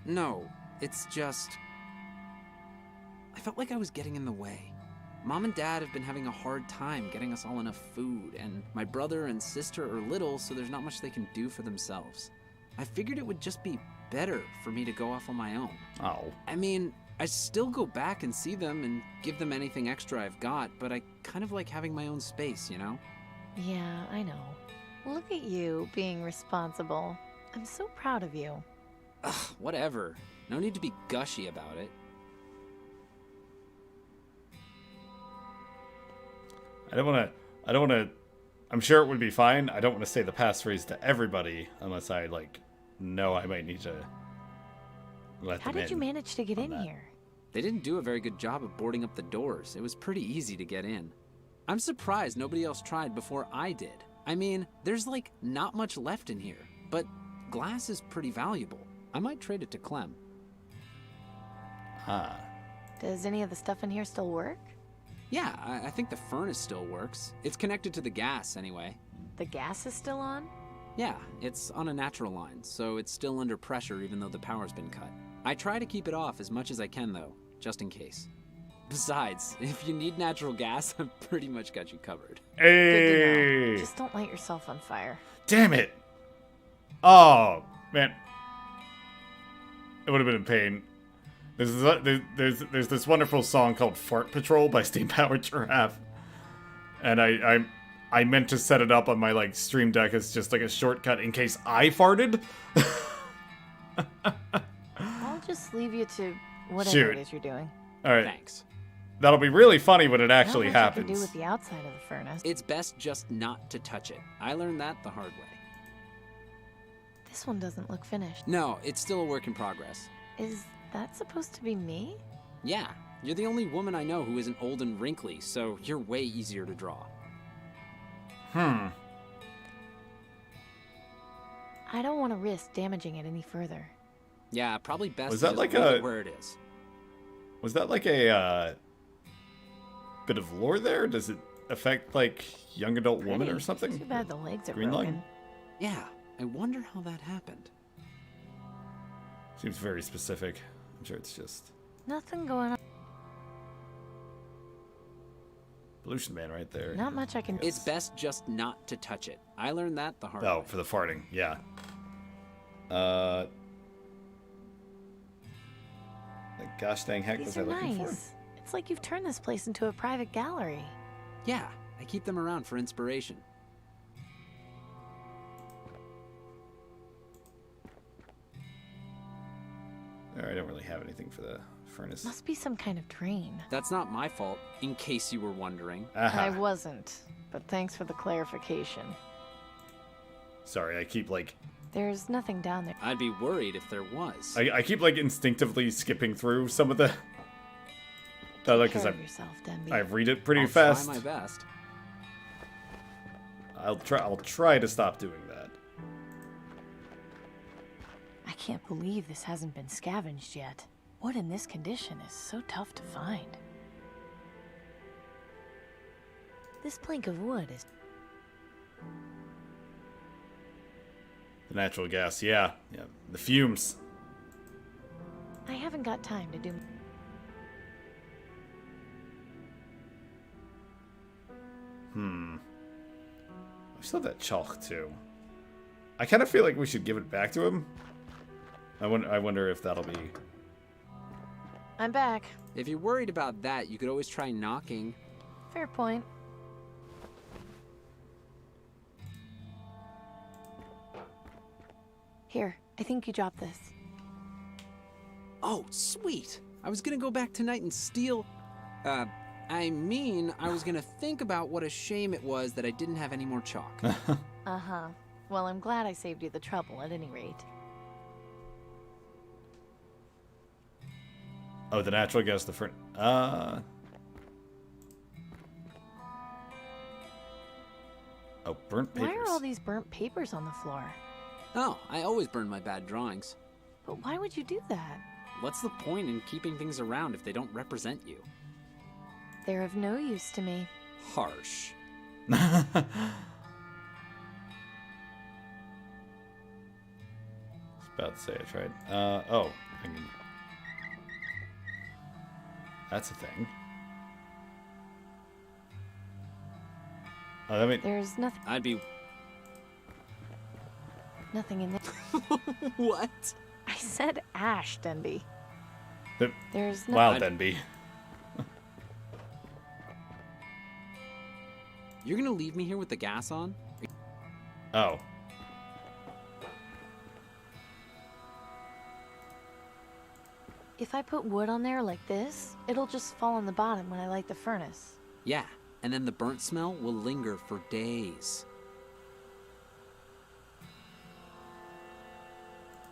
[SPEAKER 9] No, it's just... I felt like I was getting in the way. Mom and Dad have been having a hard time getting us all enough food, and my brother and sister are little, so there's not much they can do for themselves. I figured it would just be better for me to go off on my own.
[SPEAKER 1] Oh.
[SPEAKER 9] I mean, I still go back and see them and give them anything extra I've got, but I kind of like having my own space, you know?
[SPEAKER 3] Yeah, I know. Look at you being responsible. I'm so proud of you.
[SPEAKER 9] Ugh, whatever. No need to be gushy about it.
[SPEAKER 1] I don't want to, I'm sure it would be fine. I don't want to say the passphrase to everybody unless I, like, know I might need to let
[SPEAKER 3] How
[SPEAKER 1] them in.
[SPEAKER 3] did you manage to get in here?
[SPEAKER 9] They didn't do a very good job of boarding up the doors. It was pretty easy to get in. I'm surprised nobody else tried before I did. I mean, there's like not much left in here, but glass is pretty valuable. I might trade it to Clem.
[SPEAKER 1] Ah.
[SPEAKER 3] Does any of the stuff in here still work?
[SPEAKER 9] Yeah, I think the furnace still works. It's connected to the gas anyway.
[SPEAKER 3] The gas is still on?
[SPEAKER 9] Yeah, it's on a natural line, so it's still under pressure even though the power's been cut. I try to keep it off as much as I can though, just in case. Besides, if you need natural gas, I've pretty much got you covered.
[SPEAKER 1] Hey!
[SPEAKER 3] Good to know. Just don't light yourself on fire.
[SPEAKER 1] Damn it! Oh, man. It would have been a pain. There's this wonderful song called Fart Patrol by Steam Powered Giraffe. And I meant to set it up on my, like, stream deck as just, like, a shortcut in case I farted.
[SPEAKER 3] I'll just leave you to whatever
[SPEAKER 1] Shoot.
[SPEAKER 3] it is you're doing.
[SPEAKER 1] Alright.
[SPEAKER 9] Thanks.
[SPEAKER 1] That'll be really funny when it actually
[SPEAKER 3] Not much
[SPEAKER 1] happens.
[SPEAKER 3] I can do with the outside of the furnace.
[SPEAKER 9] It's best just not to touch it. I learned that the hard way.
[SPEAKER 3] This one doesn't look finished.
[SPEAKER 9] No, it's still a work in progress.
[SPEAKER 3] Is that supposed to be me?
[SPEAKER 9] Yeah, you're the only woman I know who isn't old and wrinkly, so you're way easier to draw.
[SPEAKER 1] Hmm.
[SPEAKER 3] I don't want to risk damaging it any further.
[SPEAKER 9] Yeah, probably best
[SPEAKER 1] Was
[SPEAKER 9] to
[SPEAKER 1] that
[SPEAKER 9] just
[SPEAKER 1] like
[SPEAKER 9] leave
[SPEAKER 1] a-
[SPEAKER 9] it where it is.
[SPEAKER 1] Was that like a bit of lore there? Does it affect, like, young adult woman or
[SPEAKER 3] Pretty.
[SPEAKER 1] something?
[SPEAKER 3] Too bad the legs are
[SPEAKER 1] Green
[SPEAKER 3] broken.
[SPEAKER 1] line?
[SPEAKER 9] Yeah, I wonder how that happened.
[SPEAKER 1] Seems very specific. I'm sure it's just
[SPEAKER 3] Nothing going on.
[SPEAKER 1] Pollution Man right there.
[SPEAKER 3] Not much I can do.
[SPEAKER 9] It's best just not to touch it. I learned that the hard
[SPEAKER 1] Oh,
[SPEAKER 9] way.
[SPEAKER 1] for the farting, yeah. The gosh dang heck
[SPEAKER 3] These
[SPEAKER 1] was I
[SPEAKER 3] are
[SPEAKER 1] looking for?
[SPEAKER 3] nice. It's like you've turned this place into a private gallery.
[SPEAKER 9] Yeah, I keep them around for inspiration.
[SPEAKER 1] I don't really have anything for the furnace.
[SPEAKER 3] Must be some kind of drain.
[SPEAKER 9] That's not my fault, in case you were wondering.
[SPEAKER 3] I wasn't, but thanks for the clarification.
[SPEAKER 1] Sorry, I keep like
[SPEAKER 3] There's nothing down there.
[SPEAKER 9] I'd be worried if there was.
[SPEAKER 1] I keep like instinctively skipping through some of the because
[SPEAKER 3] Care of yourself, Denby.
[SPEAKER 1] I read it pretty
[SPEAKER 9] I'll
[SPEAKER 1] fast.
[SPEAKER 9] try my best.
[SPEAKER 1] I'll try to stop doing that.
[SPEAKER 3] I can't believe this hasn't been scavenged yet. Wood in this condition is so tough to find. This plank of wood is...
[SPEAKER 1] The natural gas, yeah. The fumes.
[SPEAKER 3] I haven't got time to do...
[SPEAKER 1] I still have that chalk too. I kind of feel like we should give it back to him. I wonder if that'll be...
[SPEAKER 3] I'm back.
[SPEAKER 9] If you're worried about that, you could always try knocking.
[SPEAKER 3] Fair point. Here, I think you dropped this.
[SPEAKER 9] Oh, sweet! I was gonna go back tonight and steal... I was gonna think about what a shame it was that I didn't have any more chalk.
[SPEAKER 3] Uh-huh. Well, I'm glad I saved you the trouble, at any rate.
[SPEAKER 1] Oh, the natural gas, the furnace. Oh, burnt papers.
[SPEAKER 3] Why are all these burnt papers on the floor?
[SPEAKER 9] Oh, I always burn my bad drawings.
[SPEAKER 3] But why would you do that?
[SPEAKER 9] What's the point in keeping things around if they don't represent you?
[SPEAKER 3] They're of no use to me.
[SPEAKER 9] Harsh.
[SPEAKER 1] About to say I tried. Oh, I can... That's a thing.
[SPEAKER 3] There's nothing... Nothing in there.
[SPEAKER 9] What?
[SPEAKER 3] I said ash, Denby. There's no.
[SPEAKER 1] Wow, Denby.
[SPEAKER 9] You're gonna leave me here with the gas on?
[SPEAKER 1] Oh.
[SPEAKER 3] If I put wood on there like this, it'll just fall on the bottom when I light the furnace.
[SPEAKER 9] Yeah, and then the burnt smell will linger for days.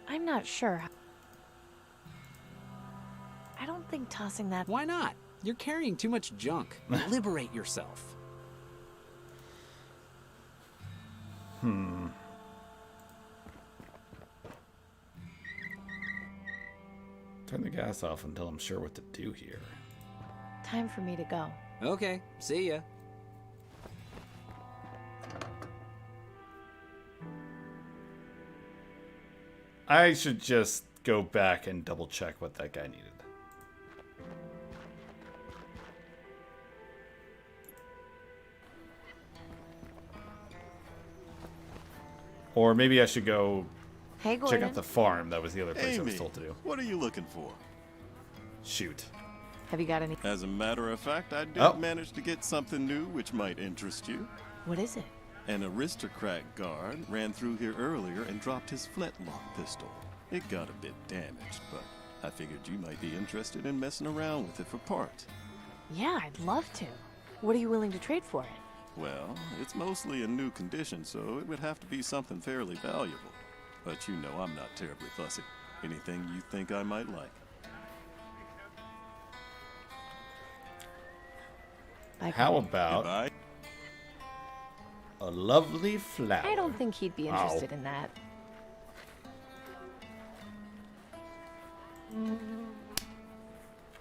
[SPEAKER 3] I'm not sure. I don't think tossing that...
[SPEAKER 9] Why not? You're carrying too much junk. Liberate yourself.
[SPEAKER 1] Turn the gas off until I'm sure what to do here.
[SPEAKER 3] Time for me to go.
[SPEAKER 9] Okay, see ya.
[SPEAKER 1] I should just go back and double check what that guy needed. Or maybe I should go
[SPEAKER 3] Hey,
[SPEAKER 1] check out the farm. That was the other place I was
[SPEAKER 6] Amy,
[SPEAKER 1] told to do.
[SPEAKER 6] what are you looking for?
[SPEAKER 1] Shoot.
[SPEAKER 3] Have you got any...
[SPEAKER 6] As a matter of fact, I did
[SPEAKER 1] Oh.
[SPEAKER 6] manage to get something new which might interest you.
[SPEAKER 3] What is it?
[SPEAKER 6] An aristocrat guard ran through here earlier and dropped his flintlock pistol. It got a bit damaged, but I figured you might be interested in messing around with it for parts.
[SPEAKER 3] Yeah, I'd love to. What are you willing to trade for it?
[SPEAKER 6] Well, it's mostly in new condition, so it would have to be something fairly valuable. But you know I'm not terribly fussy. Anything you think I might like.
[SPEAKER 1] How about
[SPEAKER 6] Goodbye.
[SPEAKER 1] a lovely flower?
[SPEAKER 3] I don't think he'd be interested in that.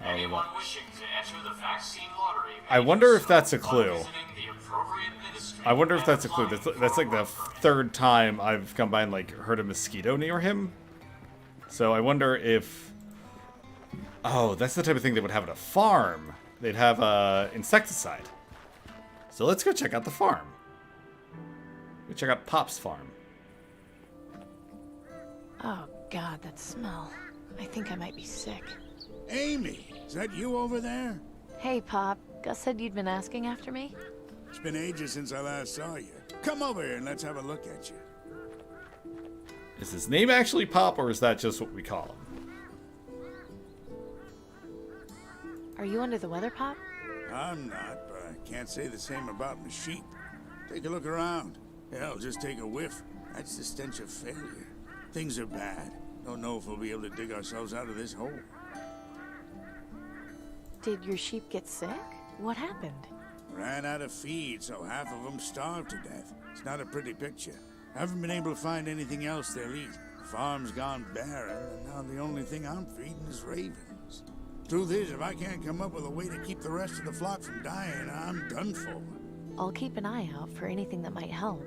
[SPEAKER 5] Anyone wishing to enter the vaccine lottery may
[SPEAKER 1] I wonder
[SPEAKER 5] do
[SPEAKER 1] if that's
[SPEAKER 5] so
[SPEAKER 1] a
[SPEAKER 5] by
[SPEAKER 1] clue.
[SPEAKER 5] visiting the appropriate ministry
[SPEAKER 1] I wonder if
[SPEAKER 5] and
[SPEAKER 1] that's a clue.
[SPEAKER 5] applying
[SPEAKER 1] That's like the third time I've come by and like heard a mosquito near him. So I wonder if... Oh, that's the type of thing they would have at a farm. They'd have insecticide. So let's go check out the farm. Go check out Pop's farm.
[SPEAKER 3] Oh, God, that smell. I think I might be sick.
[SPEAKER 19] Amy, is that you over there?
[SPEAKER 3] Hey, Pop. Gus said you'd been asking after me?
[SPEAKER 19] It's been ages since I last saw you. Come over here and let's have a look at you.
[SPEAKER 1] Is his name actually Pop, or is that just what we call him?
[SPEAKER 3] Are you under the weather, Pop?
[SPEAKER 19] I'm not, but I can't say the same about my sheep. Take a look around. Hell, just take a whiff. That's the stench of failure. Things are bad. Don't know if we'll be able to dig ourselves out of this hole.
[SPEAKER 3] Did your sheep get sick? What happened?
[SPEAKER 19] Ran out of feed, so half of them starved to death. It's not a pretty picture. Haven't been able to find anything else they'll eat. The farm's gone barren, and now the only thing I'm feeding is ravens. Truth is, if I can't come up with a way to keep the rest of the flock from dying, I'm done for.
[SPEAKER 3] I'll keep an eye out for anything that might help.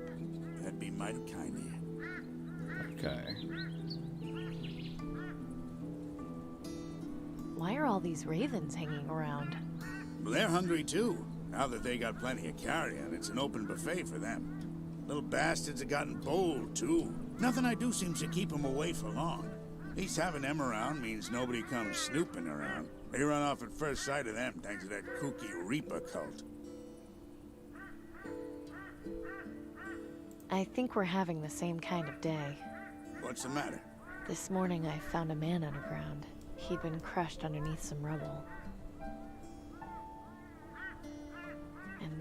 [SPEAKER 19] That'd be mighty kind of you.
[SPEAKER 1] Okay.
[SPEAKER 3] Why are all these ravens hanging around?
[SPEAKER 19] Well, they're hungry too. Now that they got plenty of carrion, it's an open buffet for them. Little bastards have gotten bold too. Nothing I do seems to keep them away for long. At least having them around means nobody comes snooping around. They run off at first sight of them thanks to that kooky Reaper cult.
[SPEAKER 3] I think we're having the same kind of day.
[SPEAKER 19] What's the matter?
[SPEAKER 3] This morning I found a man underground. He'd been crushed underneath some rubble. And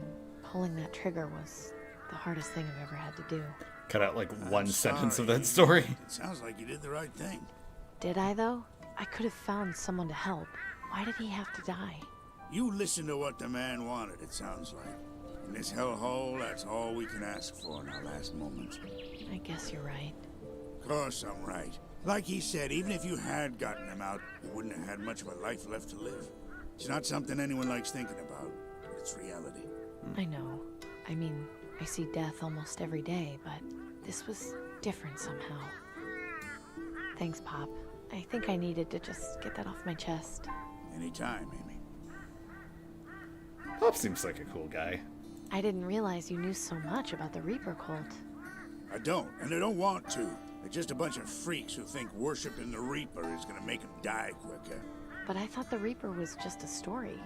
[SPEAKER 3] pulling that trigger was the hardest thing I've ever had to do.
[SPEAKER 1] Cut out like one sentence of
[SPEAKER 19] sorry.
[SPEAKER 1] that story.
[SPEAKER 19] It sounds like you did the right thing.
[SPEAKER 3] Did I, though? I could have found someone to help. Why did he have to die?
[SPEAKER 19] You listened to what the man wanted, it sounds like. In this hellhole, that's all we can ask for in our last moments.
[SPEAKER 3] I guess you're right.
[SPEAKER 19] Of course I'm right. Like he said, even if you had gotten him out, you wouldn't have had much of a life left to live. It's not something anyone likes thinking about, but it's reality.
[SPEAKER 3] I know. I mean, I see death almost every day, but this was different somehow. Thanks, Pop. I think I needed to just get that off my chest.
[SPEAKER 19] Anytime, Amy.
[SPEAKER 1] Pop seems like a cool guy.
[SPEAKER 3] I didn't realize you knew so much about the Reaper cult.
[SPEAKER 19] I don't, and I don't want to. They're just a bunch of freaks who think worshiping the Reaper is gonna make them die quicker.
[SPEAKER 3] But I thought the Reaper was just a story.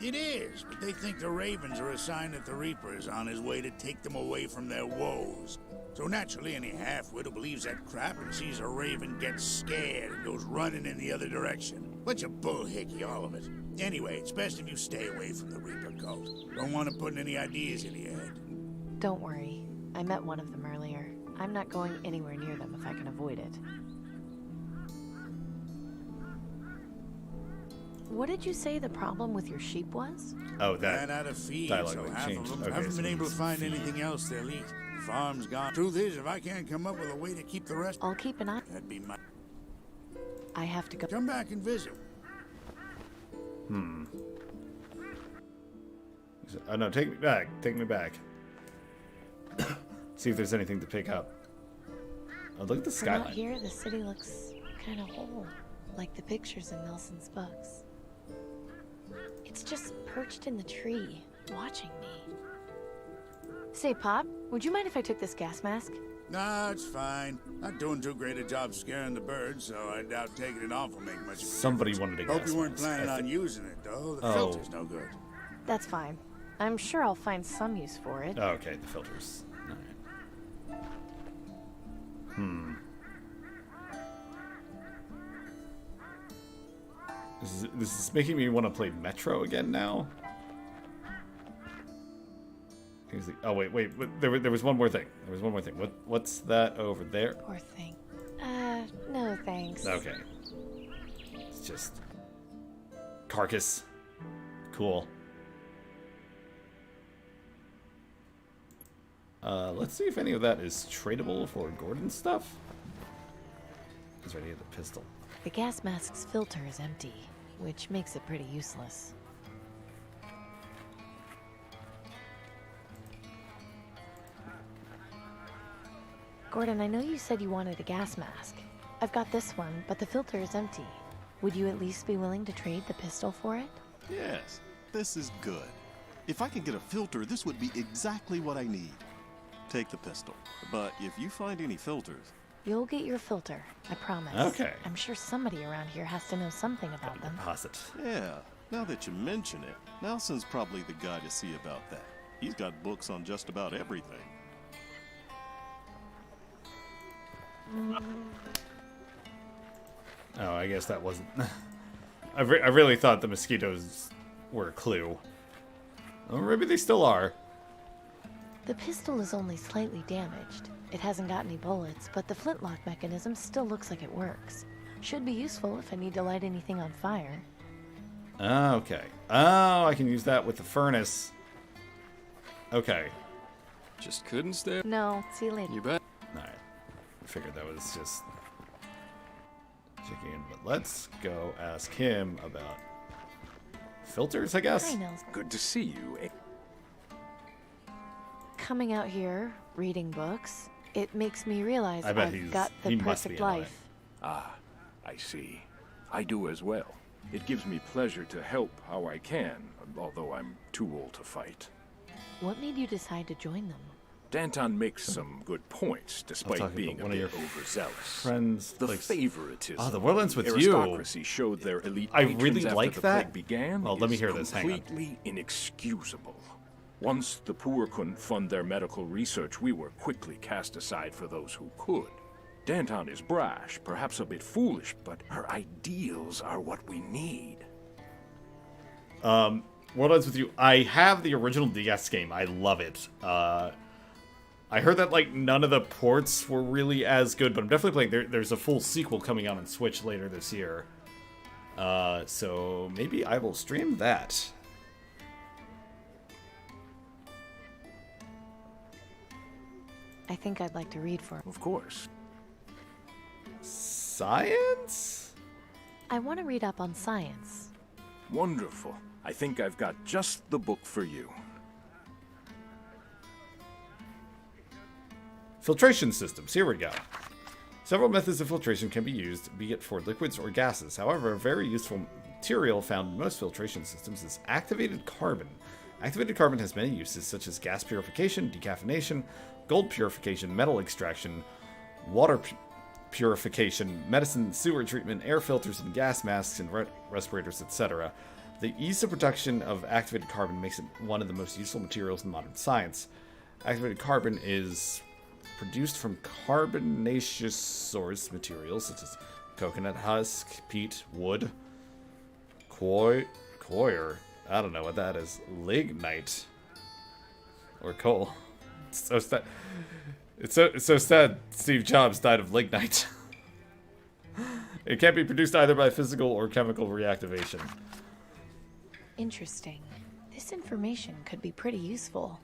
[SPEAKER 19] It is, but they think the Ravens are a sign that the Reaper is on his way to take them away from their woes. So naturally, any half-wit who believes that crap and sees a Raven gets scared and goes running in the other direction. Bunch of bullhickey, all of it. Anyway, it's best if you stay away from the Reaper cult. Don't want to put any ideas in your head.
[SPEAKER 3] Don't worry. I met one of them earlier. I'm not going anywhere near them if I can avoid it. What did you say the problem with your sheep was?
[SPEAKER 1] Oh, that
[SPEAKER 19] ran out of feed,
[SPEAKER 1] dialogue
[SPEAKER 19] so
[SPEAKER 1] that
[SPEAKER 19] half
[SPEAKER 1] changed.
[SPEAKER 19] of them
[SPEAKER 1] Okay,
[SPEAKER 19] haven't
[SPEAKER 1] so
[SPEAKER 19] been able to
[SPEAKER 1] it's
[SPEAKER 19] find
[SPEAKER 1] feed.
[SPEAKER 19] anything else they'll eat. The farm's gone. Truth is, if I can't come up with a way to keep the rest,
[SPEAKER 3] I'll keep an eye.
[SPEAKER 19] that'd be my.
[SPEAKER 3] I have to go.
[SPEAKER 19] Come back and visit.
[SPEAKER 1] Oh no, take me back. Take me back. See if there's anything to pick up. Oh, look at the
[SPEAKER 3] From out
[SPEAKER 1] skyline.
[SPEAKER 3] here, the city looks kind of whole, like the pictures in Nelson's books. It's just perched in the tree, watching me. Say, Pop, would you mind if I took this gas mask?
[SPEAKER 19] Nah, it's fine. Not doing too great a job scaring the birds, so I doubt taking it off will make much of a
[SPEAKER 1] Somebody
[SPEAKER 19] difference.
[SPEAKER 1] wanted a
[SPEAKER 19] Hope
[SPEAKER 1] gas
[SPEAKER 19] you weren't
[SPEAKER 1] mask,
[SPEAKER 19] planning
[SPEAKER 1] I
[SPEAKER 19] on
[SPEAKER 1] think.
[SPEAKER 19] using it, though. The
[SPEAKER 1] Oh.
[SPEAKER 19] filter's no good.
[SPEAKER 3] That's fine. I'm sure I'll find some use for it.
[SPEAKER 1] Oh, okay, the filters. Alright. This is making me want to play Metro again now. Here's the, oh wait, there was one more thing. There was one more thing. What's that over there?
[SPEAKER 3] Poor thing. No thanks.
[SPEAKER 1] Okay. It's just carcass. Cool. Let's see if any of that is tradable for Gordon stuff. Is there any of the pistol?
[SPEAKER 3] The gas mask's filter is empty, which makes it pretty useless. Gordon, I know you said you wanted a gas mask. I've got this one, but the filter is empty. Would you at least be willing to trade the pistol for it?
[SPEAKER 6] Yes, this is good. If I can get a filter, this would be exactly what I need. Take the pistol. But if you find any filters...
[SPEAKER 3] You'll get your filter, I promise.
[SPEAKER 1] Okay.
[SPEAKER 3] I'm sure somebody around here has to know something about them.
[SPEAKER 1] Deposit.
[SPEAKER 6] Yeah, now that you mention it, Nelson's probably the guy to see about that. He's got books on just about everything.
[SPEAKER 1] Oh, I guess that wasn't... I really thought the mosquitoes were a clue. Or maybe they still are.
[SPEAKER 3] The pistol is only slightly damaged. It hasn't got any bullets, but the flintlock mechanism still looks like it works. Should be useful if I need to light anything on fire.
[SPEAKER 1] Oh, okay. Oh, I can use that with the furnace. Okay.
[SPEAKER 8] Just couldn't stay.
[SPEAKER 3] No, see you later.
[SPEAKER 8] You bet.
[SPEAKER 1] Alright. I figured that was just checking in, but let's go ask him about filters, I guess.
[SPEAKER 3] Hi, Nels.
[SPEAKER 15] Good to see you.
[SPEAKER 3] Coming out here, reading books, it makes me realize
[SPEAKER 1] I bet
[SPEAKER 3] I've got
[SPEAKER 1] he
[SPEAKER 3] the
[SPEAKER 1] must be
[SPEAKER 3] perfect
[SPEAKER 1] in on it.
[SPEAKER 3] life.
[SPEAKER 15] Ah, I see. I do as well. It gives me pleasure to help how I can, although I'm too old to fight.
[SPEAKER 3] What made you decide to join them?
[SPEAKER 15] Danton makes some good points, despite
[SPEAKER 1] talking
[SPEAKER 15] being
[SPEAKER 1] about
[SPEAKER 15] a
[SPEAKER 1] one of
[SPEAKER 15] bit
[SPEAKER 1] your
[SPEAKER 15] overzealous.
[SPEAKER 1] friends,
[SPEAKER 15] The
[SPEAKER 1] like-
[SPEAKER 15] favoritism.
[SPEAKER 1] Oh, the Worldlands with you.
[SPEAKER 15] Aristocracy showed their elite
[SPEAKER 1] I
[SPEAKER 15] patrons
[SPEAKER 1] really
[SPEAKER 15] after
[SPEAKER 1] like
[SPEAKER 15] the
[SPEAKER 1] that.
[SPEAKER 15] plague began.
[SPEAKER 1] Well, let me
[SPEAKER 15] is
[SPEAKER 1] hear this. Hang on.
[SPEAKER 15] Completely inexcusable. Once the poor couldn't fund their medical research, we were quickly cast aside for those who could. Danton is brash, perhaps a bit foolish, but her ideals are what we need.
[SPEAKER 1] Worldlands with you. I have the original DS game. I love it. I heard that like none of the ports were really as good, but I'm definitely playing. There's a full sequel coming out on Switch later this year. So maybe I will stream that.
[SPEAKER 3] I think I'd like to read for him.
[SPEAKER 15] Of course.
[SPEAKER 1] Science?
[SPEAKER 3] I want to read up on science.
[SPEAKER 15] Wonderful. I think I've got just the book for you.
[SPEAKER 1] Filtration systems. Here we go. Several methods of filtration can be used, be it for liquids or gases. However, a very useful material found in most filtration systems is activated carbon. Activated carbon has many uses, such as gas purification, decaffeination, gold purification, metal extraction, water purification, medicine, sewer treatment, air filters, and gas masks and respirators, etc. The ease of production of activated carbon makes it one of the most useful materials in modern science. Activated carbon is produced from carbonaceous source materials such as coconut husk, peat, wood, coir, I don't know what that is, lignite, or coal. It's so sad Steve Jobs died of lignite. It can't be produced either by physical or chemical reactivation.
[SPEAKER 3] Interesting. This information could be pretty useful.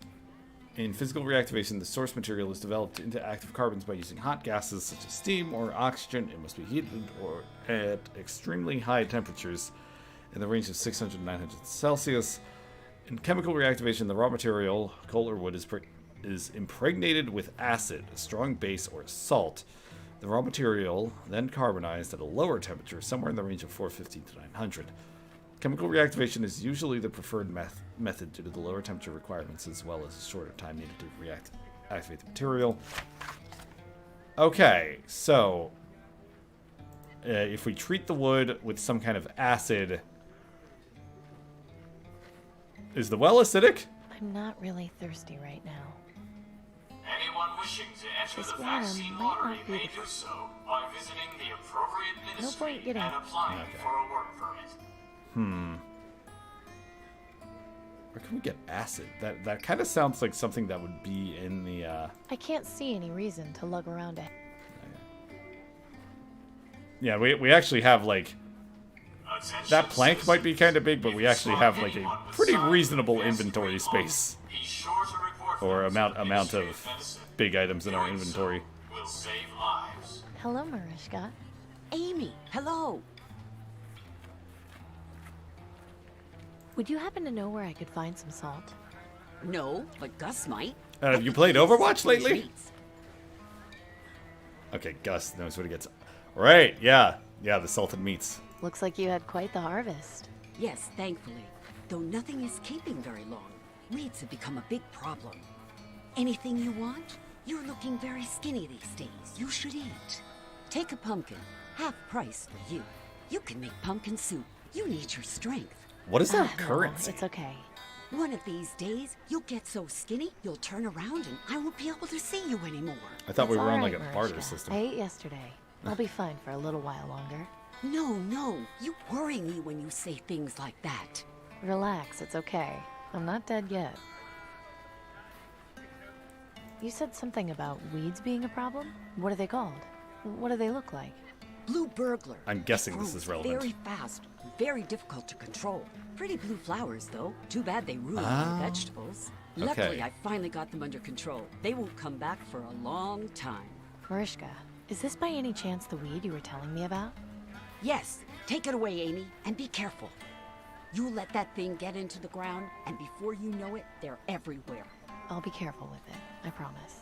[SPEAKER 1] In physical reactivation, the source material is developed into active carbons by using hot gases such as steam or oxygen. It must be heated or at extremely high temperatures in the range of 600 to 900 Celsius. In chemical reactivation, the raw material, coal or wood, is impregnated with acid, a strong base, or salt. The raw material then carbonized at a lower temperature, somewhere in the range of 450 to 900. Chemical reactivation is usually the preferred method due to the lower temperature requirements as well as the shorter time needed to reactivate the material. Okay, so if we treat the wood with some kind of acid, is the well acidic?
[SPEAKER 3] I'm not really thirsty right now.
[SPEAKER 5] Anyone wishing to enter
[SPEAKER 3] This
[SPEAKER 5] the
[SPEAKER 3] water
[SPEAKER 5] vaccine
[SPEAKER 3] might
[SPEAKER 5] lottery
[SPEAKER 3] not be
[SPEAKER 5] may
[SPEAKER 3] the-
[SPEAKER 5] do so by visiting the appropriate
[SPEAKER 3] No
[SPEAKER 5] ministry
[SPEAKER 3] point getting-
[SPEAKER 5] and applying for a work permit.
[SPEAKER 1] Where can we get acid? That kind of sounds like something that would be in the
[SPEAKER 3] I can't see any reason to lug around it.
[SPEAKER 1] yeah, we actually have like that plank might be kind of big, but we actually have like a pretty reasonable inventory space or amount of big items in our inventory.
[SPEAKER 5] Will save lives.
[SPEAKER 3] Hello, Marishka.
[SPEAKER 10] Amy, hello.
[SPEAKER 3] Would you happen to know where I could find some salt?
[SPEAKER 20] No, but Gus might.
[SPEAKER 1] Have you played Overwatch lately? Okay, Gus knows what he gets. Right, yeah, the salted meats.
[SPEAKER 3] Looks like you had quite the harvest.
[SPEAKER 20] Yes, thankfully. Though nothing is keeping very long. Weeds have become a big problem. Anything you want? You're looking very skinny these days. You should eat. Take a pumpkin. Half price for you. You can make pumpkin soup. You need your strength.
[SPEAKER 1] What is our
[SPEAKER 3] No,
[SPEAKER 1] currency?
[SPEAKER 3] it's okay.
[SPEAKER 20] One of these days, you'll get so skinny, you'll turn around and I won't be able to see you anymore.
[SPEAKER 1] I thought we
[SPEAKER 3] It's
[SPEAKER 1] were on
[SPEAKER 3] all
[SPEAKER 1] like a
[SPEAKER 3] right,
[SPEAKER 1] barter
[SPEAKER 3] Marishka.
[SPEAKER 1] system.
[SPEAKER 3] I ate yesterday. I'll be fine for a little while longer.
[SPEAKER 20] No. You worry me when you say things like that.
[SPEAKER 3] Relax, it's okay. I'm not dead yet. You said something about weeds being a problem? What are they called? What do they look like?
[SPEAKER 20] Blue burglar.
[SPEAKER 1] I'm guessing this is relevant.
[SPEAKER 20] Very fast, very difficult to control. Pretty blue flowers, though. Too bad they ruin
[SPEAKER 1] Ah.
[SPEAKER 20] the vegetables.
[SPEAKER 1] Okay.
[SPEAKER 20] Luckily, I finally got them under control. They won't come back for a long time.
[SPEAKER 3] Marishka, is this by any chance the weed you were telling me about?
[SPEAKER 20] Yes, take it away, Amy, and be careful. You let that thing get into the ground, and before you know it, they're everywhere.
[SPEAKER 3] I'll be careful with it, I promise.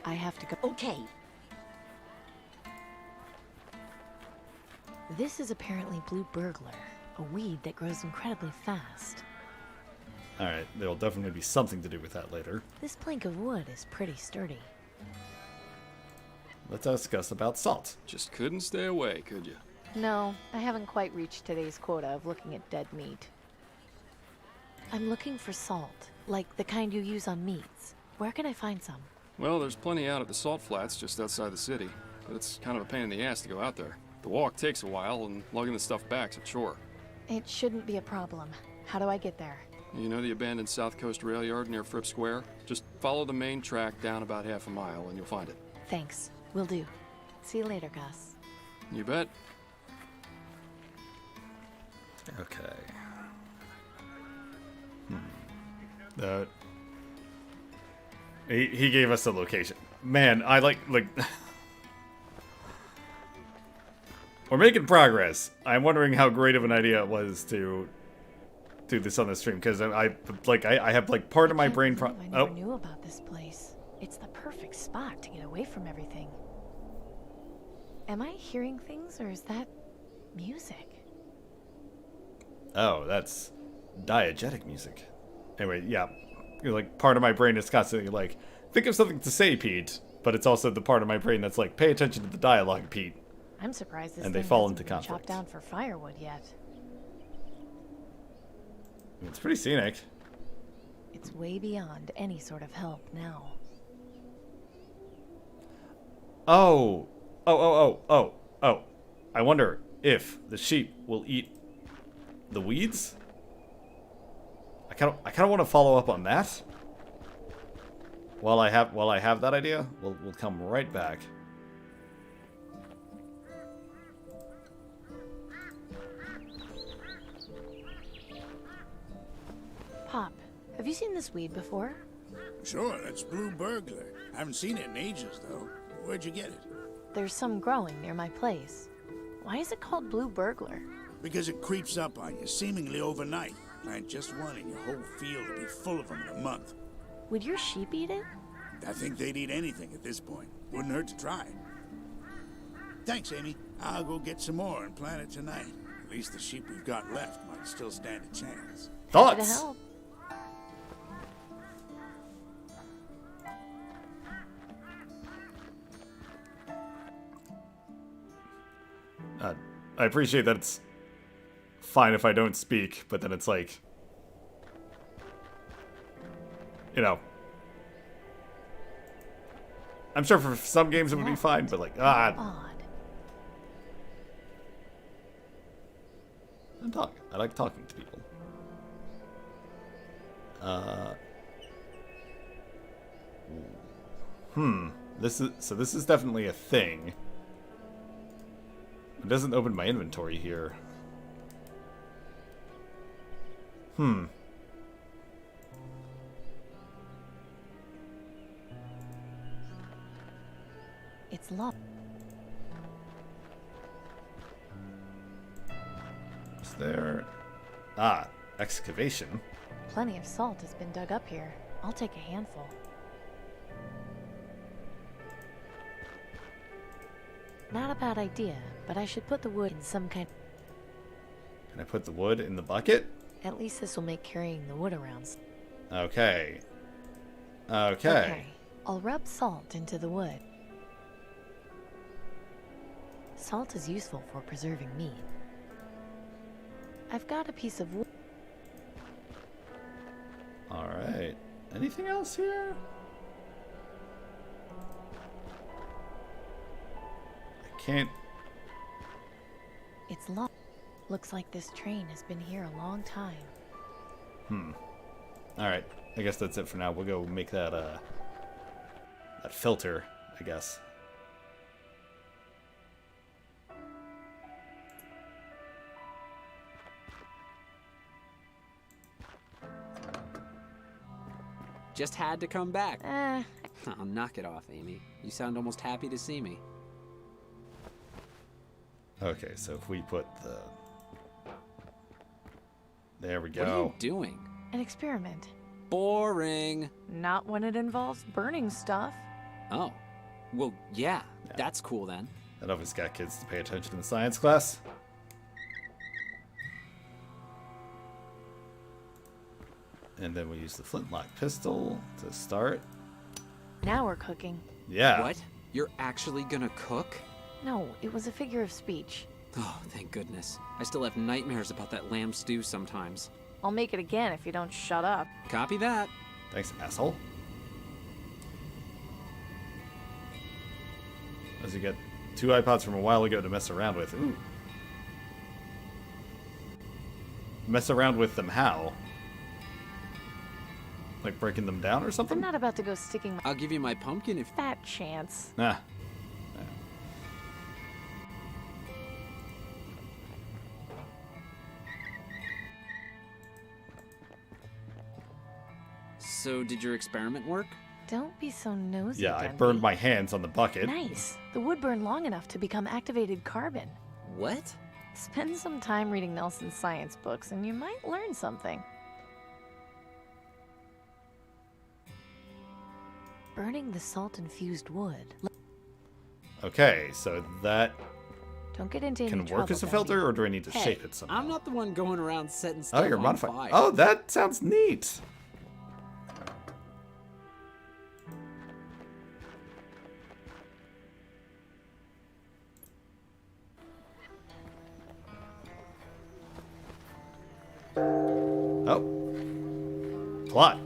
[SPEAKER 3] I have to go.
[SPEAKER 20] Okay.
[SPEAKER 3] This is apparently blue burglar, a weed that grows incredibly fast.
[SPEAKER 1] Alright, there'll definitely be something to do with that later.
[SPEAKER 3] This plank of wood is pretty sturdy.
[SPEAKER 1] Let's discuss about salt.
[SPEAKER 8] Just couldn't stay away, could you?
[SPEAKER 3] No, I haven't quite reached today's quota of looking at dead meat. I'm looking for salt, like the kind you use on meats. Where can I find some?
[SPEAKER 8] Well, there's plenty out at the salt flats just outside the city, but it's kind of a pain in the ass to go out there. The walk takes a while, and lugging the stuff back's a chore.
[SPEAKER 3] It shouldn't be a problem. How do I get there?
[SPEAKER 8] You know the abandoned South Coast rail yard near Fripp Square? Just follow the main track down about half a mile, and you'll find it.
[SPEAKER 3] Thanks. Will do. See you later, Gus.
[SPEAKER 8] You bet.
[SPEAKER 1] Okay. He gave us a location. Man, I like we're making progress. I'm wondering how great of an idea it was to do this on the stream because I have like part of my brain.
[SPEAKER 3] I never knew about this place. It's the perfect spot to get away from everything. Am I hearing things or is that music?
[SPEAKER 1] Oh, that's diegetic music. Anyway, yeah. Like, part of my brain is constantly like, think of something to say, Pete. But it's also the part of my brain that's like, pay attention to the dialogue, Pete.
[SPEAKER 3] I'm surprised this
[SPEAKER 1] And they
[SPEAKER 3] thing
[SPEAKER 1] fall
[SPEAKER 3] hasn't
[SPEAKER 1] into
[SPEAKER 3] been
[SPEAKER 1] conflict.
[SPEAKER 3] chopped down for firewood yet.
[SPEAKER 1] It's pretty scenic.
[SPEAKER 3] It's way beyond any sort of help now.
[SPEAKER 1] Oh. I wonder if the sheep will eat the weeds? I kind of want to follow up on that. While I have that idea, we'll come right back.
[SPEAKER 3] Pop, have you seen this weed before?
[SPEAKER 19] Sure, that's blue burglar. I haven't seen it in ages, though. Where'd you get it?
[SPEAKER 3] There's some growing near my place. Why is it called blue burglar?
[SPEAKER 19] Because it creeps up on you, seemingly overnight. Plant just one and your whole field will be full of them in a month.
[SPEAKER 3] Would your sheep eat it?
[SPEAKER 19] I think they'd eat anything at this point. Wouldn't hurt to try. Thanks, Amy. I'll go get some more and plant it tonight. At least the sheep we've got left might still stand a chance.
[SPEAKER 3] Happy to help.
[SPEAKER 1] I appreciate that it's fine if I don't speak, but then it's like, you know, I'm sure for some games it would be fine, but like,
[SPEAKER 3] Odd.
[SPEAKER 1] I like talking to people. This is definitely a thing. It doesn't open my inventory here.
[SPEAKER 3] It's locked.
[SPEAKER 1] Is there... excavation.
[SPEAKER 3] Plenty of salt has been dug up here. I'll take a handful. Not a bad idea, but I should put the wood in some kind...
[SPEAKER 1] Can I put the wood in the bucket?
[SPEAKER 3] At least this will make carrying the wood around.
[SPEAKER 1] Okay. Okay.
[SPEAKER 3] Okay. I'll rub salt into the wood. Salt is useful for preserving meat. I've got a piece of wood.
[SPEAKER 1] Alright. Anything else here? I can't...
[SPEAKER 3] It's locked. Looks like this train has been here a long time.
[SPEAKER 1] Alright. I guess that's it for now. We'll go make that, that filter, I guess.
[SPEAKER 9] Just had to come back. Oh, knock it off, Amy. You sound almost happy to see me.
[SPEAKER 1] Okay, so if we put the... There we go.
[SPEAKER 9] What are you doing?
[SPEAKER 3] An experiment.
[SPEAKER 9] Boring.
[SPEAKER 3] Not when it involves burning stuff.
[SPEAKER 9] Oh. Well, yeah. That's cool then.
[SPEAKER 1] That always got kids to pay attention in the science class. And then we use the flintlock pistol to start.
[SPEAKER 3] Now we're cooking.
[SPEAKER 1] Yeah.
[SPEAKER 9] What? You're actually gonna cook?
[SPEAKER 3] No, it was a figure of speech.
[SPEAKER 9] Oh, thank goodness. I still have nightmares about that lamb stew sometimes.
[SPEAKER 3] I'll make it again if you don't shut up.
[SPEAKER 9] Copy that.
[SPEAKER 1] Thanks, asshole. As you get 2 iPods from a while ago to mess around with. Ooh. Mess around with them how? Like breaking them down or something?
[SPEAKER 3] I'm not about to go sticking my...
[SPEAKER 9] I'll give you my pumpkin if...
[SPEAKER 3] Fat chance.
[SPEAKER 1] Nah.
[SPEAKER 9] So, did your experiment work?
[SPEAKER 3] Don't be so nosy,
[SPEAKER 1] Yeah, I
[SPEAKER 3] Dundee.
[SPEAKER 1] burned my hands on the bucket.
[SPEAKER 3] Nice. The wood burned long enough to become activated carbon.
[SPEAKER 9] What?
[SPEAKER 3] Spend some time reading Nelson's science books and you might learn something. Burning the salt-infused wood.
[SPEAKER 1] Okay, so that
[SPEAKER 3] Don't get into any
[SPEAKER 1] Can
[SPEAKER 3] trouble,
[SPEAKER 1] work as a
[SPEAKER 3] Dundee.
[SPEAKER 1] filter, or do I need to
[SPEAKER 9] Hey,
[SPEAKER 1] shape it somehow?
[SPEAKER 9] I'm not the one going around setting stuff
[SPEAKER 1] Oh, you're
[SPEAKER 9] on
[SPEAKER 1] modifying.
[SPEAKER 9] fire.
[SPEAKER 1] Oh, that sounds neat. Oh. Plot.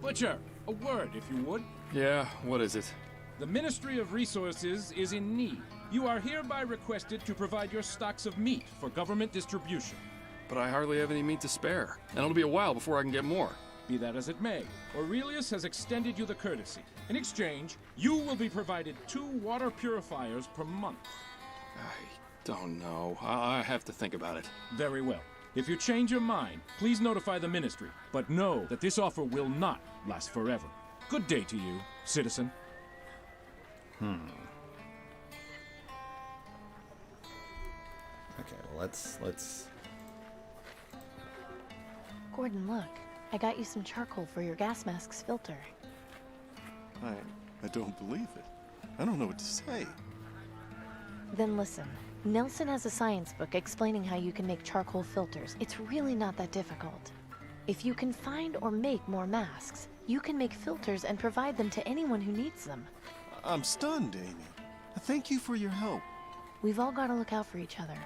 [SPEAKER 15] Butcher, a word, if you would.
[SPEAKER 8] Yeah, what is it?
[SPEAKER 15] The Ministry of Resources is in need. You are hereby requested to provide your stocks of meat for government distribution.
[SPEAKER 8] But I hardly have any meat to spare, and it'll be a while before I can get more.
[SPEAKER 15] Be that as it may, Aurelius has extended you the courtesy. In exchange, you will be provided 2 water purifiers per month.
[SPEAKER 8] I don't know. I have to think about it.
[SPEAKER 15] Very well. If you change your mind, please notify the Ministry, but know that this offer will not last forever. Good day to you, citizen.
[SPEAKER 1] Okay, well, let's.
[SPEAKER 3] Gordon, look. I got you some charcoal for your gas mask's filter.
[SPEAKER 6] I don't believe it. I don't know what to say.
[SPEAKER 3] Then listen. Nelson has a science book explaining how you can make charcoal filters. It's really not that difficult. If you can find or make more masks, you can make filters and provide them to anyone who needs them.
[SPEAKER 6] I'm stunned, Amy. Thank you for your help.
[SPEAKER 3] We've all got to look out for each other.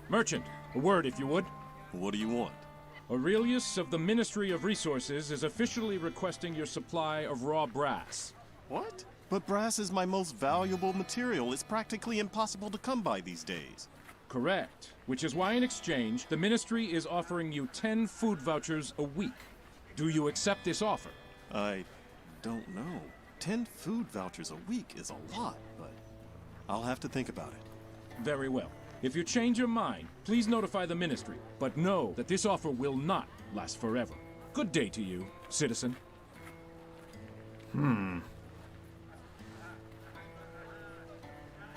[SPEAKER 15] Merchant, a word if you would.
[SPEAKER 6] What do you want?
[SPEAKER 15] Aurelius of the Ministry of Resources is officially requesting your supply of raw brass.
[SPEAKER 6] What? But brass is my most valuable material. It's practically impossible to come by these days.
[SPEAKER 15] Correct. Which is why in exchange, the Ministry is offering you 10 food vouchers a week. Do you accept this offer?
[SPEAKER 6] I don't know. 10 food vouchers a week is a lot, but I'll have to think about it.
[SPEAKER 15] Very well. If you change your mind, please notify the Ministry, but know that this offer will not last forever. Good day to you, citizen.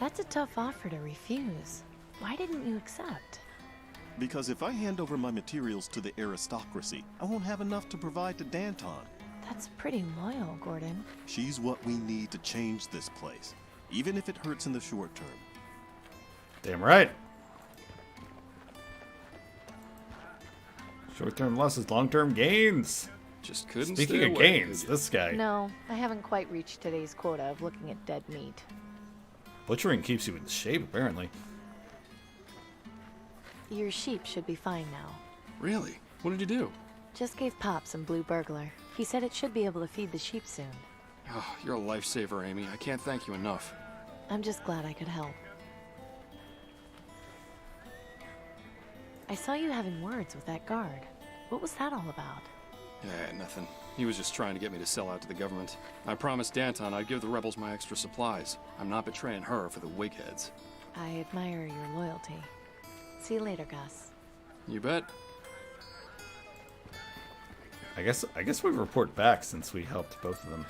[SPEAKER 3] That's a tough offer to refuse. Why didn't you accept?
[SPEAKER 6] Because if I hand over my materials to the aristocracy, I won't have enough to provide to Danton.
[SPEAKER 3] That's pretty loyal, Gordon.
[SPEAKER 6] She's what we need to change this place, even if it hurts in the short term.
[SPEAKER 1] Damn right. Short-term losses, long-term gains.
[SPEAKER 8] Just couldn't
[SPEAKER 1] Speaking
[SPEAKER 8] stay
[SPEAKER 1] of
[SPEAKER 8] away,
[SPEAKER 1] gains,
[SPEAKER 8] could you?
[SPEAKER 1] this guy.
[SPEAKER 3] No, I haven't quite reached today's quota of looking at dead meat.
[SPEAKER 1] Butchering keeps you in shape, apparently.
[SPEAKER 3] Your sheep should be fine now.
[SPEAKER 8] Really? What did you do?
[SPEAKER 3] Just gave Pop some blue burglar. He said it should be able to feed the sheep soon.
[SPEAKER 8] Oh, you're a lifesaver, Amy. I can't thank you enough.
[SPEAKER 3] I'm just glad I could help. I saw you having words with that guard. What was that all about?
[SPEAKER 8] Yeah, nothing. He was just trying to get me to sell out to the government. I promised Danton I'd give the rebels my extra supplies. I'm not betraying her for the wigheads.
[SPEAKER 3] I admire your loyalty. See you later, Gus.
[SPEAKER 8] You bet.
[SPEAKER 1] I guess we report back since we helped both of them.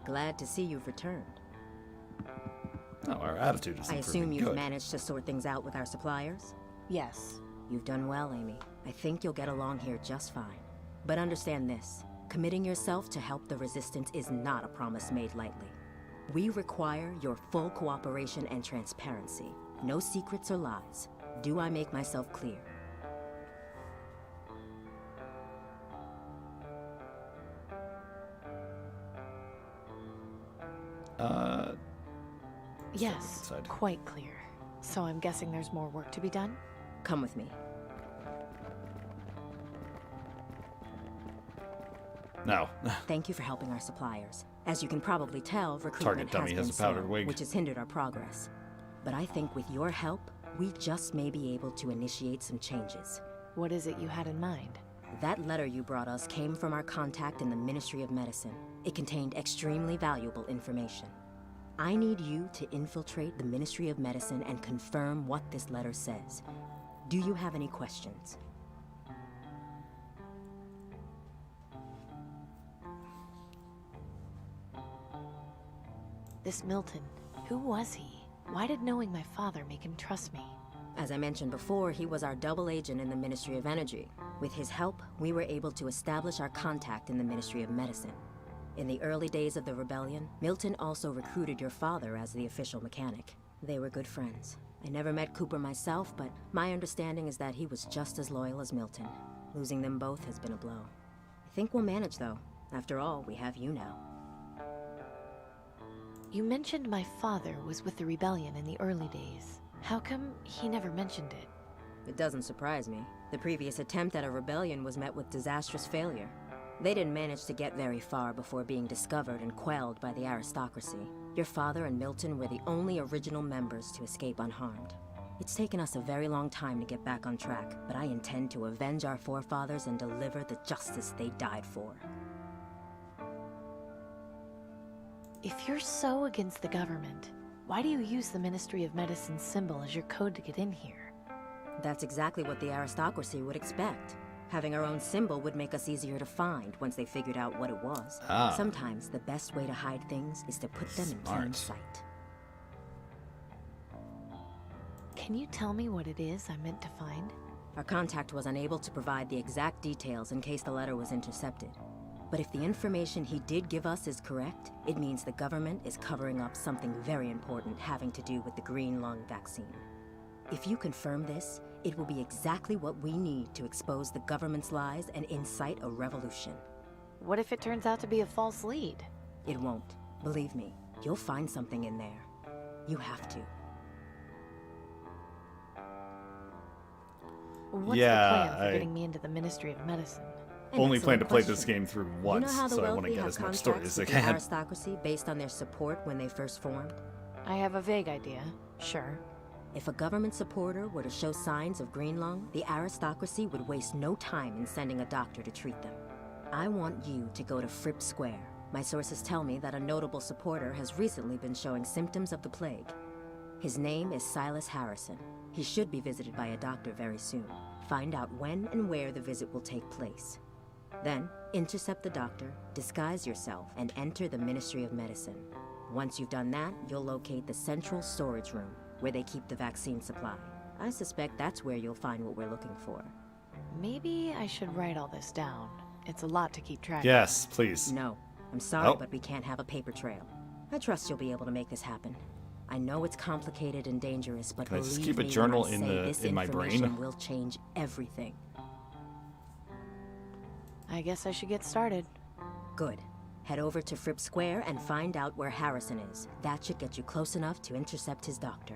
[SPEAKER 10] Glad to see you've returned.
[SPEAKER 1] Oh, our attitude is
[SPEAKER 10] I
[SPEAKER 1] improving.
[SPEAKER 10] assume you've
[SPEAKER 1] Good.
[SPEAKER 10] managed to sort things out with our suppliers?
[SPEAKER 3] Yes.
[SPEAKER 10] You've done well, Amy. I think you'll get along here just fine. But understand this. Committing yourself to help the Resistance is not a promise made lightly. We require your full cooperation and transparency. No secrets or lies. Do I make myself clear?
[SPEAKER 3] Yes,
[SPEAKER 1] inside.
[SPEAKER 3] quite clear. So I'm guessing there's more work to be done?
[SPEAKER 10] Come with me.
[SPEAKER 1] No.
[SPEAKER 10] Thank you for helping our suppliers. As you can probably tell, recruitment
[SPEAKER 1] Target dummy
[SPEAKER 10] has
[SPEAKER 1] has
[SPEAKER 10] been
[SPEAKER 1] a powdered
[SPEAKER 10] slow,
[SPEAKER 1] wig.
[SPEAKER 10] which has hindered our progress. But I think with your help, we just may be able to initiate some changes.
[SPEAKER 3] What is it you had in mind?
[SPEAKER 10] That letter you brought us came from our contact in the Ministry of Medicine. It contained extremely valuable information. I need you to infiltrate the Ministry of Medicine and confirm what this letter says. Do you have any questions?
[SPEAKER 3] This Milton, who was he? Why did knowing my father make him trust me?
[SPEAKER 10] As I mentioned before, he was our double agent in the Ministry of Energy. With his help, we were able to establish our contact in the Ministry of Medicine. In the early days of the rebellion, Milton also recruited your father as the official mechanic. They were good friends. I never met Cooper myself, but my understanding is that he was just as loyal as Milton. Losing them both has been a blow. I think we'll manage, though. After all, we have you now.
[SPEAKER 3] You mentioned my father was with the rebellion in the early days. How come he never mentioned it?
[SPEAKER 10] It doesn't surprise me. The previous attempt at a rebellion was met with disastrous failure. They didn't manage to get very far before being discovered and quelled by the aristocracy. Your father and Milton were the only original members to escape unharmed. It's taken us a very long time to get back on track, but I intend to avenge our forefathers and deliver the justice they died for.
[SPEAKER 3] If you're so against the government, why do you use the Ministry of Medicine's symbol as your code to get in here?
[SPEAKER 10] That's exactly what the aristocracy would expect. Having our own symbol would make us easier to find once they figured out what it was. Sometimes the best way to hide things is to put them in plain sight.
[SPEAKER 3] Can you tell me what it is I meant to find?
[SPEAKER 10] Our contact was unable to provide the exact details in case the letter was intercepted. But if the information he did give us is correct, it means the government is covering up something very important having to do with the green lung vaccine. If you confirm this, it will be exactly what we need to expose the government's lies and incite a revolution.
[SPEAKER 3] What if it turns out to be a false lead?
[SPEAKER 10] It won't. Believe me, you'll find something in there. You have to.
[SPEAKER 3] What's the plan for getting me into the Ministry of Medicine?
[SPEAKER 1] Only plan to play this game through once,
[SPEAKER 10] you know how the
[SPEAKER 1] so I want to
[SPEAKER 10] wealthy
[SPEAKER 1] get
[SPEAKER 10] have
[SPEAKER 1] as much story
[SPEAKER 10] contracts
[SPEAKER 1] as I
[SPEAKER 10] with the
[SPEAKER 1] can.
[SPEAKER 10] aristocracy based on their support when they first formed?
[SPEAKER 3] I have a vague idea, sure.
[SPEAKER 10] If a government supporter were to show signs of green lung, the aristocracy would waste no time in sending a doctor to treat them. I want you to go to Fripp Square. My sources tell me that a notable supporter has recently been showing symptoms of the plague. His name is Silas Harrison. He should be visited by a doctor very soon. Find out when and where the visit will take place. Then, intercept the doctor, disguise yourself, and enter the Ministry of Medicine. Once you've done that, you'll locate the central storage room, where they keep the vaccine supply. I suspect that's where you'll find what we're looking for.
[SPEAKER 3] Maybe I should write all this down. It's a lot to keep track
[SPEAKER 1] Yes, please.
[SPEAKER 10] No, I'm sorry, but we can't have a paper trail. I trust you'll be able to make this happen. I know it's complicated and dangerous, but
[SPEAKER 1] Can I just
[SPEAKER 10] believe
[SPEAKER 1] keep a
[SPEAKER 10] me
[SPEAKER 1] journal
[SPEAKER 10] when I
[SPEAKER 1] in
[SPEAKER 10] say
[SPEAKER 1] the-
[SPEAKER 10] this
[SPEAKER 1] in my brain?
[SPEAKER 10] information will change everything.
[SPEAKER 3] I guess I should get started.
[SPEAKER 10] Good. Head over to Fripp Square and find out where Harrison is. That should get you close enough to intercept his doctor.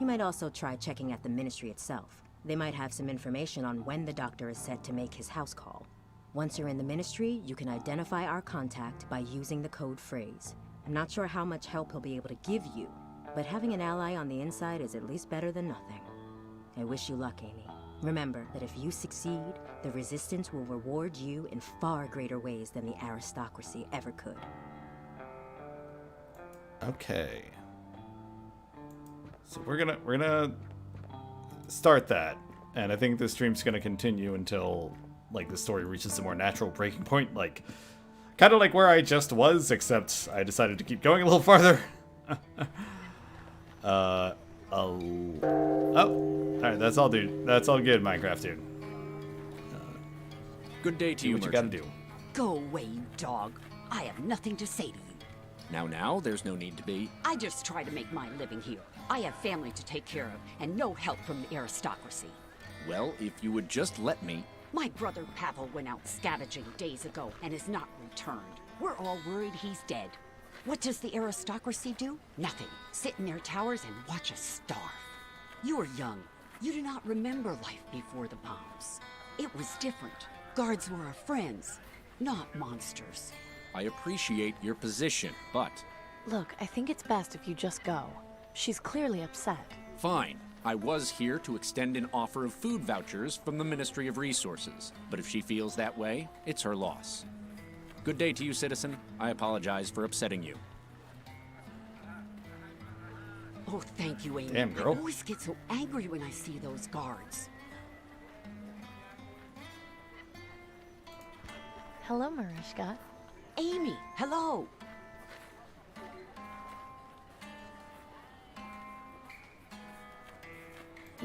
[SPEAKER 10] You might also try checking at the ministry itself. They might have some information on when the doctor is set to make his house call. Once you're in the ministry, you can identify our contact by using the code phrase. I'm not sure how much help he'll be able to give you, but having an ally on the inside is at least better than nothing. I wish you luck, Amy. Remember that if you succeed, the Resistance will reward you in far greater ways than the aristocracy ever could.
[SPEAKER 1] Okay. So we're gonna start that, and I think this stream's gonna continue until like the story reaches a more natural breaking point, like kind of like where I just was, except I decided to keep going a little farther. All right, that's all, dude. That's all good, Minecraft, dude.
[SPEAKER 18] Good day to
[SPEAKER 1] Do
[SPEAKER 18] you,
[SPEAKER 1] what you gotta
[SPEAKER 18] merchant.
[SPEAKER 1] do.
[SPEAKER 20] Go away, you dog. I have nothing to say to you.
[SPEAKER 18] Now, there's no need to be.
[SPEAKER 20] I just try to make my living here. I have family to take care of, and no help from the aristocracy.
[SPEAKER 18] Well, if you would just let me.
[SPEAKER 20] My brother Pavel went out scavenging days ago and has not returned. We're all worried he's dead. What does the aristocracy do? Nothing. Sit in their towers and watch us starve. You are young. You do not remember life before the bombs. It was different. Guards were our friends, not monsters.
[SPEAKER 18] I appreciate your position, but...
[SPEAKER 3] Look, I think it's best if you just go. She's clearly upset.
[SPEAKER 18] Fine. I was here to extend an offer of food vouchers from the Ministry of Resources, but if she feels that way, it's her loss. Good day to you, citizen. I apologize for upsetting you.
[SPEAKER 20] Oh, thank you, Amy.
[SPEAKER 1] Damn, girl.
[SPEAKER 20] I always get so angry when I see those guards.
[SPEAKER 3] Hello, Marishka.
[SPEAKER 20] Amy, hello.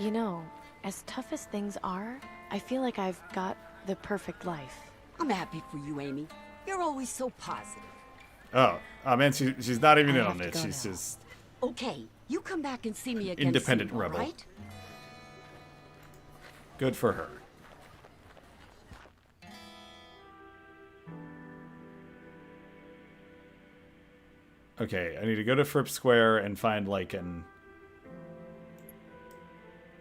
[SPEAKER 3] You know, as tough as things are, I feel like I've got the perfect life.
[SPEAKER 20] I'm happy for you, Amy. You're always so positive.
[SPEAKER 1] Oh man, she's not even in on it. She's just
[SPEAKER 20] Okay, you come back and see me again
[SPEAKER 1] independent
[SPEAKER 20] soon,
[SPEAKER 1] rebel.
[SPEAKER 20] right?
[SPEAKER 1] Good for her. Okay, I need to go to Fripp Square and find like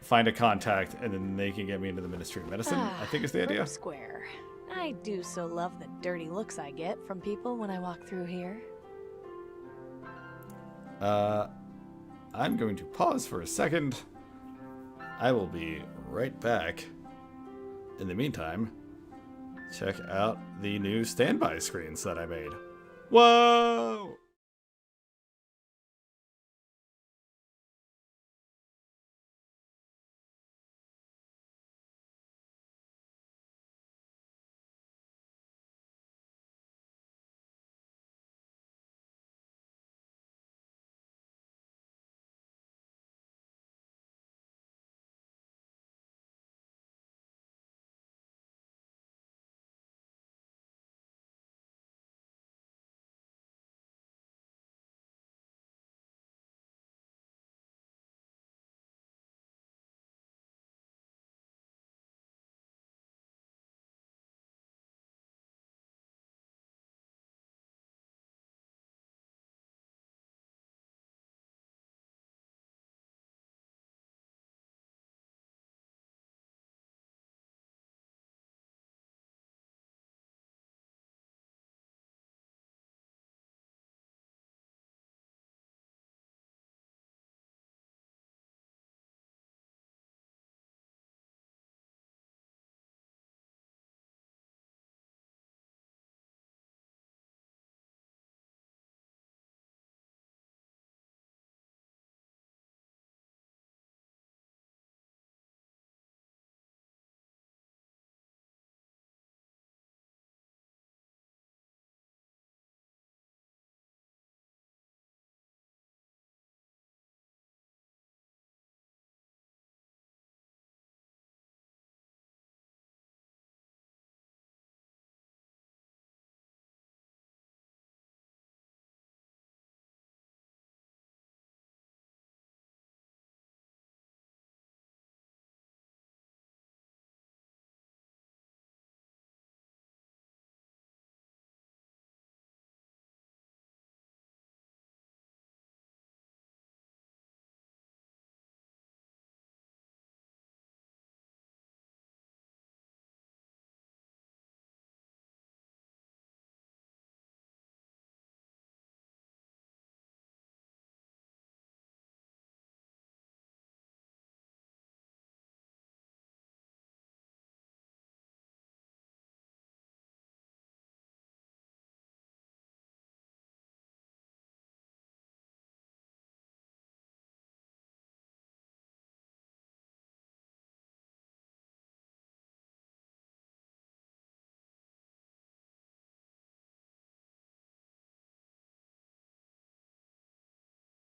[SPEAKER 1] find a contact, and then they can get me into the Ministry of Medicine. I think is the idea.
[SPEAKER 3] Fripp Square. I do so love the dirty looks I get from people when I walk through here.
[SPEAKER 1] I'm going to pause for a second. I will be right back. In the meantime, check out the new standby screens that I made. Whoa!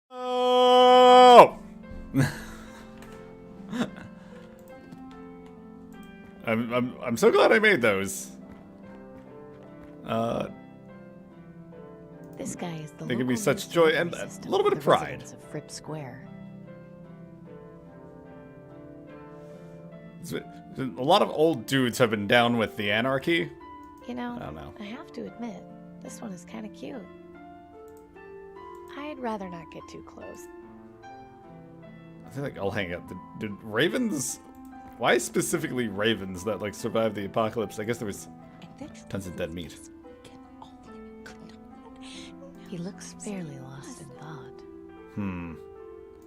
[SPEAKER 1] Oh! I'm so glad I made those.
[SPEAKER 3] This guy is the
[SPEAKER 1] They give me
[SPEAKER 3] local
[SPEAKER 1] such joy and a
[SPEAKER 3] system
[SPEAKER 1] little bit
[SPEAKER 3] for
[SPEAKER 1] of
[SPEAKER 3] the
[SPEAKER 1] pride.
[SPEAKER 3] residents of Fripp Square.
[SPEAKER 1] A lot of old dudes have been down with the anarchy.
[SPEAKER 3] You know,
[SPEAKER 1] I don't know.
[SPEAKER 3] I have to admit, this one is kind of cute. I'd rather not get too close.
[SPEAKER 1] I feel like I'll hang out. Did ravens? Why specifically ravens that like survived the apocalypse? I guess there was tons of dead meat.
[SPEAKER 3] He looks fairly lost in thought.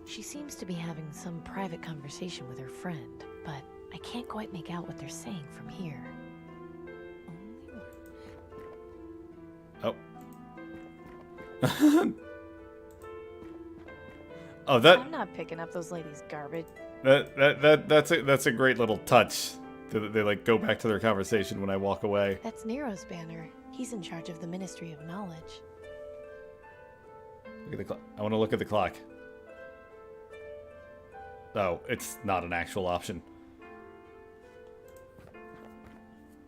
[SPEAKER 3] She seems to be having some private conversation with her friend, but I can't quite make out what they're saying from here.
[SPEAKER 1] Oh. Oh, that.
[SPEAKER 3] I'm not picking up those ladies' garbage.
[SPEAKER 1] That's a great little touch. They like go back to their conversation when I walk away.
[SPEAKER 3] That's Nero's banner. He's in charge of the Ministry of Knowledge.
[SPEAKER 1] Look at the clock. I want to look at the clock. Oh, it's not an actual option.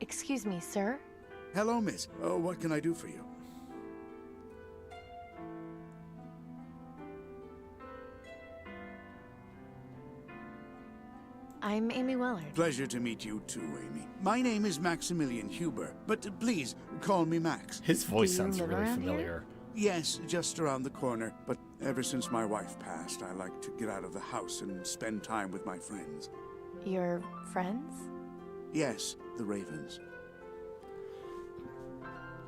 [SPEAKER 3] Excuse me, sir?
[SPEAKER 19] Hello, miss. What can I do for you?
[SPEAKER 3] I'm Amy Weller.
[SPEAKER 19] Pleasure to meet you too, Amy. My name is Maximilian Huber, but please call me Max.
[SPEAKER 1] His voice sounds really familiar.
[SPEAKER 19] Yes, just around the corner, but ever since my wife passed, I like to get out of the house and spend time with my friends.
[SPEAKER 3] Your friends?
[SPEAKER 19] Yes, the Ravens.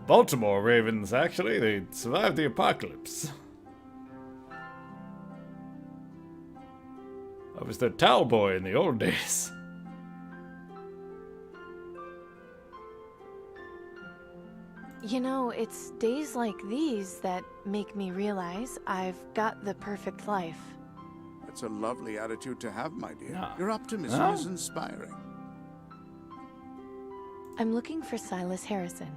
[SPEAKER 1] Baltimore Ravens, actually. They survived the apocalypse. I was their towel boy in the old days.
[SPEAKER 3] You know, it's days like these that make me realize I've got the perfect life.
[SPEAKER 19] That's a lovely attitude to have, my dear.
[SPEAKER 1] Yeah.
[SPEAKER 19] Your optimism
[SPEAKER 1] Huh?
[SPEAKER 19] is inspiring.
[SPEAKER 3] I'm looking for Silas Harrison.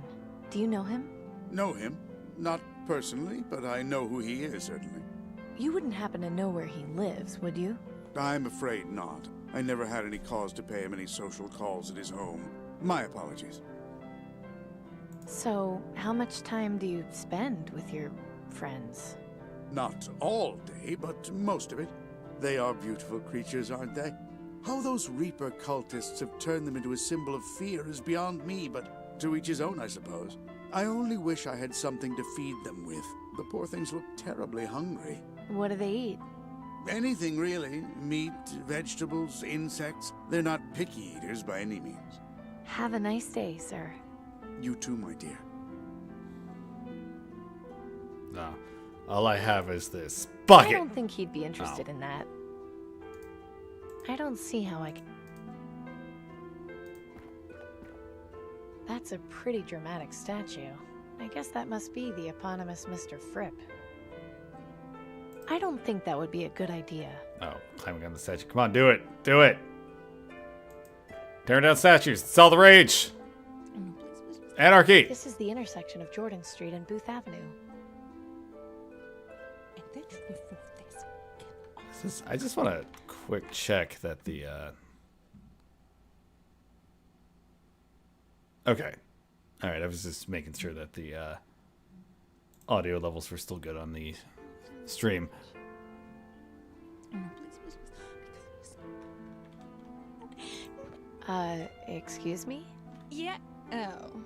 [SPEAKER 3] Do you know him?
[SPEAKER 19] Know him? Not personally, but I know who he is, certainly.
[SPEAKER 3] You wouldn't happen to know where he lives, would you?
[SPEAKER 19] I'm afraid not. I never had any cause to pay him any social calls at his home. My apologies.
[SPEAKER 3] So, how much time do you spend with your friends?
[SPEAKER 19] Not all day, but most of it. They are beautiful creatures, aren't they? How those Reaper cultists have turned them into a symbol of fear is beyond me, but to each his own, I suppose. I only wish I had something to feed them with. The poor things look terribly hungry.
[SPEAKER 3] What do they eat?
[SPEAKER 19] Anything, really. Meat, vegetables, insects. They're not picky eaters by any means.
[SPEAKER 3] Have a nice day, sir.
[SPEAKER 19] You too, my dear.
[SPEAKER 1] No. All I have is this
[SPEAKER 3] I
[SPEAKER 1] bucket.
[SPEAKER 3] don't think he'd be interested in that. I don't see how I can... That's a pretty dramatic statue. I guess that must be the eponymous Mr. Fripp. I don't think that would be a good idea.
[SPEAKER 1] Oh, climbing on the statue. Come on, do it. Do it. Tearing down statues. It's all the rage. Anarchy.
[SPEAKER 3] This is the intersection of Jordan Street and Booth Avenue.
[SPEAKER 1] I just want to quick check that the... Okay. All right, I was just making sure that the audio levels were still good on the stream.
[SPEAKER 3] Excuse me?
[SPEAKER 21] Yeah. Oh.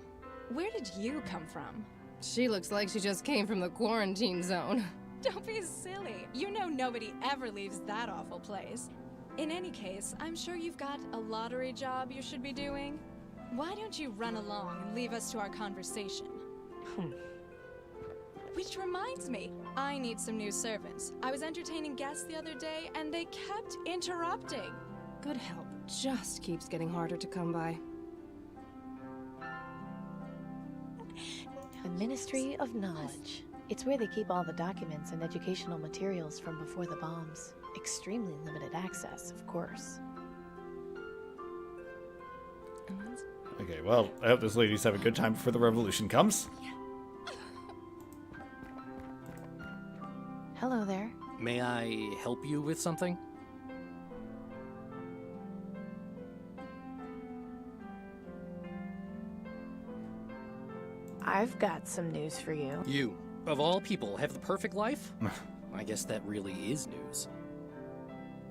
[SPEAKER 21] Where did you come from? She looks like she just came from the quarantine zone.
[SPEAKER 17] Don't be silly. You know nobody ever leaves that awful place. In any case, I'm sure you've got a lottery job you should be doing. Why don't you run along and leave us to our conversation? Which reminds me, I need some new servants. I was entertaining guests the other day, and they kept interrupting.
[SPEAKER 21] Good help just keeps getting harder to come by.
[SPEAKER 3] The Ministry of Knowledge. It's where they keep all the documents and educational materials from before the bombs. Extremely limited access, of course.
[SPEAKER 1] Okay, well, I hope those ladies have a good time before the revolution comes.
[SPEAKER 3] Hello there.
[SPEAKER 22] May I help you with something?
[SPEAKER 3] I've got some news for you.
[SPEAKER 22] You, of all people, have the perfect life? I guess that really is news.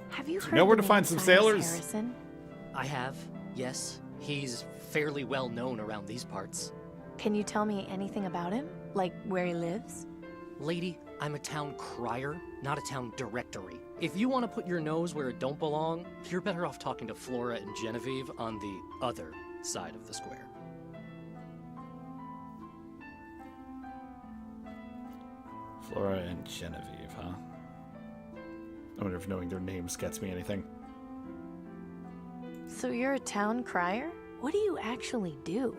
[SPEAKER 3] Have you heard
[SPEAKER 1] know where
[SPEAKER 3] the
[SPEAKER 1] to
[SPEAKER 3] name
[SPEAKER 1] find some
[SPEAKER 3] Silas
[SPEAKER 1] sailors?
[SPEAKER 3] Harrison?
[SPEAKER 22] I have, yes. He's fairly well known around these parts.
[SPEAKER 3] Can you tell me anything about him? Like where he lives?
[SPEAKER 22] Lady, I'm a town crier, not a town directory. If you want to put your nose where it don't belong, you're better off talking to Flora and Genevieve on the other side of the square.
[SPEAKER 1] Flora and Genevieve, huh? I wonder if knowing their names gets me anything.
[SPEAKER 3] So you're a town crier? What do you actually do?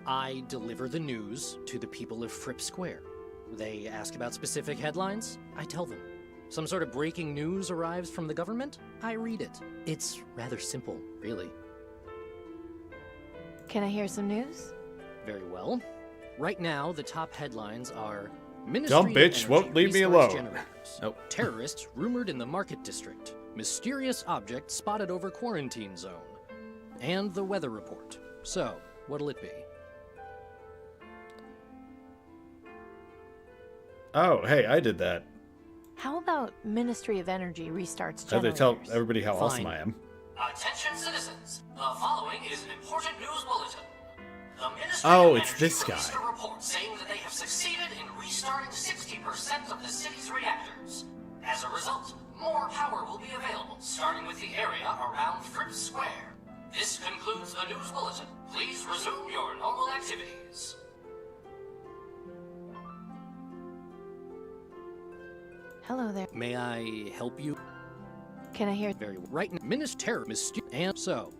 [SPEAKER 22] I deliver the news to the people of Fripp Square. They ask about specific headlines, I tell them. Some sort of breaking news arrives from the government, I read it. It's rather simple, really.
[SPEAKER 3] Can I hear some news?
[SPEAKER 22] Very well. Right now, the top headlines are
[SPEAKER 1] Dumb bitch won't leave me alone.
[SPEAKER 22] Nope. Terrorists rumored in the market district. mysterious object spotted over quarantine zone. And the weather report. So, what'll it be?
[SPEAKER 1] Oh, hey, I did that.
[SPEAKER 3] How about Ministry of Energy restarts
[SPEAKER 1] I have to
[SPEAKER 3] generators?
[SPEAKER 1] tell everybody how awesome
[SPEAKER 22] Fine.
[SPEAKER 1] I am.
[SPEAKER 5] Attention citizens, the following is an important news bulletin. The Ministry
[SPEAKER 1] Oh,
[SPEAKER 5] of
[SPEAKER 1] it's
[SPEAKER 5] Energy
[SPEAKER 1] this
[SPEAKER 5] released
[SPEAKER 1] guy.
[SPEAKER 5] a report saying that they have succeeded in restarting 60% of the city's reactors. As a result, more power will be available, starting with the area around Fripp Square. This concludes the news bulletin. Please resume your normal activities.
[SPEAKER 3] Hello there.
[SPEAKER 22] May I help you?
[SPEAKER 3] Can I hear?
[SPEAKER 22] Very well. Right now, and so.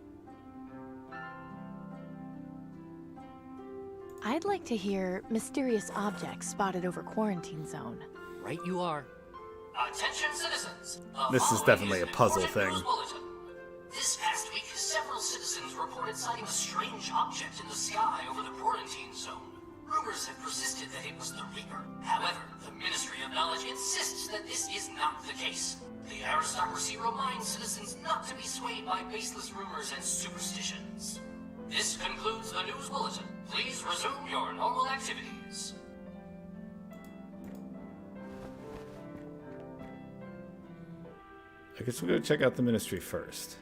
[SPEAKER 3] I'd like to hear mysterious objects spotted over quarantine zone.
[SPEAKER 22] Right you are.
[SPEAKER 5] Attention citizens.
[SPEAKER 1] This is definitely a puzzle thing.
[SPEAKER 5] News bulletin. This past week, several citizens reported sighting a strange object in the sky over the quarantine zone. Rumors have persisted that it was the Reaper. However, the Ministry of Knowledge insists that this is not the case. The aristocracy reminds citizens not to be swayed by baseless rumors and superstitions. This concludes the news bulletin. Please resume your normal activities.
[SPEAKER 1] I guess we'll go check out the ministry first.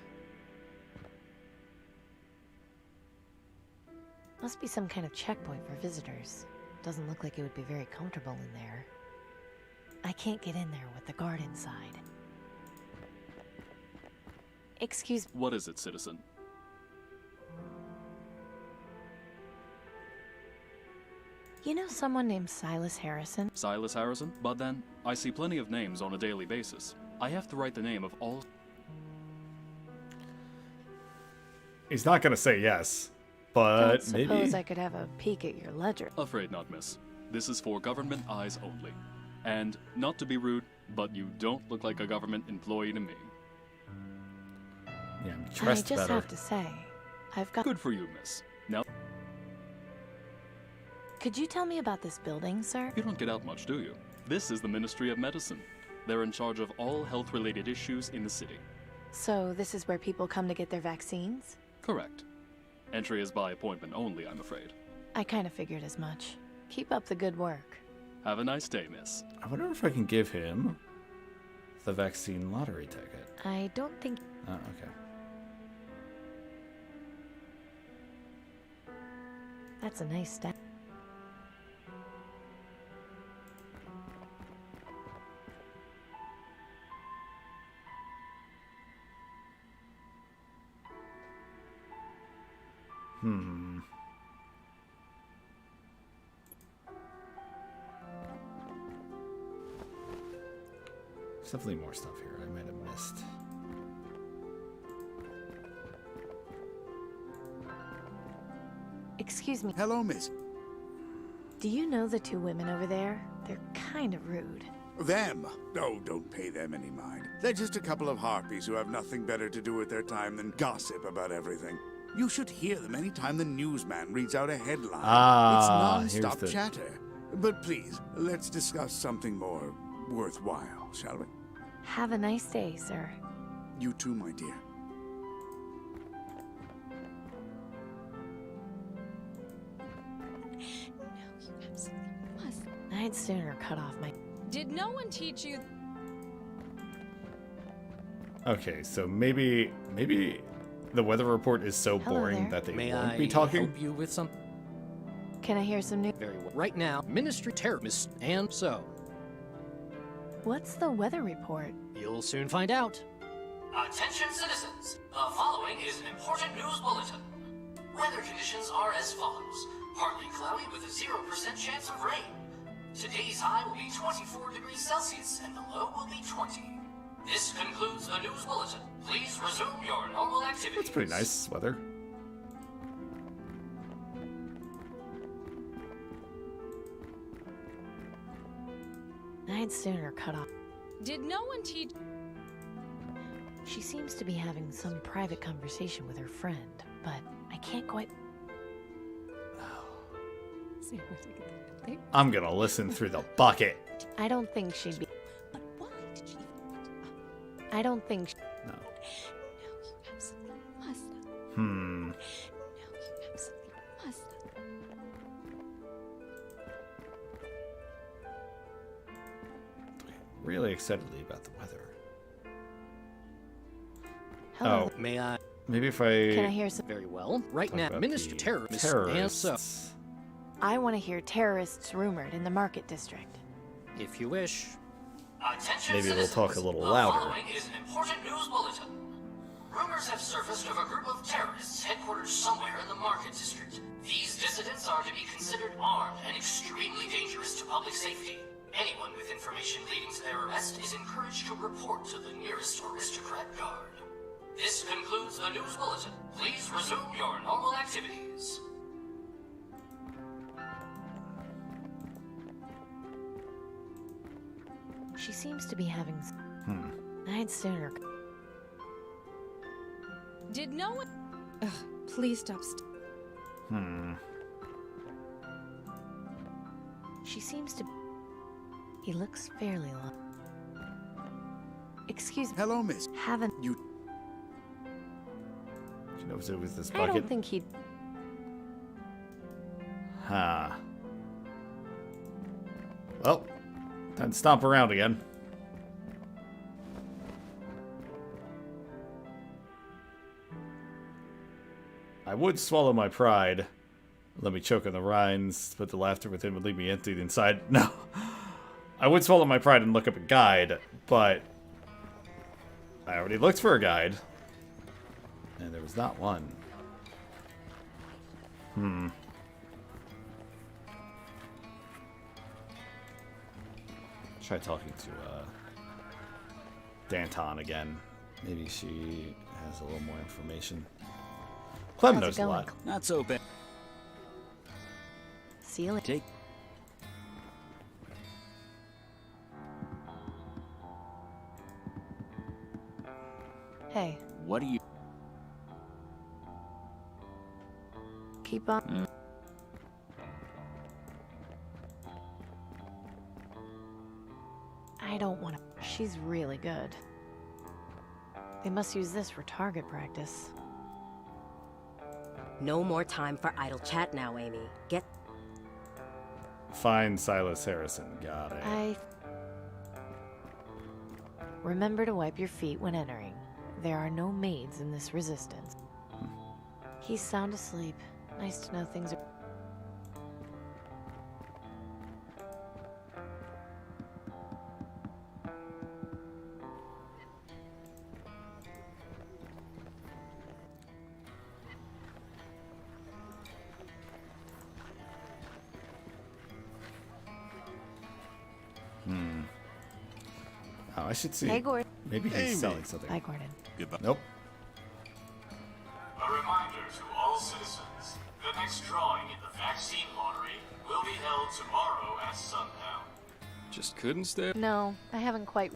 [SPEAKER 3] Must be some kind of checkpoint for visitors. Doesn't look like it would be very comfortable in there. I can't get in there with the guard inside. Excuse me.
[SPEAKER 2] What is it, citizen?
[SPEAKER 3] You know someone named Silas Harrison?
[SPEAKER 2] Silas Harrison? But then, I see plenty of names on a daily basis. I have to write the name of all...
[SPEAKER 1] He's not gonna say yes, but
[SPEAKER 3] Don't
[SPEAKER 1] maybe.
[SPEAKER 3] suppose I could have a peek at your ledger.
[SPEAKER 2] Afraid not, miss. This is for government eyes only. And, not to be rude, but you don't look like a government employee to me.
[SPEAKER 1] Yeah, I'm
[SPEAKER 3] I
[SPEAKER 1] dressed
[SPEAKER 3] just
[SPEAKER 1] better.
[SPEAKER 3] have to say, I've got...
[SPEAKER 2] Good for you, miss. Now,
[SPEAKER 3] Could you tell me about this building, sir?
[SPEAKER 2] you don't get out much, do you? This is the Ministry of Medicine. They're in charge of all health-related issues in the city.
[SPEAKER 3] So this is where people come to get their vaccines?
[SPEAKER 2] Correct. Entry is by appointment only, I'm afraid.
[SPEAKER 3] I kind of figured as much. Keep up the good work.
[SPEAKER 2] Have a nice day, miss.
[SPEAKER 1] I wonder if I can give him the vaccine lottery ticket.
[SPEAKER 3] I don't think...
[SPEAKER 1] Oh, okay.
[SPEAKER 3] That's a nice step.
[SPEAKER 1] There's definitely more stuff here I might have missed.
[SPEAKER 3] Excuse me.
[SPEAKER 19] Hello, miss.
[SPEAKER 3] Do you know the two women over there? They're kind of rude.
[SPEAKER 19] Them? Oh, don't pay them any mind. They're just a couple of harpies who have nothing better to do with their time than gossip about everything. You should hear them anytime the newsman reads out a headline. It's
[SPEAKER 1] here's
[SPEAKER 19] non-stop
[SPEAKER 1] the-
[SPEAKER 19] chatter. But please, let's discuss something more worthwhile, shall we?
[SPEAKER 3] Have a nice day, sir.
[SPEAKER 19] You too, my dear.
[SPEAKER 3] I'd sooner cut off my...
[SPEAKER 17] Did no one teach you?
[SPEAKER 1] Okay, so maybe the weather report is so
[SPEAKER 3] Hello
[SPEAKER 1] boring
[SPEAKER 3] there.
[SPEAKER 1] that they
[SPEAKER 22] May
[SPEAKER 1] won't
[SPEAKER 22] I
[SPEAKER 1] be talking.
[SPEAKER 22] help you with something?
[SPEAKER 3] Can I hear some news?
[SPEAKER 22] Very well. Right now, Ministry Terrorist, and so.
[SPEAKER 3] What's the weather report?
[SPEAKER 22] You'll soon find out.
[SPEAKER 5] Attention citizens, the following is an important news bulletin. Weather conditions are as follows. Partly cloudy with a 0% chance of rain. Today's high will be 24 degrees Celsius and the low will be 20. This concludes the news bulletin. Please resume your normal activities.
[SPEAKER 1] It's pretty nice weather.
[SPEAKER 3] I'd sooner cut off...
[SPEAKER 17] Did no one teach?
[SPEAKER 3] She seems to be having some private conversation with her friend, but I can't quite...
[SPEAKER 1] I'm gonna listen through the bucket.
[SPEAKER 3] I don't think she'd be... I don't think...
[SPEAKER 1] really excitedly about the weather.
[SPEAKER 3] Hello.
[SPEAKER 1] Oh,
[SPEAKER 22] May I?
[SPEAKER 1] maybe if I...
[SPEAKER 3] Can I hear some?
[SPEAKER 22] Very well. Right
[SPEAKER 1] talk
[SPEAKER 22] now,
[SPEAKER 1] about
[SPEAKER 22] Minister
[SPEAKER 1] the
[SPEAKER 22] Terrorists.
[SPEAKER 1] terrorists.
[SPEAKER 3] I want to hear terrorists rumored in the market district.
[SPEAKER 22] If you wish.
[SPEAKER 5] Attention
[SPEAKER 1] Maybe we'll
[SPEAKER 5] citizens.
[SPEAKER 1] talk a little
[SPEAKER 5] The
[SPEAKER 1] louder.
[SPEAKER 5] following is an important news bulletin. Rumors have surfaced of a group of terrorists headquartered somewhere in the market district. These dissidents are to be considered armed and extremely dangerous to public safety. Anyone with information leading to their arrest is encouraged to report to the nearest aristocrat guard. This concludes the news bulletin. Please resume your normal activities.
[SPEAKER 3] She seems to be having. I'd sooner.
[SPEAKER 17] Did no one? Ugh, please stop.
[SPEAKER 3] She seems to. He looks fairly low. Excuse me.
[SPEAKER 19] Hello, miss.
[SPEAKER 3] Haven't
[SPEAKER 19] you?
[SPEAKER 1] She knows it was this
[SPEAKER 3] I
[SPEAKER 1] bucket.
[SPEAKER 3] don't think he'd.
[SPEAKER 1] Huh. Well, time to stomp around again. I would swallow my pride. Let me choke on the rinds, but the laughter within would leave me emptied inside. No. I would swallow my pride and look up a guide, but I already looked for a guide. And there was not one. Try talking to Danton again. Maybe she has a little more information. Clem knows a lot.
[SPEAKER 13] Not so bad.
[SPEAKER 3] See you later.
[SPEAKER 13] Take.
[SPEAKER 3] Hey,
[SPEAKER 13] What do you?
[SPEAKER 3] keep on. I don't want to. She's really good. They must use this for target practice.
[SPEAKER 10] No more time for idle chat now, Amy. Get.
[SPEAKER 1] Find Silas Harrison. Got it.
[SPEAKER 3] Remember to wipe your feet when entering. There are no maids in this resistance. He's sound asleep. Nice to know things are.
[SPEAKER 1] Oh, I should see.
[SPEAKER 3] Hey, Gordon.
[SPEAKER 1] Maybe he's
[SPEAKER 19] Amy.
[SPEAKER 1] selling something.
[SPEAKER 3] Hi, Gordon.
[SPEAKER 6] Goodbye.
[SPEAKER 1] Nope.
[SPEAKER 5] A reminder to all citizens, the next drawing in the vaccine lottery will be held tomorrow at sundown.
[SPEAKER 8] Just couldn't stay.
[SPEAKER 3] No, I haven't quite.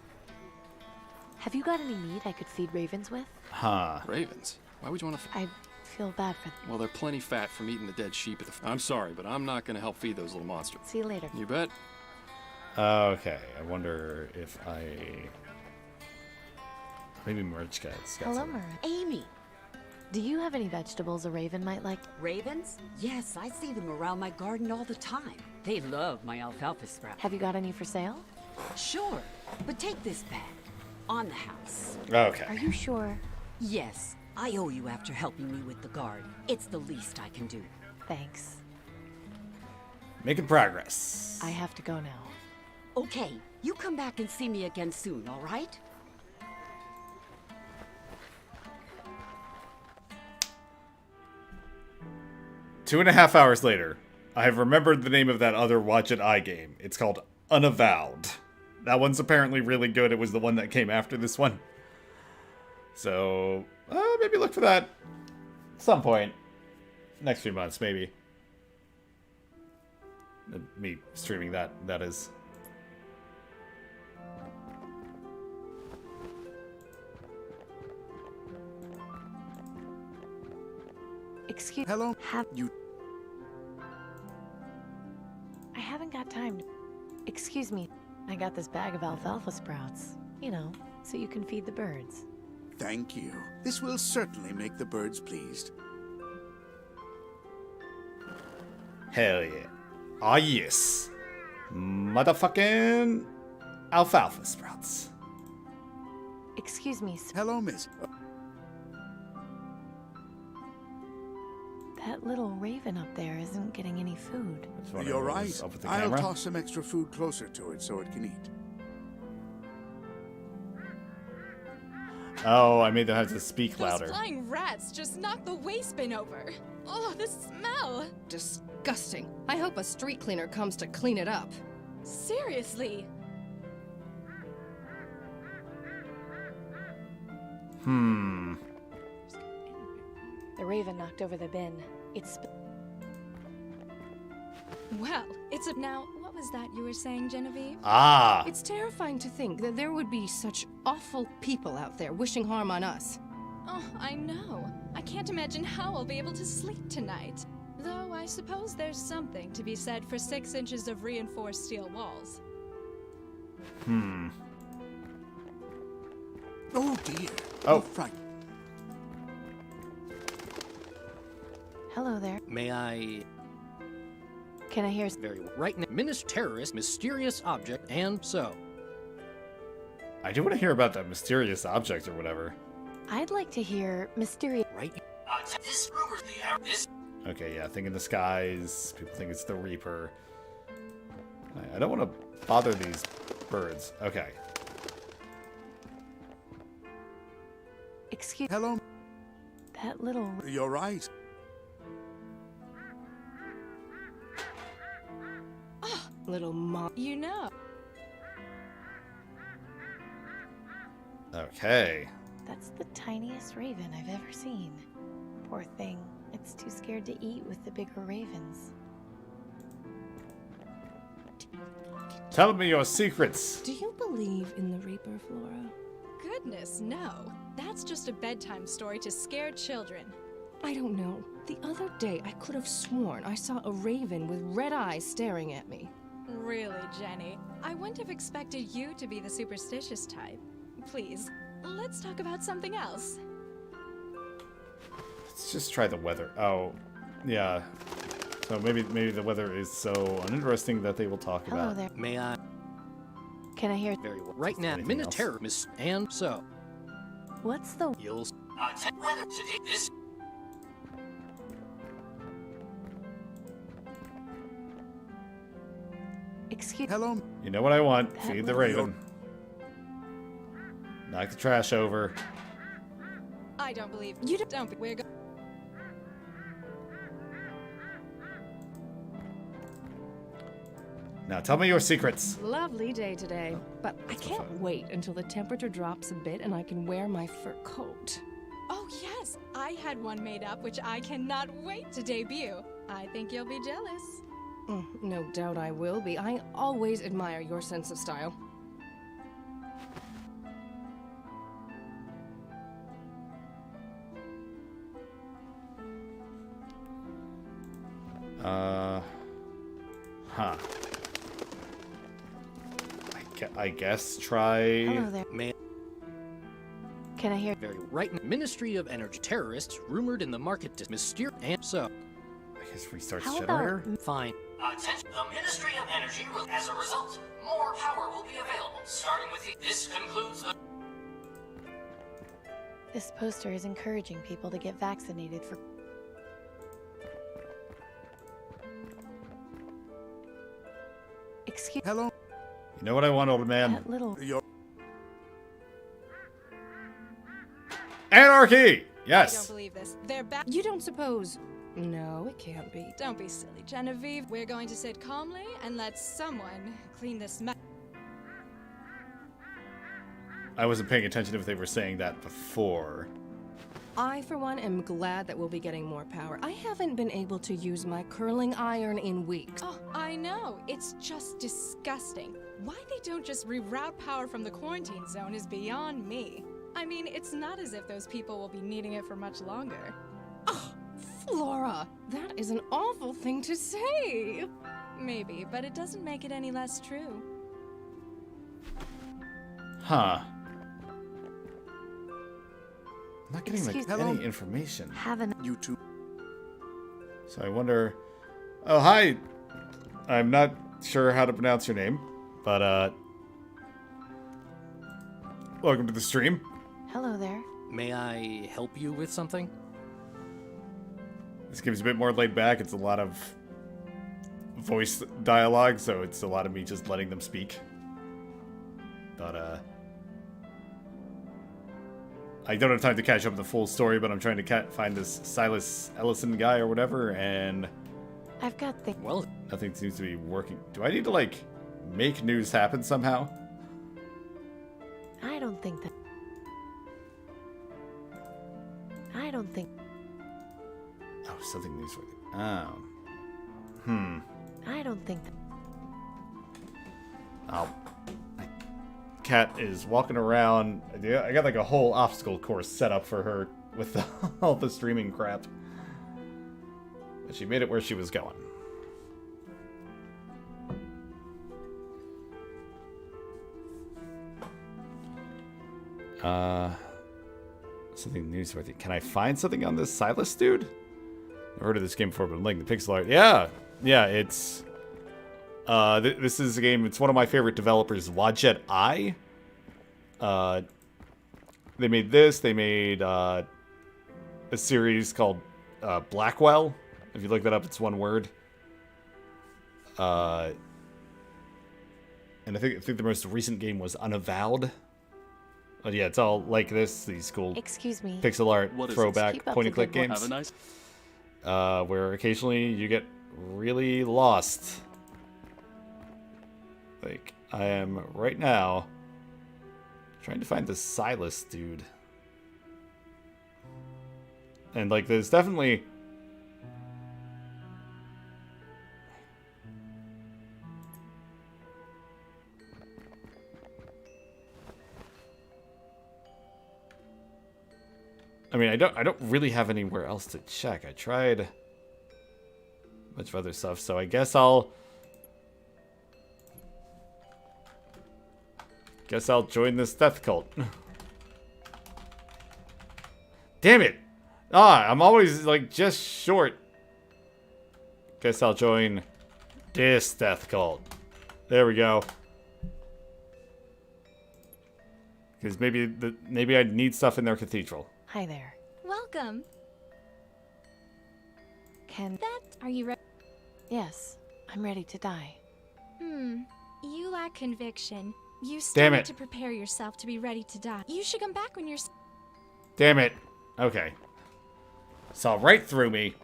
[SPEAKER 3] Have you got any meat I could feed ravens with?
[SPEAKER 1] Huh.
[SPEAKER 8] Ravens? Why would you want to?
[SPEAKER 3] I feel bad for them.
[SPEAKER 8] Well, they're plenty fat from eating the dead sheep at the. I'm sorry, but I'm not going to help feed those little monsters.
[SPEAKER 3] See you later.
[SPEAKER 8] You bet.
[SPEAKER 1] Okay. I wonder if I. Maybe Merch got
[SPEAKER 3] Hello,
[SPEAKER 1] something.
[SPEAKER 3] Marin.
[SPEAKER 20] Amy,
[SPEAKER 3] Do you have any vegetables a raven might like?
[SPEAKER 20] ravens? Yes, I see them around my garden all the time. They love my alfalfa sprout.
[SPEAKER 3] Have you got any for sale?
[SPEAKER 20] Sure, but take this bag. On the house.
[SPEAKER 1] Okay.
[SPEAKER 3] Are you sure?
[SPEAKER 20] Yes, I owe you after helping me with the guard. It's the least I can do.
[SPEAKER 3] Thanks.
[SPEAKER 1] Making progress.
[SPEAKER 3] I have to go now.
[SPEAKER 20] Okay, you come back and see me again soon, all right?
[SPEAKER 1] Two and a half hours later, I have remembered the name of that other Wadjet Eye game. It's called Unavowed. That one's apparently really good. It was the one that came after this one. So, maybe look for that at some point. Next few months, maybe. Me streaming that is.
[SPEAKER 3] Excuse.
[SPEAKER 19] Hello.
[SPEAKER 3] You. I haven't got time. Excuse me. I got this bag of alfalfa sprouts. You know, so you can feed the birds.
[SPEAKER 19] Thank you. This will certainly make the birds pleased.
[SPEAKER 1] Hell yeah. Ah, yes. Motherfucking alfalfa sprouts.
[SPEAKER 3] Excuse me, sir.
[SPEAKER 19] Hello, miss.
[SPEAKER 3] That little raven up there isn't getting any food.
[SPEAKER 19] You're right. I'll toss some extra food closer to it so it can eat.
[SPEAKER 1] Oh, I made them have to speak louder.
[SPEAKER 17] Those flying rats just knocked the waste bin over. Oh, the smell.
[SPEAKER 21] Disgusting. I hope a street cleaner comes to clean it up.
[SPEAKER 17] Seriously.
[SPEAKER 3] The raven knocked over the bin.
[SPEAKER 17] Well, now, what was that you were saying, Genevieve?
[SPEAKER 1] Ah.
[SPEAKER 21] It's terrifying to think that there would be such awful people out there wishing harm on us.
[SPEAKER 17] Oh, I know. I can't imagine how I'll be able to sleep tonight. Though I suppose there's something to be said for 6 inches of reinforced steel walls.
[SPEAKER 19] Oh dear.
[SPEAKER 1] Oh.
[SPEAKER 19] Right.
[SPEAKER 3] Hello there.
[SPEAKER 22] May I...
[SPEAKER 3] Can I hear...
[SPEAKER 22] Very well. Right now, terrorist, mysterious object, and so.
[SPEAKER 1] I do want to hear about that mysterious object or whatever.
[SPEAKER 3] I'd like to hear mysterious...
[SPEAKER 22] Right.
[SPEAKER 5] This rumor, this...
[SPEAKER 1] Okay, yeah, thing in the skies. People think it's the Reaper. I don't want to bother these birds. Okay.
[SPEAKER 3] Excuse...
[SPEAKER 19] Hello.
[SPEAKER 3] That little...
[SPEAKER 19] You're right.
[SPEAKER 21] Little mom.
[SPEAKER 17] You know.
[SPEAKER 1] Okay.
[SPEAKER 3] That's the tiniest raven I've ever seen. Poor thing. It's too scared to eat with the bigger ravens.
[SPEAKER 1] Tell me your secrets.
[SPEAKER 21] Do you believe in the Reaper, Flora?
[SPEAKER 17] Goodness, no. That's just a bedtime story to scare children.
[SPEAKER 21] I don't know. The other day, I could have sworn I saw a raven with red eyes staring at me.
[SPEAKER 17] Really, Jenny? I wouldn't have expected you to be the superstitious type. Please, let's talk about something else.
[SPEAKER 1] Let's just try the weather. Oh, yeah. So maybe the weather is so uninteresting that they will talk
[SPEAKER 3] Hello
[SPEAKER 1] about.
[SPEAKER 3] there.
[SPEAKER 22] May I...
[SPEAKER 3] Can I hear...
[SPEAKER 22] Very well. Right now,
[SPEAKER 1] Anything else?
[SPEAKER 22] terrorist, and so.
[SPEAKER 3] What's the...
[SPEAKER 22] You'll...
[SPEAKER 5] Weather today, this...
[SPEAKER 3] Excuse...
[SPEAKER 19] Hello.
[SPEAKER 1] You know what I want.
[SPEAKER 3] That
[SPEAKER 1] Feed the
[SPEAKER 3] little-
[SPEAKER 1] raven. Knock the trash over.
[SPEAKER 17] I don't believe you. Don't. We're go.
[SPEAKER 1] Now tell me your secrets.
[SPEAKER 21] Lovely day today, but I can't wait until the temperature drops a bit and I can wear my fur coat.
[SPEAKER 17] Oh yes, I had one made up which I cannot wait to debut. I think you'll be jealous.
[SPEAKER 21] No doubt I will be. I always admire your sense of style.
[SPEAKER 1] Huh. I guess try...
[SPEAKER 3] Hello there.
[SPEAKER 22] May...
[SPEAKER 3] Can I hear...
[SPEAKER 22] Very right now, Ministry of Energy terrorists rumored in the market mysterious, and so.
[SPEAKER 1] I guess restarts
[SPEAKER 3] How
[SPEAKER 1] generator?
[SPEAKER 22] Fine.
[SPEAKER 5] Attention, the Ministry of Energy will, as a result, more power will be available, starting with the... This concludes the...
[SPEAKER 3] This poster is encouraging people to get vaccinated for... Excuse...
[SPEAKER 19] Hello.
[SPEAKER 1] You know what I want, old man?
[SPEAKER 3] That little...
[SPEAKER 19] You're...
[SPEAKER 1] Anarchy!
[SPEAKER 17] I don't
[SPEAKER 1] Yes!
[SPEAKER 17] believe this. They're back.
[SPEAKER 21] You don't suppose... No, it can't be.
[SPEAKER 17] Don't be silly, Genevieve. We're going to sit calmly and let someone clean this mess.
[SPEAKER 1] I wasn't paying attention if they were saying that before.
[SPEAKER 21] I, for one, am glad that we'll be getting more power. I haven't been able to use my curling iron in weeks.
[SPEAKER 17] Oh, I know. It's just disgusting. Why they don't just reroute power from the quarantine zone is beyond me. I mean, it's not as if those people will be needing it for much longer.
[SPEAKER 21] Flora, that is an awful thing to say.
[SPEAKER 17] Maybe, but it doesn't make it any less true.
[SPEAKER 1] Huh. I'm not getting
[SPEAKER 3] Excuse-
[SPEAKER 1] like
[SPEAKER 19] Hello?
[SPEAKER 1] any information.
[SPEAKER 3] Haven't...
[SPEAKER 19] You too.
[SPEAKER 1] So I wonder... Oh, hi! I'm not sure how to pronounce your name, but Welcome to the stream.
[SPEAKER 3] Hello there.
[SPEAKER 22] May I help you with something?
[SPEAKER 1] This game's a bit more laid back. It's a lot of voice dialogue, so it's a lot of me just letting them speak. But, I don't have time to catch up with the full story, but I'm trying to find this Silas Ellison guy or whatever, and...
[SPEAKER 3] I've got the...
[SPEAKER 22] Well...
[SPEAKER 1] Nothing seems to be working. Do I need to, like, make news happen somehow?
[SPEAKER 3] I don't think that... I don't think...
[SPEAKER 1] Oh, something newsworthy. Oh.
[SPEAKER 3] I don't think that...
[SPEAKER 1] Oh. My cat is walking around. I got like a whole obstacle course set up for her with all the streaming crap. But she made it where she was going. Something newsworthy. Can I find something on this Silas dude? I've heard of this game before, but I'm liking the pixel art. Yeah, it's... this is a game, it's one of my favorite developers, Wadjet Eye. They made this, they made a series called Blackwell. If you look that up, it's one word. And I think the most recent game was Unavowed. But yeah, it's all like this, these cool
[SPEAKER 3] Excuse me.
[SPEAKER 1] pixel art throwback point-and-click
[SPEAKER 3] good work.
[SPEAKER 1] games.
[SPEAKER 2] Have a nice...
[SPEAKER 1] Where occasionally you get really lost. Like, I am right now trying to find this Silas dude. And, like, there's definitely... I mean, I don't really have anywhere else to check. I tried a bunch of other stuff, so I guess I'll join this death cult. Damn it! I'm always like just short. Guess I'll join this death cult. There we go. Because maybe I need stuff in their cathedral.
[SPEAKER 3] Hi there.
[SPEAKER 17] Welcome. Are you ready?
[SPEAKER 3] Yes, I'm ready to die.
[SPEAKER 17] You lack conviction. You
[SPEAKER 1] Damn
[SPEAKER 17] still
[SPEAKER 1] it.
[SPEAKER 17] need to prepare yourself to be ready to die. You should come back when you're...
[SPEAKER 1] Damn it. Okay. Saw right through me.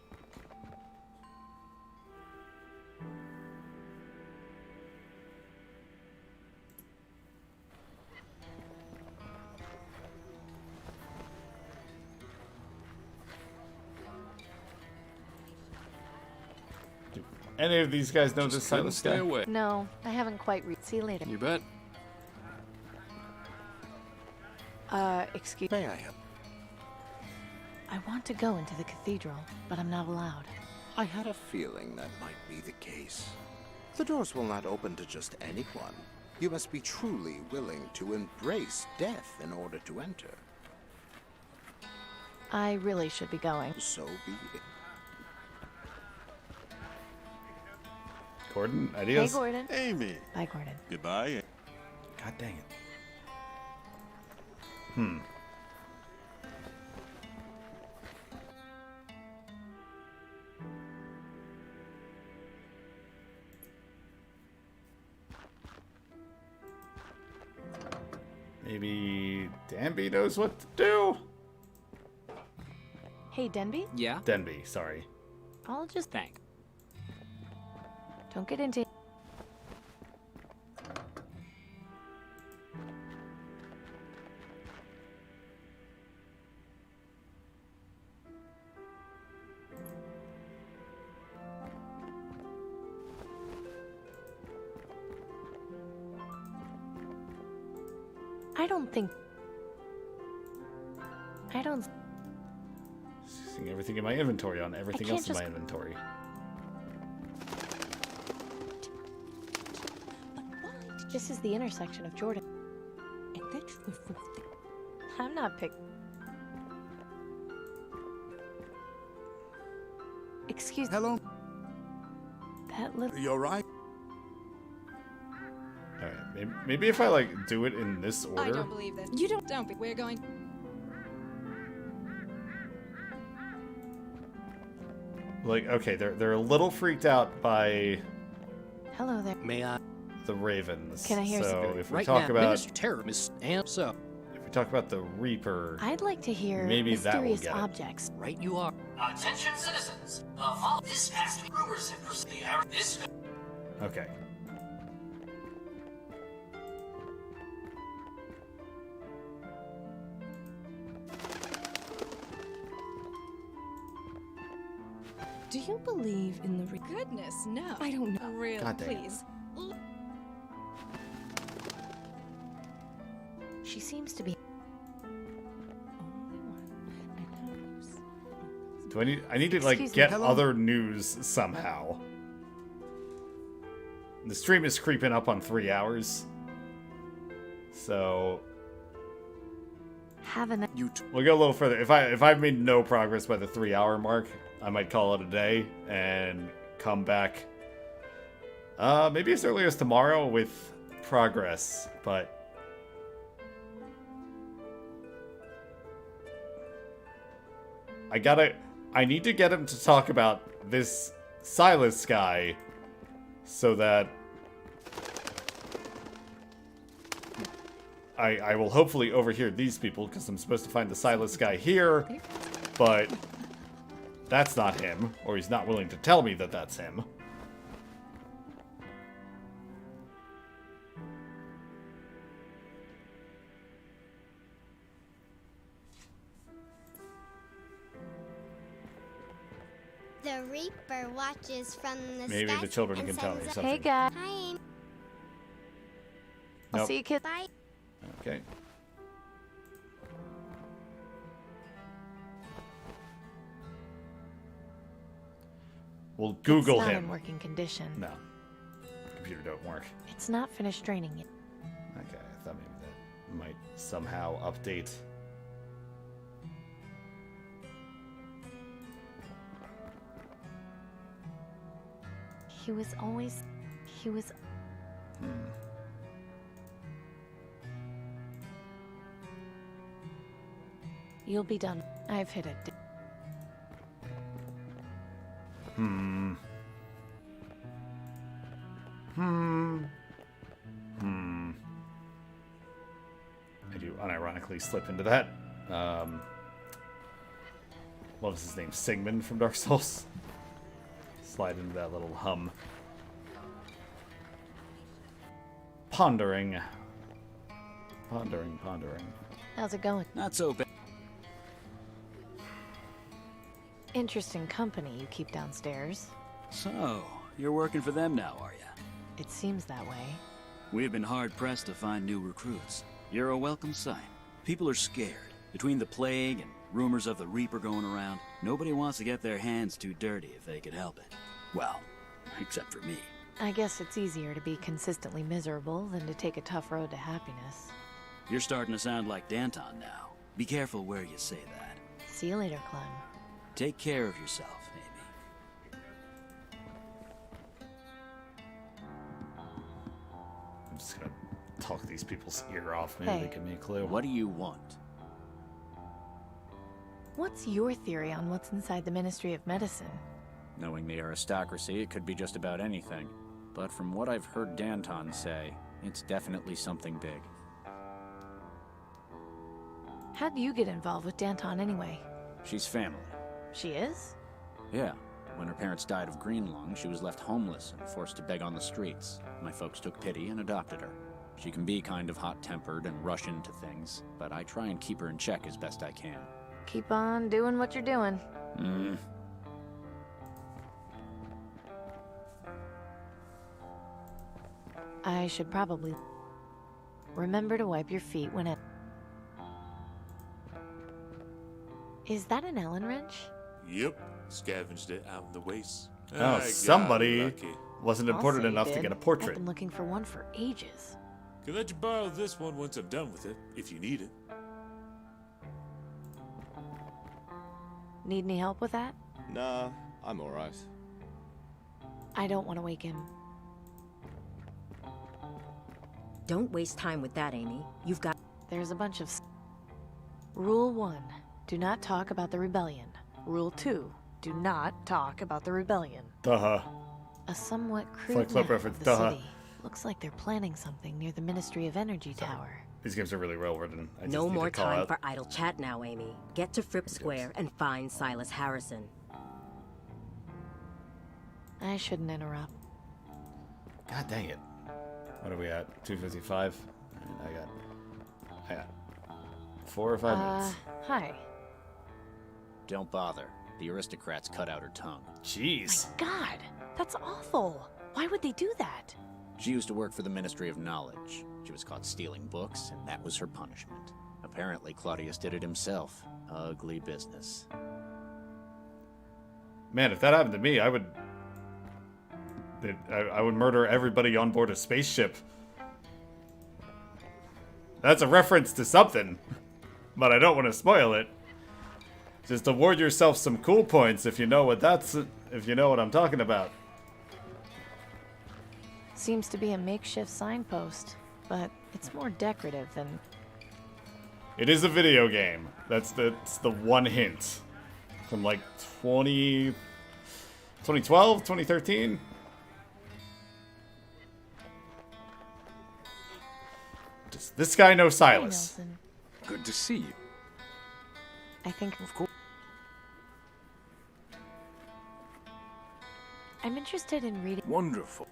[SPEAKER 1] Do any of these guys know this Silas guy?
[SPEAKER 3] No, I haven't quite read. See you later.
[SPEAKER 8] You bet.
[SPEAKER 3] Excuse
[SPEAKER 7] May I help?
[SPEAKER 3] I want to go into the cathedral, but I'm not allowed.
[SPEAKER 7] I had a feeling that might be the case. The doors will not open to just anyone. You must be truly willing to embrace death in order to enter.
[SPEAKER 3] I really should be going.
[SPEAKER 7] So be it.
[SPEAKER 1] Gordon, ideas?
[SPEAKER 3] Hey, Gordon.
[SPEAKER 6] Amy.
[SPEAKER 3] Bye, Gordon.
[SPEAKER 6] Goodbye.
[SPEAKER 1] God dang it. Maybe Danby knows what to do?
[SPEAKER 3] Hey, Denby?
[SPEAKER 9] Yeah?
[SPEAKER 1] Denby, sorry.
[SPEAKER 3] I'll just...
[SPEAKER 9] Thank.
[SPEAKER 3] Don't get into... I don't think... I don't...
[SPEAKER 1] Seeing everything in my inventory on everything
[SPEAKER 3] can't
[SPEAKER 1] else in
[SPEAKER 3] just-
[SPEAKER 1] my inventory.
[SPEAKER 3] This is the intersection of Jordan. I'm not pick... Excuse...
[SPEAKER 19] Hello?
[SPEAKER 3] That little...
[SPEAKER 19] You're right.
[SPEAKER 1] Alright. Maybe if I like do it in this order.
[SPEAKER 17] I don't believe this. You don't be. We're going.
[SPEAKER 1] Like, okay, they're a little freaked out by
[SPEAKER 3] Hello there.
[SPEAKER 22] May I?
[SPEAKER 1] the ravens.
[SPEAKER 3] Can I hear
[SPEAKER 1] so
[SPEAKER 3] something?
[SPEAKER 1] if we
[SPEAKER 22] Right
[SPEAKER 1] talk
[SPEAKER 22] now,
[SPEAKER 1] about
[SPEAKER 22] Minister Terrorist and so.
[SPEAKER 1] if we talk about the Reaper,
[SPEAKER 3] I'd like to hear
[SPEAKER 1] maybe that will
[SPEAKER 3] mysterious
[SPEAKER 1] get it.
[SPEAKER 3] objects.
[SPEAKER 22] Right you are.
[SPEAKER 5] Attention citizens. This past week, rumors have preceded this.
[SPEAKER 1] Okay.
[SPEAKER 21] Do you believe in the
[SPEAKER 17] Goodness, no.
[SPEAKER 21] I don't know.
[SPEAKER 17] Really,
[SPEAKER 1] God dang it.
[SPEAKER 17] please.
[SPEAKER 3] She seems to be.
[SPEAKER 1] Do I need to like
[SPEAKER 3] Excuse me,
[SPEAKER 1] get
[SPEAKER 3] hello?
[SPEAKER 1] other news somehow? The stream is creeping up on 3 hours. So
[SPEAKER 3] Have an.
[SPEAKER 1] we'll go a little further. If I've made no progress by the 3 hour mark, I might call it a day and come back. Maybe as early as tomorrow with progress, but I need to get him to talk about this Silas guy so that I will hopefully overhear these people, because I'm supposed to find the Silas guy here, but that's not him, or he's not willing to tell me that that's him.
[SPEAKER 12] The Reaper watches from the
[SPEAKER 1] Maybe
[SPEAKER 12] sky
[SPEAKER 1] the children
[SPEAKER 12] and
[SPEAKER 1] can tell me
[SPEAKER 12] sends a-
[SPEAKER 1] something.
[SPEAKER 3] Hey guys.
[SPEAKER 12] Hi, Amy.
[SPEAKER 3] I'll
[SPEAKER 1] Nope.
[SPEAKER 3] see you, kid.
[SPEAKER 12] Bye.
[SPEAKER 1] Okay. We'll Google
[SPEAKER 3] it's not
[SPEAKER 1] him.
[SPEAKER 3] in working condition.
[SPEAKER 1] No. Computer don't work.
[SPEAKER 3] It's not finished draining yet.
[SPEAKER 1] Okay, I thought maybe that might somehow update.
[SPEAKER 3] He was always. He was. You'll be done. I've hit it.
[SPEAKER 1] I do unironically slip into that. What was his name? Sigmund from Dark Souls? Slide into that little hum. Pondering. Pondering.
[SPEAKER 3] How's it going?
[SPEAKER 13] Not so bad.
[SPEAKER 3] Interesting company you keep downstairs.
[SPEAKER 13] So, you're working for them now, are ya?
[SPEAKER 3] It seems that way.
[SPEAKER 13] We've been hard-pressed to find new recruits. You're a welcome sight. People are scared. Between the plague and rumors of the Reaper going around, nobody wants to get their hands too dirty if they could help it. Well, except for me.
[SPEAKER 3] I guess it's easier to be consistently miserable than to take a tough road to happiness.
[SPEAKER 13] You're starting to sound like Danton now. Be careful where you say that.
[SPEAKER 3] See you later, Clem.
[SPEAKER 13] Take care of yourself, Amy.
[SPEAKER 1] I'm just gonna talk these people's ear off. Maybe
[SPEAKER 3] Hey.
[SPEAKER 1] they give me a clue.
[SPEAKER 13] What do you want?
[SPEAKER 3] What's your theory on what's inside the Ministry of Medicine?
[SPEAKER 18] Knowing the aristocracy, it could be just about anything. But from what I've heard Danton say, it's definitely something big.
[SPEAKER 3] How do you get involved with Danton anyway?
[SPEAKER 18] She's family.
[SPEAKER 3] She is?
[SPEAKER 18] Yeah. When her parents died of green lung, she was left homeless and forced to beg on the streets. My folks took pity and adopted her. She can be kind of hot-tempered and rush into things, but I try and keep her in check as best I can.
[SPEAKER 3] Keep on doing what you're doing. I should probably remember to wipe your feet when it. Is that an Allen wrench?
[SPEAKER 4] Yep, scavenged it out in the waste. I
[SPEAKER 1] Oh,
[SPEAKER 4] got
[SPEAKER 1] somebody
[SPEAKER 4] lucky.
[SPEAKER 1] wasn't
[SPEAKER 3] I'll
[SPEAKER 1] important
[SPEAKER 3] say you
[SPEAKER 1] enough to
[SPEAKER 3] did.
[SPEAKER 1] get a
[SPEAKER 3] I've
[SPEAKER 1] portrait.
[SPEAKER 3] been looking for one for ages.
[SPEAKER 4] Can let you borrow this one once I'm done with it, if you need it.
[SPEAKER 3] Need any help with that?
[SPEAKER 16] Nah, I'm alright.
[SPEAKER 3] I don't want to wake him.
[SPEAKER 10] Don't waste time with that, Amy. You've got...
[SPEAKER 3] There's a bunch of... Rule 1. Do not talk about the rebellion. Rule 2. Do not talk about the rebellion.
[SPEAKER 1] Duh.
[SPEAKER 3] A somewhat crude
[SPEAKER 1] Fight Club
[SPEAKER 3] map
[SPEAKER 1] reference,
[SPEAKER 3] of the
[SPEAKER 1] duh.
[SPEAKER 3] city. Looks like they're planning something near the Ministry of Energy Tower.
[SPEAKER 1] These games are really well written. I just
[SPEAKER 10] No
[SPEAKER 1] need
[SPEAKER 10] more
[SPEAKER 1] to call
[SPEAKER 10] time
[SPEAKER 1] out.
[SPEAKER 10] for idle chat now, Amy. Get to Fripp Square and find Silas Harrison.
[SPEAKER 3] I shouldn't interrupt.
[SPEAKER 1] God dang it. What are we at? 2:55? I got 4 or 5 minutes.
[SPEAKER 3] Hi.
[SPEAKER 18] Don't bother. The aristocrats cut out her tongue.
[SPEAKER 1] Jeez.
[SPEAKER 3] God, that's awful. Why would they do that?
[SPEAKER 18] She used to work for the Ministry of Knowledge. She was caught stealing books, and that was her punishment. Apparently, Claudius did it himself. Ugly business.
[SPEAKER 1] Man, if that happened to me, I would murder everybody on board a spaceship. That's a reference to something, but I don't want to spoil it. Just award yourself some cool points if you know what I'm talking about.
[SPEAKER 3] Seems to be a makeshift signpost, but it's more decorative than...
[SPEAKER 1] It is a video game. That's the one hint. From like 2012, 2013? Does this guy know Silas?
[SPEAKER 15] Good to see you.
[SPEAKER 3] I think...
[SPEAKER 15] Of course.
[SPEAKER 3] I'm interested in reading...
[SPEAKER 15] Wonderful.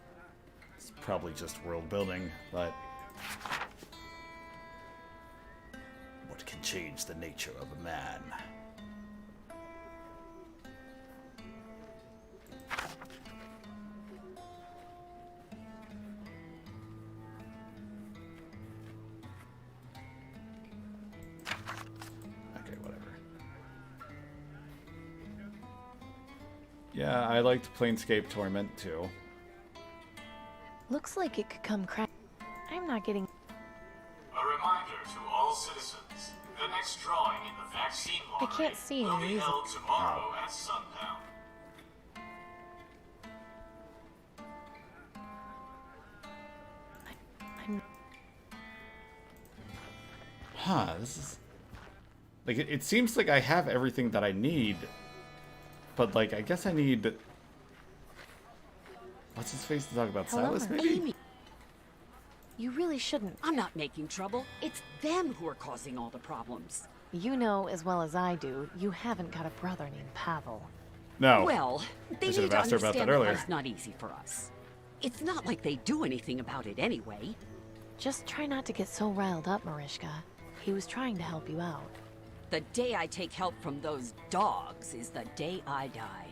[SPEAKER 1] It's probably just world building, but... What can change the nature of a man? Okay, whatever. Yeah, I liked Planescape Torment too.
[SPEAKER 3] Looks like it could come crack. I'm not getting...
[SPEAKER 11] A reminder to all citizens, the next drawing in the vaccine
[SPEAKER 3] I
[SPEAKER 11] lottery
[SPEAKER 3] can't see
[SPEAKER 11] will
[SPEAKER 3] any
[SPEAKER 11] be
[SPEAKER 3] reason.
[SPEAKER 11] held tomorrow at sundown.
[SPEAKER 1] Huh, this is... Like, it seems like I have everything that I need. But, like, I guess I need... What's his face to talk about? Silas, maybe?
[SPEAKER 20] Amy,
[SPEAKER 3] You really shouldn't.
[SPEAKER 20] I'm not making trouble. It's them who are causing all the problems.
[SPEAKER 3] You know as well as I do, you haven't got a brother named Pavel.
[SPEAKER 1] No.
[SPEAKER 20] Well, they
[SPEAKER 1] I should
[SPEAKER 20] need
[SPEAKER 1] have
[SPEAKER 20] to
[SPEAKER 1] asked her about
[SPEAKER 20] understand
[SPEAKER 1] that earlier.
[SPEAKER 20] life's not easy for us. It's not like they do anything about it anyway.
[SPEAKER 3] Just try not to get so riled up, Mariska. He was trying to help you out.
[SPEAKER 20] The day I take help from those dogs is the day I die.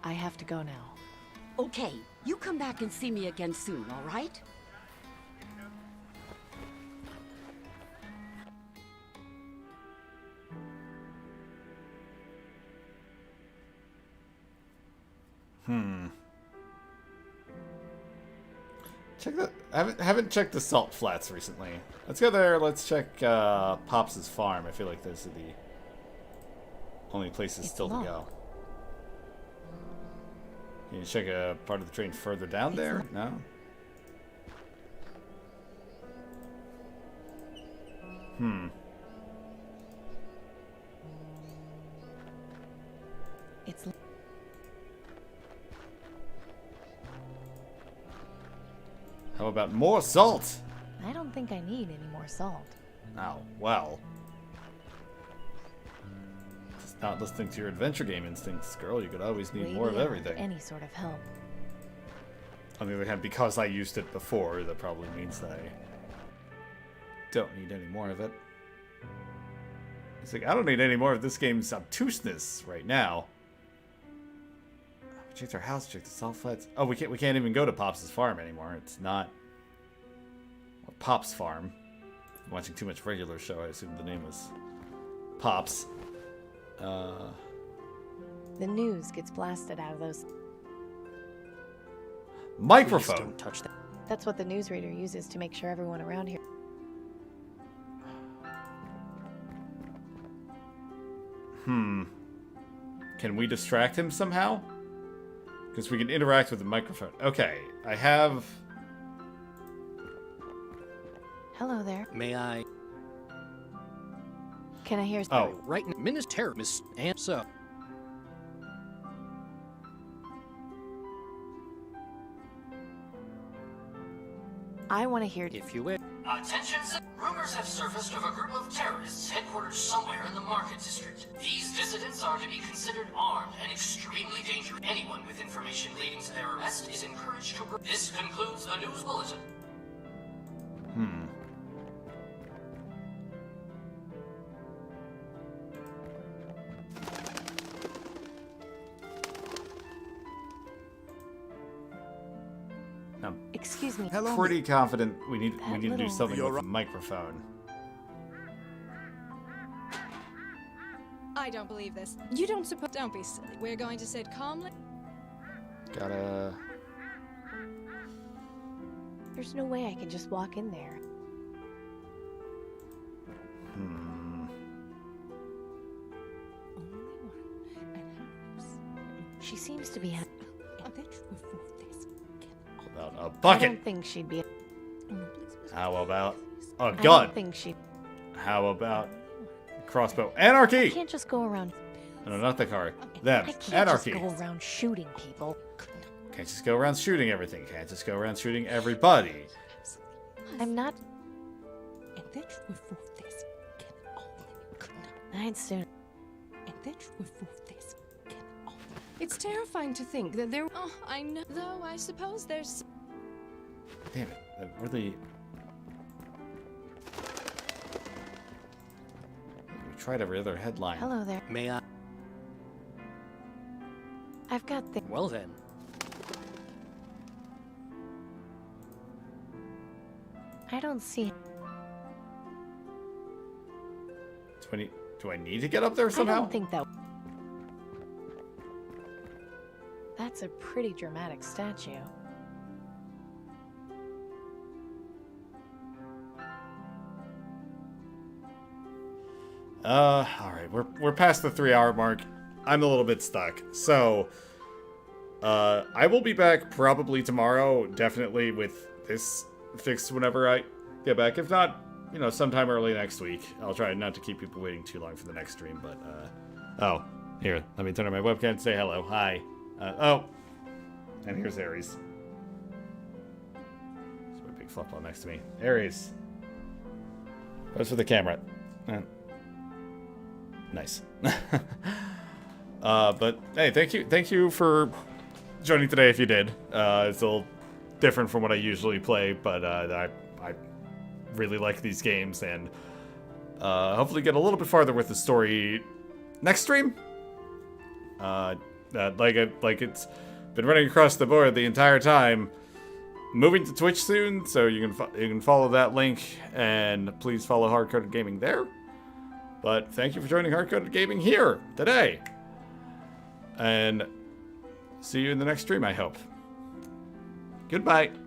[SPEAKER 3] I have to go now.
[SPEAKER 20] Okay, you come back and see me again soon, all right?
[SPEAKER 1] Check the... haven't checked the salt flats recently. Let's go there. Let's check Pops' farm. I feel like those are the only places still to go. Can you check a part of the train further down there? No?
[SPEAKER 3] It's...
[SPEAKER 1] How about more salt?
[SPEAKER 3] I don't think I need any more salt.
[SPEAKER 1] Oh, well. Just not listening to your adventure game instincts, girl. You could always need
[SPEAKER 3] Way
[SPEAKER 1] more of
[SPEAKER 3] beyond
[SPEAKER 1] everything.
[SPEAKER 3] Any sort of help.
[SPEAKER 1] On the other hand, because I used it before, that probably means that I don't need any more of it. It's like, I don't need any more of this game's obtuseness right now. We checked our house, checked the salt flats. Oh, we can't even go to Pops' farm anymore. It's not Pops' farm. I'm watching too much regular show. I assumed the name was Pops.
[SPEAKER 3] The news gets blasted out of those...
[SPEAKER 1] Microphone!
[SPEAKER 22] Don't touch that.
[SPEAKER 3] That's what the newsreader uses to make sure everyone around here...
[SPEAKER 1] Can we distract him somehow? Because we can interact with the microphone. Okay, I have...
[SPEAKER 3] Hello there.
[SPEAKER 22] May I?
[SPEAKER 3] Can I hear?
[SPEAKER 1] Oh.
[SPEAKER 22] Right now, Minister, Miss, and so.
[SPEAKER 3] I want to hear.
[SPEAKER 22] If you wish.
[SPEAKER 5] Attention, rumors have surfaced of a group of terrorists headquartered somewhere in the Market District. These dissidents are to be considered armed and extremely dangerous. Anyone with information leading to their arrest is encouraged to... This concludes the news bulletin.
[SPEAKER 3] Excuse me.
[SPEAKER 1] I'm pretty confident we need to do
[SPEAKER 3] little-
[SPEAKER 1] something with the microphone.
[SPEAKER 17] I don't believe this. You don't suppose. Don't be silly. We're going to sit calmly.
[SPEAKER 1] Gotta...
[SPEAKER 3] There's no way I can just walk in there. She seems to be.
[SPEAKER 1] About a
[SPEAKER 3] I
[SPEAKER 1] bucket.
[SPEAKER 3] don't think she'd be.
[SPEAKER 1] How about a
[SPEAKER 3] I
[SPEAKER 1] gun?
[SPEAKER 3] don't think she.
[SPEAKER 1] How about crossbow? Anarchy!
[SPEAKER 3] I can't just go around.
[SPEAKER 1] No, not the car. Them.
[SPEAKER 3] I can't
[SPEAKER 1] Anarchy.
[SPEAKER 3] just go around shooting people.
[SPEAKER 1] Can't just go around shooting everything. Can't just go around shooting everybody.
[SPEAKER 3] I'm not. I'd soon.
[SPEAKER 21] It's terrifying to think that there.
[SPEAKER 17] Oh, I know. Though I suppose there's.
[SPEAKER 1] Damn it. That really... We tried every other headline.
[SPEAKER 3] Hello there.
[SPEAKER 22] May I?
[SPEAKER 3] I've got the.
[SPEAKER 22] Well then.
[SPEAKER 3] I don't see.
[SPEAKER 1] Do I need to get up there somehow?
[SPEAKER 3] I don't think that. That's a pretty dramatic statue.
[SPEAKER 1] Alright, we're past the 3-hour mark. I'm a little bit stuck. So, I will be back probably tomorrow, definitely with this fixed whenever I get back. If not, you know, sometime early next week. I'll try not to keep people waiting too long for the next stream, but, oh, here, let me turn on my webcam and say hello. Hi. Oh, and here's Ares. There's my big fluff ball next to me. Ares. Pose for the camera. Nice. But hey, thank you for joining today if you did. It's a little different from what I usually play, but I really like these games, and hopefully get a little bit farther with the story next stream. Like it's been running across the board the entire time. Moving to Twitch soon, so you can follow that link, and please follow Hardcoded Gaming there. But thank you for joining Hardcoded Gaming here today, and see you in the next stream, I hope. Goodbye.